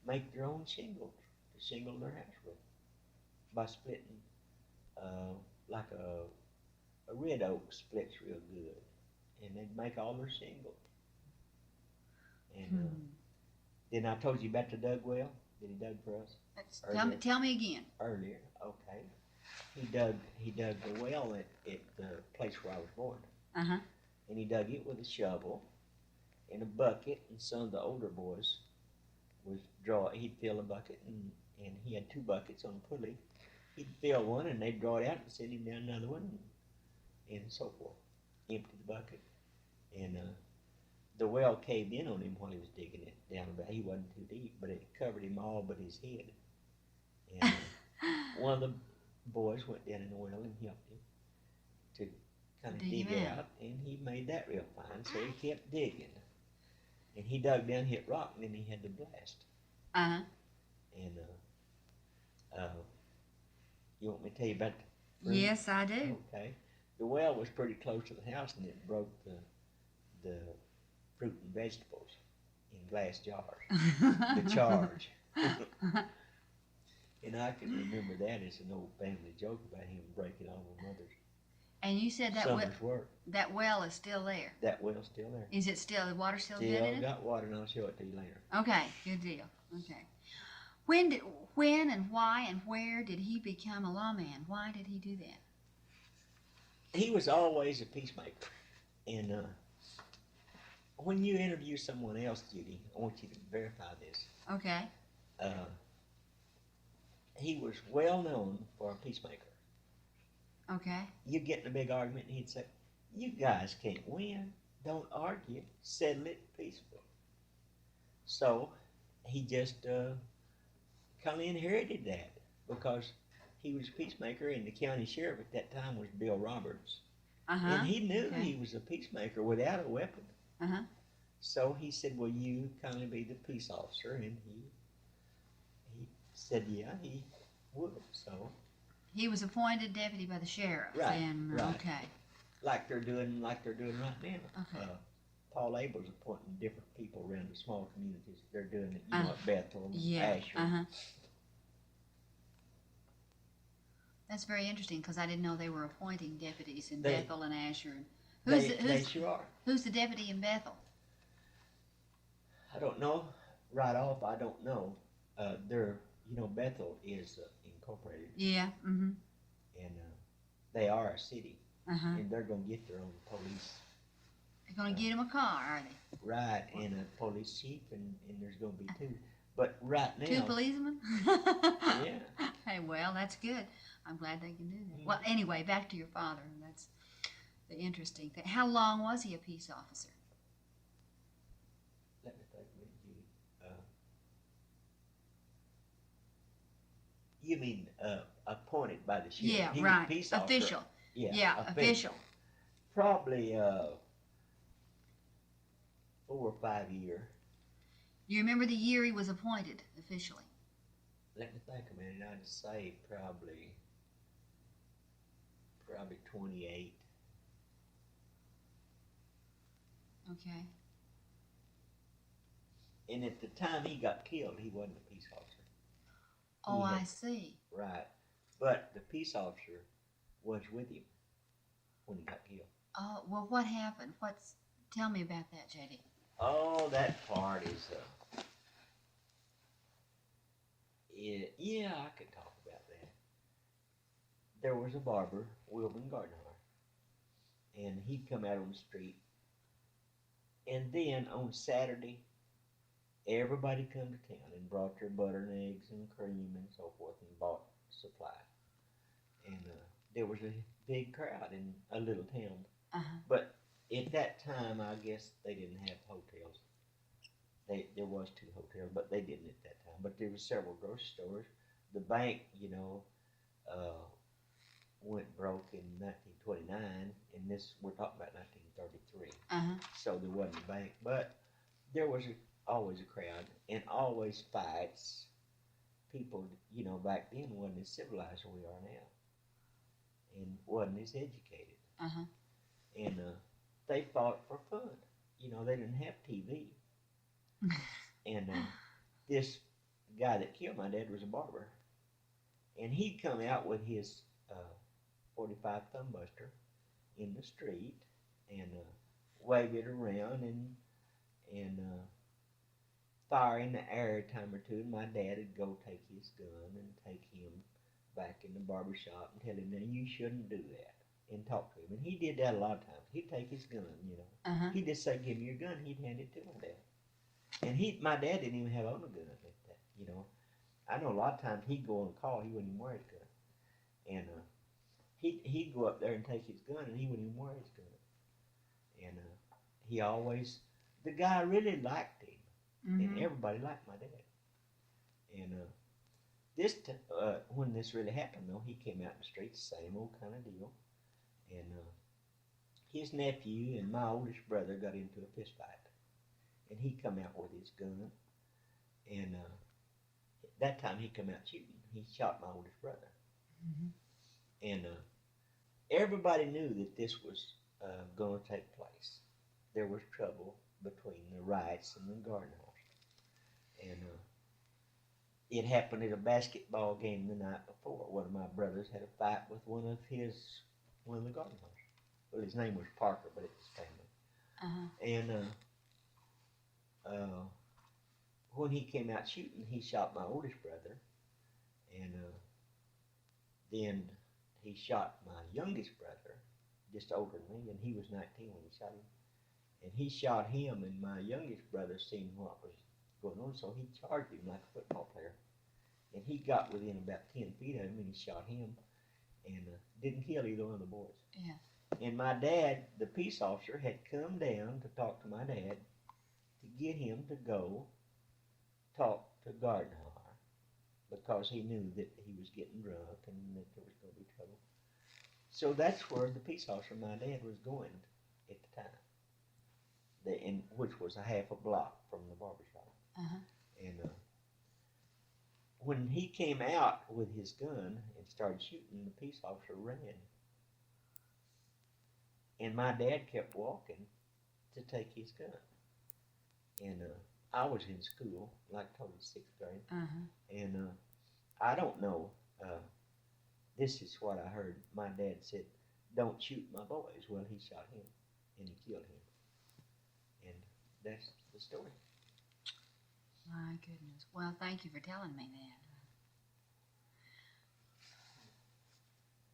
make their own shingles to shingle their house with by splitting, like a red oak splits real good, and they'd make all their shingles. And then I told you about the dug well that he dug for us. Tell me again. Earlier, okay. He dug the well at the place where I was born. Uh-huh. And he dug it with a shovel and a bucket, and some of the older boys he'd fill a bucket, and he had 2 buckets on a pulley. He'd fill one, and they'd draw it out and send him down another one, and so forth. Empty the bucket. And the well caved in on him while he was digging it down. He wasn't too deep, but it covered him all but his head. And one of the boys went down in the well and helped him to kind of dig it out, and he made that real fine, so he kept digging. And he dug down, hit rock, and then he had to blast. Uh-huh. And you want me to tell you about the fruit? Yes, I do. Okay. The well was pretty close to the house, and it broke the fruit and vegetables in glass jars. The charge. And I can remember that as an old family joke about him breaking all the mothers. And you said that summer's work. That well is still there. That well's still there. Is it still, the water still good in it? Still got water, and I'll show it to you later. Okay, good deal. Okay. When and why and where did he become a lawman? Why did he do that? He was always a peacemaker. And when you interview someone else, Judy, I want you to verify this. Okay. He was well known for a peacemaker. Okay. You get in a big argument, and he'd say, "You guys can't win. Don't argue. Settle it peacefully." So he just kind of inherited that because he was a peacemaker, and the county sheriff at that time was Bill Roberts. And he knew he was a peacemaker without a weapon. So he said, "Will you kindly be the peace officer?" And he said, yeah, he would. So he was appointed deputy by the sheriff. Right, And, right. Okay. like they're doing right now. Okay. Paul Abel's appointing different people around the small communities. They're doing it, at Bethel and Yeah. Asher. That's very interesting because I didn't know they were appointing deputies in They- Bethel and Asher. And They sure are. who's the deputy in Bethel? I don't know. Right off, I don't know. They're, Bethel is incorporated, Yeah. and they are a city, Uh-huh. and they're going to get their own police. They're going to get him a car, are they? Right, and a police chief, and there's going to be two. But right now, 2 policemen? yeah, Hey, well, that's good. I'm glad they can do that. Well, anyway, back to your father. That's the interesting thing. How long was he a peace officer? let me think a minute, Judy. You mean appointed by the sheriff? Yeah, He was right. peace officer. Official. Yeah, Official. Probably 4 or 5 years. You remember the year he was appointed officially? Let me think a minute. I'd say probably 28. Okay. And at the time he got killed, he wasn't a peace officer. Oh, He I had- see. Right. But the peace officer was with him when he got killed. Oh, well, what happened? Tell me about that, JD. Oh, that part is, yeah, I could talk about that. There was a barber, Wilbur Gardner, and he'd come out on the street. And then on Saturday, everybody come to town and brought their butter and eggs and cream and so forth and bought supply. And there was a big crowd in a little town. Uh-huh. But at that time, I guess they didn't have hotels. There was 2 hotels, but they didn't at that time. But there were several grocery stores. The bank, went broke in 1929, and we're talking about 1933. Uh-huh. So there wasn't a bank, but there was always a crowd and always fights. People, back then wasn't as civilized as we are now, and wasn't as educated. Uh-huh. And they fought for fun. They didn't have TV. And this guy that killed my dad was a barber, and he'd come out with his 45 thumbbuster in the street and wave it around and fire in the air a time or two, and my dad would go take his gun and take him back in the barber shop and tell him, "Now you shouldn't do that," and talk to him. And he did that a lot of times. He'd take his gun, Uh-huh. He'd just say, "Give me your gun." He'd hand it to my dad. And my dad didn't even have on a gun at that, I know a lot of times he'd go on call, he wouldn't even wear his gun. And he'd go up there and take his gun, and he wouldn't even wear his gun. And the guy really liked him, and everybody liked my dad. And when this really happened, though, he came out in the street, same old kind of deal. And his nephew and my oldest brother got into a fist fight. And he come out with his gun, and that time he come out shooting. He shot my oldest brother. And everybody knew that this was going to take place. There was trouble between the Wrights and the Gardners. And it happened at a basketball game the night before. One of my brothers had a fight with one of the Gardners. Well, his name was Parker, but it's his family. And when he came out shooting, he shot my oldest brother, and then he shot my youngest brother, just older than me, and he was 19 when he shot him. And he shot him, and my youngest brother seen what was going on, so he charged him like a football player. And he got within about 10 feet of him, and he shot him, and didn't kill either one of the boys. Yeah. And my dad, the peace officer, had come down to talk to my dad to get him to go talk to Gardner because he knew that he was getting drunk and that there was going to be trouble. So that's where the peace officer, my dad, was going at the time, which was a half a block from the barber shop. Uh-huh. And when he came out with his gun and started shooting, the peace officer ran. And my dad kept walking to take his gun. And I was in school, like I told you, 6th grade. Uh-huh. And I don't know, this is what I heard. My dad said, "Don't shoot my boys." Well, he shot him, and he killed him. And that's the story. My goodness. Well, thank you for telling me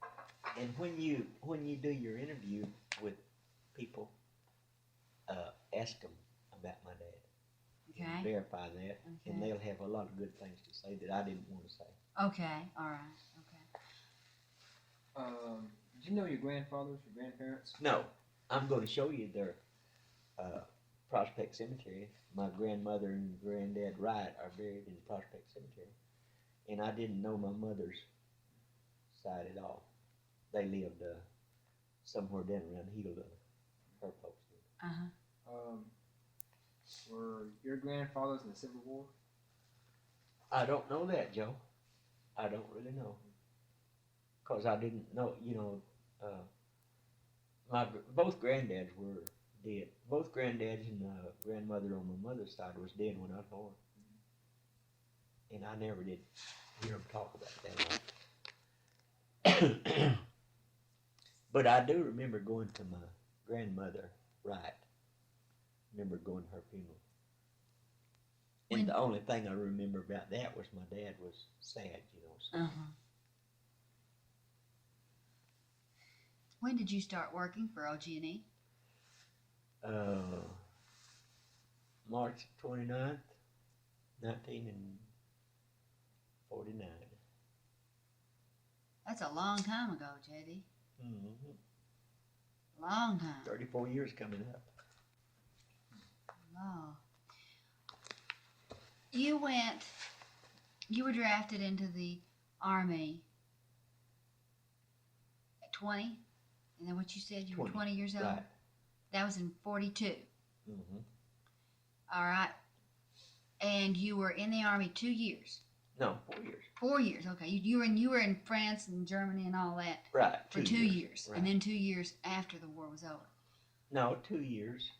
that. And when you do your interview with people, ask them about my dad. Okay. Verify that, and Okay. they'll have a lot of good things to say that I didn't want to say. Okay. All right. Okay. Did you know your grandfathers, your grandparents? No, I'm going to show you their Prospect Cemetery. My grandmother and granddad Wright are buried in Prospect Cemetery, and I didn't know my mother's side at all. They lived somewhere down around Healdon. Her folks did. Uh-huh. Were your grandfathers in the Civil War? I don't know that, Joe. I don't really know. Because I didn't know, both granddads were dead. Both granddads and grandmother on my mother's side was dead when I was born. And I never did hear them talk about that. But I do remember going to my grandmother, Wright. Remember going to her funeral. And the only thing I remember about that was my dad was sad, So. Uh-huh. When did you start working for OG&E? March 29th, 1949. That's a long time ago, J.D. Mm-hmm. Long time. 34 years coming up. Oh. You were drafted into the Army at 20? Is that what you said? You were 20 years old? Right. That was in 42. Mm-hmm. All right. And you were in the Army 2 years? No, 4 years. 4 years, okay. You were in France and Germany and all that Right. for 2 years. Right. And then 2 years after the war was over. No, 2 years.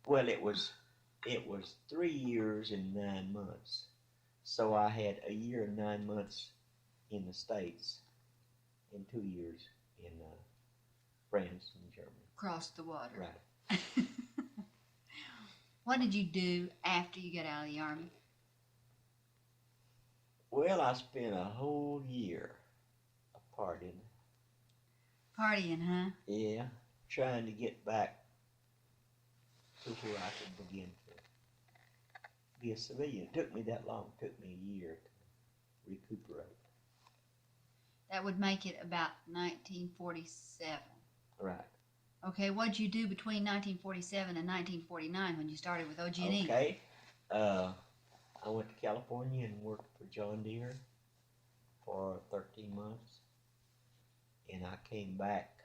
Well, it was 3 years and 9 months. So I had a year and 9 months in the States and 2 years in France and Germany. Across the water. Right. What did you do after you got out of the Army? Well, I spent a whole year partying. Partying, huh? Yeah, trying to get back to where I could begin to be a civilian. It took me that long. It took me a year to recuperate. That would make it about 1947. Right. Okay, what'd you do between 1947 and 1949 when you started with OG&E? Okay. I went to California and worked for John Deere for 13 months. And I came back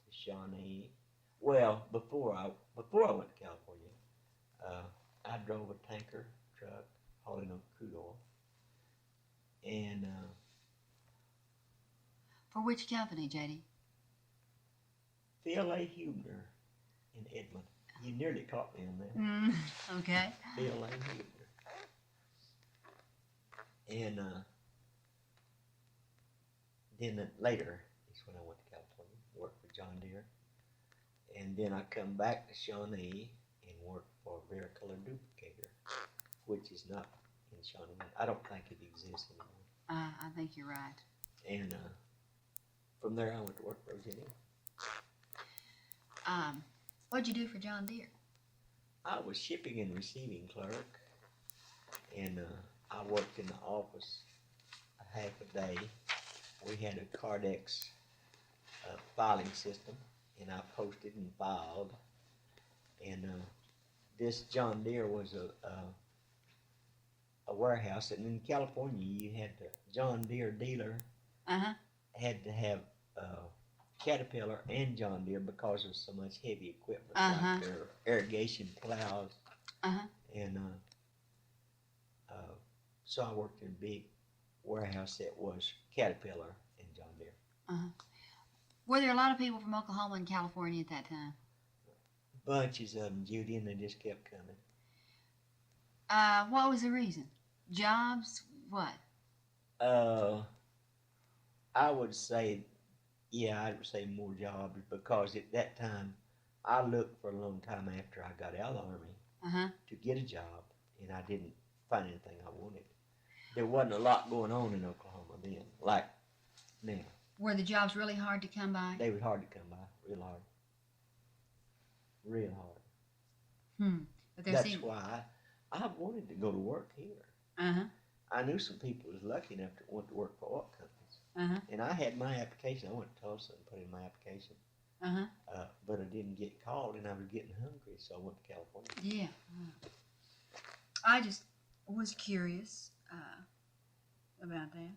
to Shawnee. Well, before I went to California, I drove a tanker truck hauling up crude oil. And For which company, J.D.? Phil A. Hubner in Edmond. You nearly caught me on that. Okay. Phil A. Hubner. And then later is when I went to California, worked for John Deere. And then I come back to Shawnee and worked for Vericolor Duplicator, which is not in Shawnee. I don't think it exists anymore. I think you're right. And from there, I went to work for OG&E. What'd you do for John Deere? I was shipping and receiving clerk, and I worked in the office a half a day. We had a Cardex filing system, and I posted and filed. And this John Deere was a warehouse, and in California, you had the John Deere dealer had to have Caterpillar and John Deere because of so much heavy equipment, like their irrigation plows. And so I worked in a big warehouse that was Caterpillar and John Deere. Were there a lot of people from Oklahoma and California at that time? Bunches of them, Judy, and they just kept coming. What was the reason? Jobs? What? I would say, I would say more jobs, because at that time, I looked for a long time after I got out of the Army to get a job, and I didn't find anything I wanted. There wasn't a lot going on in Oklahoma then, like now. Were the jobs really hard to come by? They were hard to come by, real hard. Real hard. But That's why I wanted to go to work here. I knew some people was lucky enough to want to work for oil companies. And I had my application. I went to Tulsa and put in my application. But I didn't get called, and I was getting hungry, so I went to California. Yeah. I just was curious about that.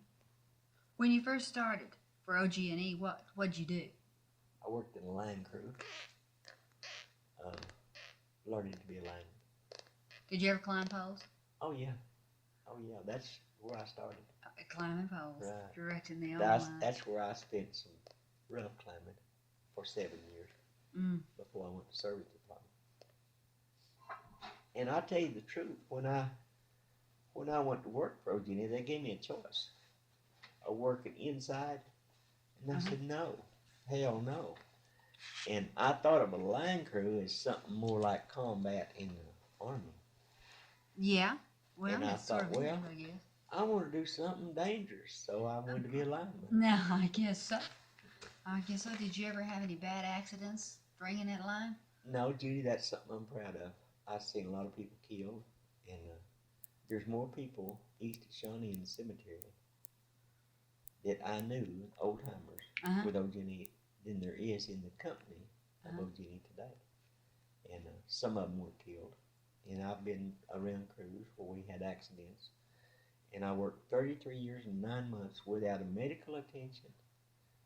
When you first started for OG&E, what'd you do? I worked in a line crew. Learning to be a lineman. Did you ever climb poles? Oh yeah. That's where I started. Climbing poles, Right. directing the old lines. That's where I spent some rough climbing for 7 years before I went to service department. And I'll tell you the truth, when I went to work for OG&E, they gave me a choice of working inside, and I said no, hell no. And I thought of a line crew as something more like combat in the Army. Yeah. Well, And I that's sort thought, of well, I guess. I want to do something dangerous, so I wanted to be a lineman. No, I guess so. Did you ever have any bad accidents bringing that line? No, Judy, that's something I'm proud of. I've seen a lot of people killed, and there's more people east of Shawnee in the cemetery that I knew, old-timers with OG&E, than there is in the company of OG&E today. And some of them were killed. And I've been around crews where we had accidents. And I worked 33 years and 9 months without a medical attention,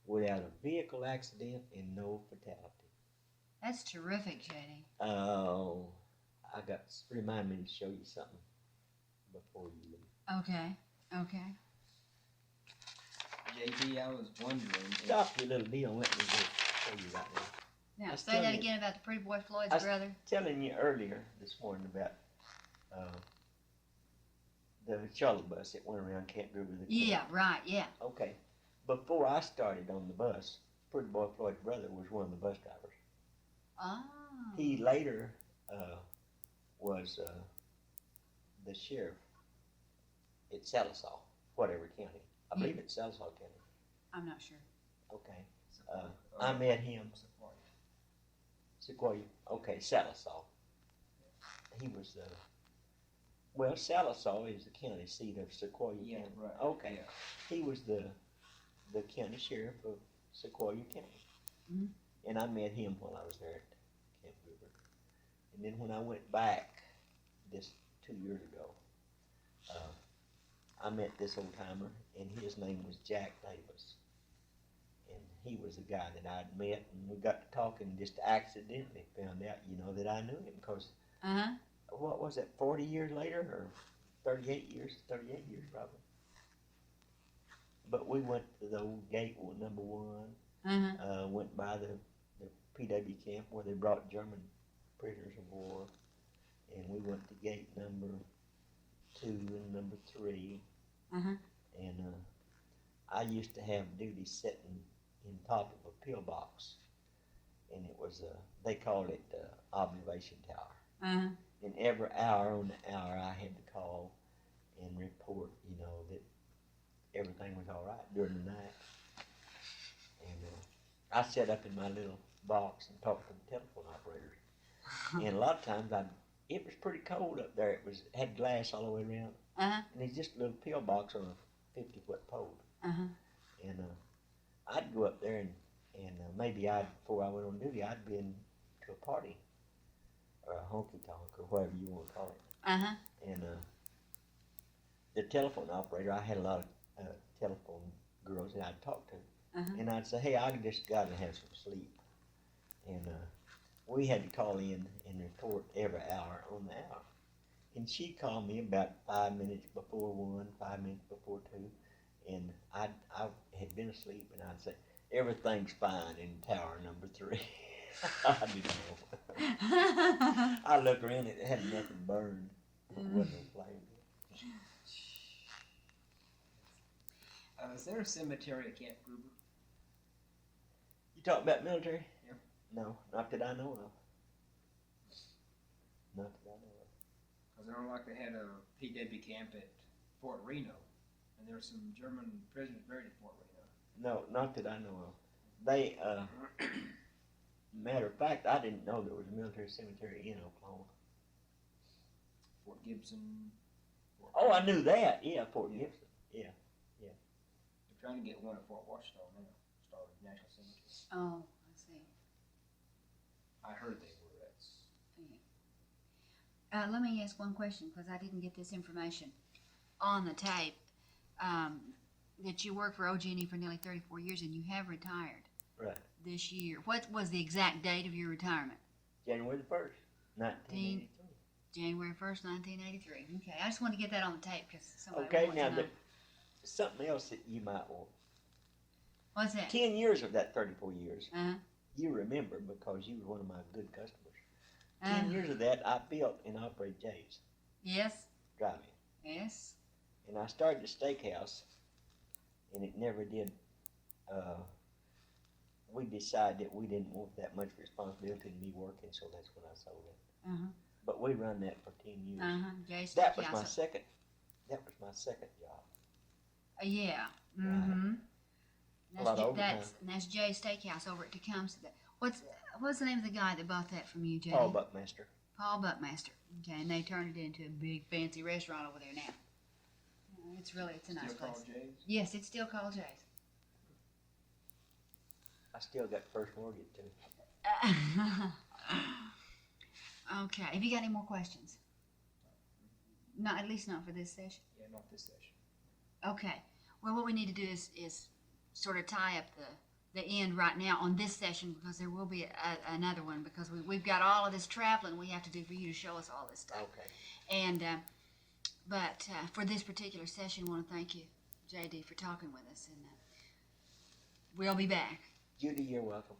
without a vehicle accident, and no fatality. That's terrific, J.D. Oh, remind me to show you something before you leave. Okay. JD, I was wondering. Stop your little deal and let me just show you right now. Now, say that again about the pretty boy Floyd's brother. Telling you earlier this morning about the shuttle bus that went around Camp Gruber. Yeah, right, yeah. Okay. Before I started on the bus, Pretty Boy Floyd's brother was one of the bus drivers. Oh. He later was the sheriff at Sallisaw, whatever county. I believe it's Sallisaw County. I'm not sure. Okay. I met him. Sequoia. Okay, Sallisaw. He was Sallisaw is the county seat of Sequoia County. Right. Okay. Yeah. He was the county sheriff of Sequoia County. And I met him while I was there at Camp Gruber. And then when I went back this 2 years ago, I met this old timer, and his name was Jack Davis. And he was the guy that I'd met, and we got to talking, just accidentally found out, that I knew him, because what was it, 40 years later, or 38 years probably. But we went to the old gate number 1, went by the PW camp where they brought German prisoners of war, and we went to gate number 2 and number 3, and I used to have duty sitting in top of a pillbox, and it was they called it observation tower. And every hour on the hour I had to call and report, that everything was all right during the night. And I sat up in my little box and talked to the telephone operators. And a lot of times it was pretty cold up there. It had glass all the way around. Uh-huh. And it's just a little pill box on a 50-foot pole. Uh-huh. And I'd go up there and maybe before I went on duty, I'd been to a party or a honky tonk or whatever you want to call it. Uh-huh. And the telephone operator, I had a lot of telephone girls that I'd talk to. Uh-huh. And I'd say, hey, I just got to have some sleep. And we had to call in and report every hour on the hour. And she'd call me about 5 minutes before 1, 5 minutes before 2. And I had been asleep, and I'd say, everything's fine in tower number 3. I didn't know. I looked around, it had nothing burned. It wasn't no flame. Is there a cemetery at Camp Gruber? You talking about military? Yep. No, not that I know of. Not that I know of. Because I know like they had a PW camp at Fort Reno, and there were some German prisoners buried at Fort Reno. No, not that I know of. They, matter of fact, I didn't know there was a military cemetery in Oklahoma. Fort Gibson. Oh, I knew that. Yeah, Fort Gibson. Yeah. They're trying to get one at Fort Washington now. Started National Cemetery. Oh, I see. I heard they were. That's. Yeah. Let me ask one question, because I didn't get this information on the tape. That you worked for OG&E for nearly 34 years, and you have retired. Right. This year. What was the exact date of your retirement? January the 1st, 1983. January 1st, 1983. Okay, I just wanted to get that on the tape because somebody Okay, wants now to know. something else that you might want. What's that? 10 years of that 34 years, Uh-huh. you remember because you were one of my good customers. Uh-huh. 10 years of that, I built and operated Jay's Yes. Drive-In. Yes. And I started the steakhouse, and it never did. We decided that we didn't want that much responsibility in me working, so that's when I sold it. Uh-huh. But we run that for 10 years. Uh-huh. Jay's That was Steakhouse. my second. That was my second job. Yeah. Mm-hmm. A lot of overtime. That's Jay's Steakhouse over at Tecumseh. What's the name of the guy that bought that from you, Jay? Paul Buckmaster. Paul Buckmaster. Okay, and they turned it into a big fancy restaurant over there now. It's a nice Still place. called Jay's? Yes, it's still called Jay's. I still got first mortgage too. Okay. Have you got any more questions? Not, at least not for this session. Yeah, not this session. Okay. Well, what we need to do is sort of tie up the end right now on this session, because there will be another one, because we've got all of this traveling we have to do for you to show us all this stuff. Okay. And but for this particular session, I want to thank you, JD, for talking with us, and we'll be back. Judy, you're welcome.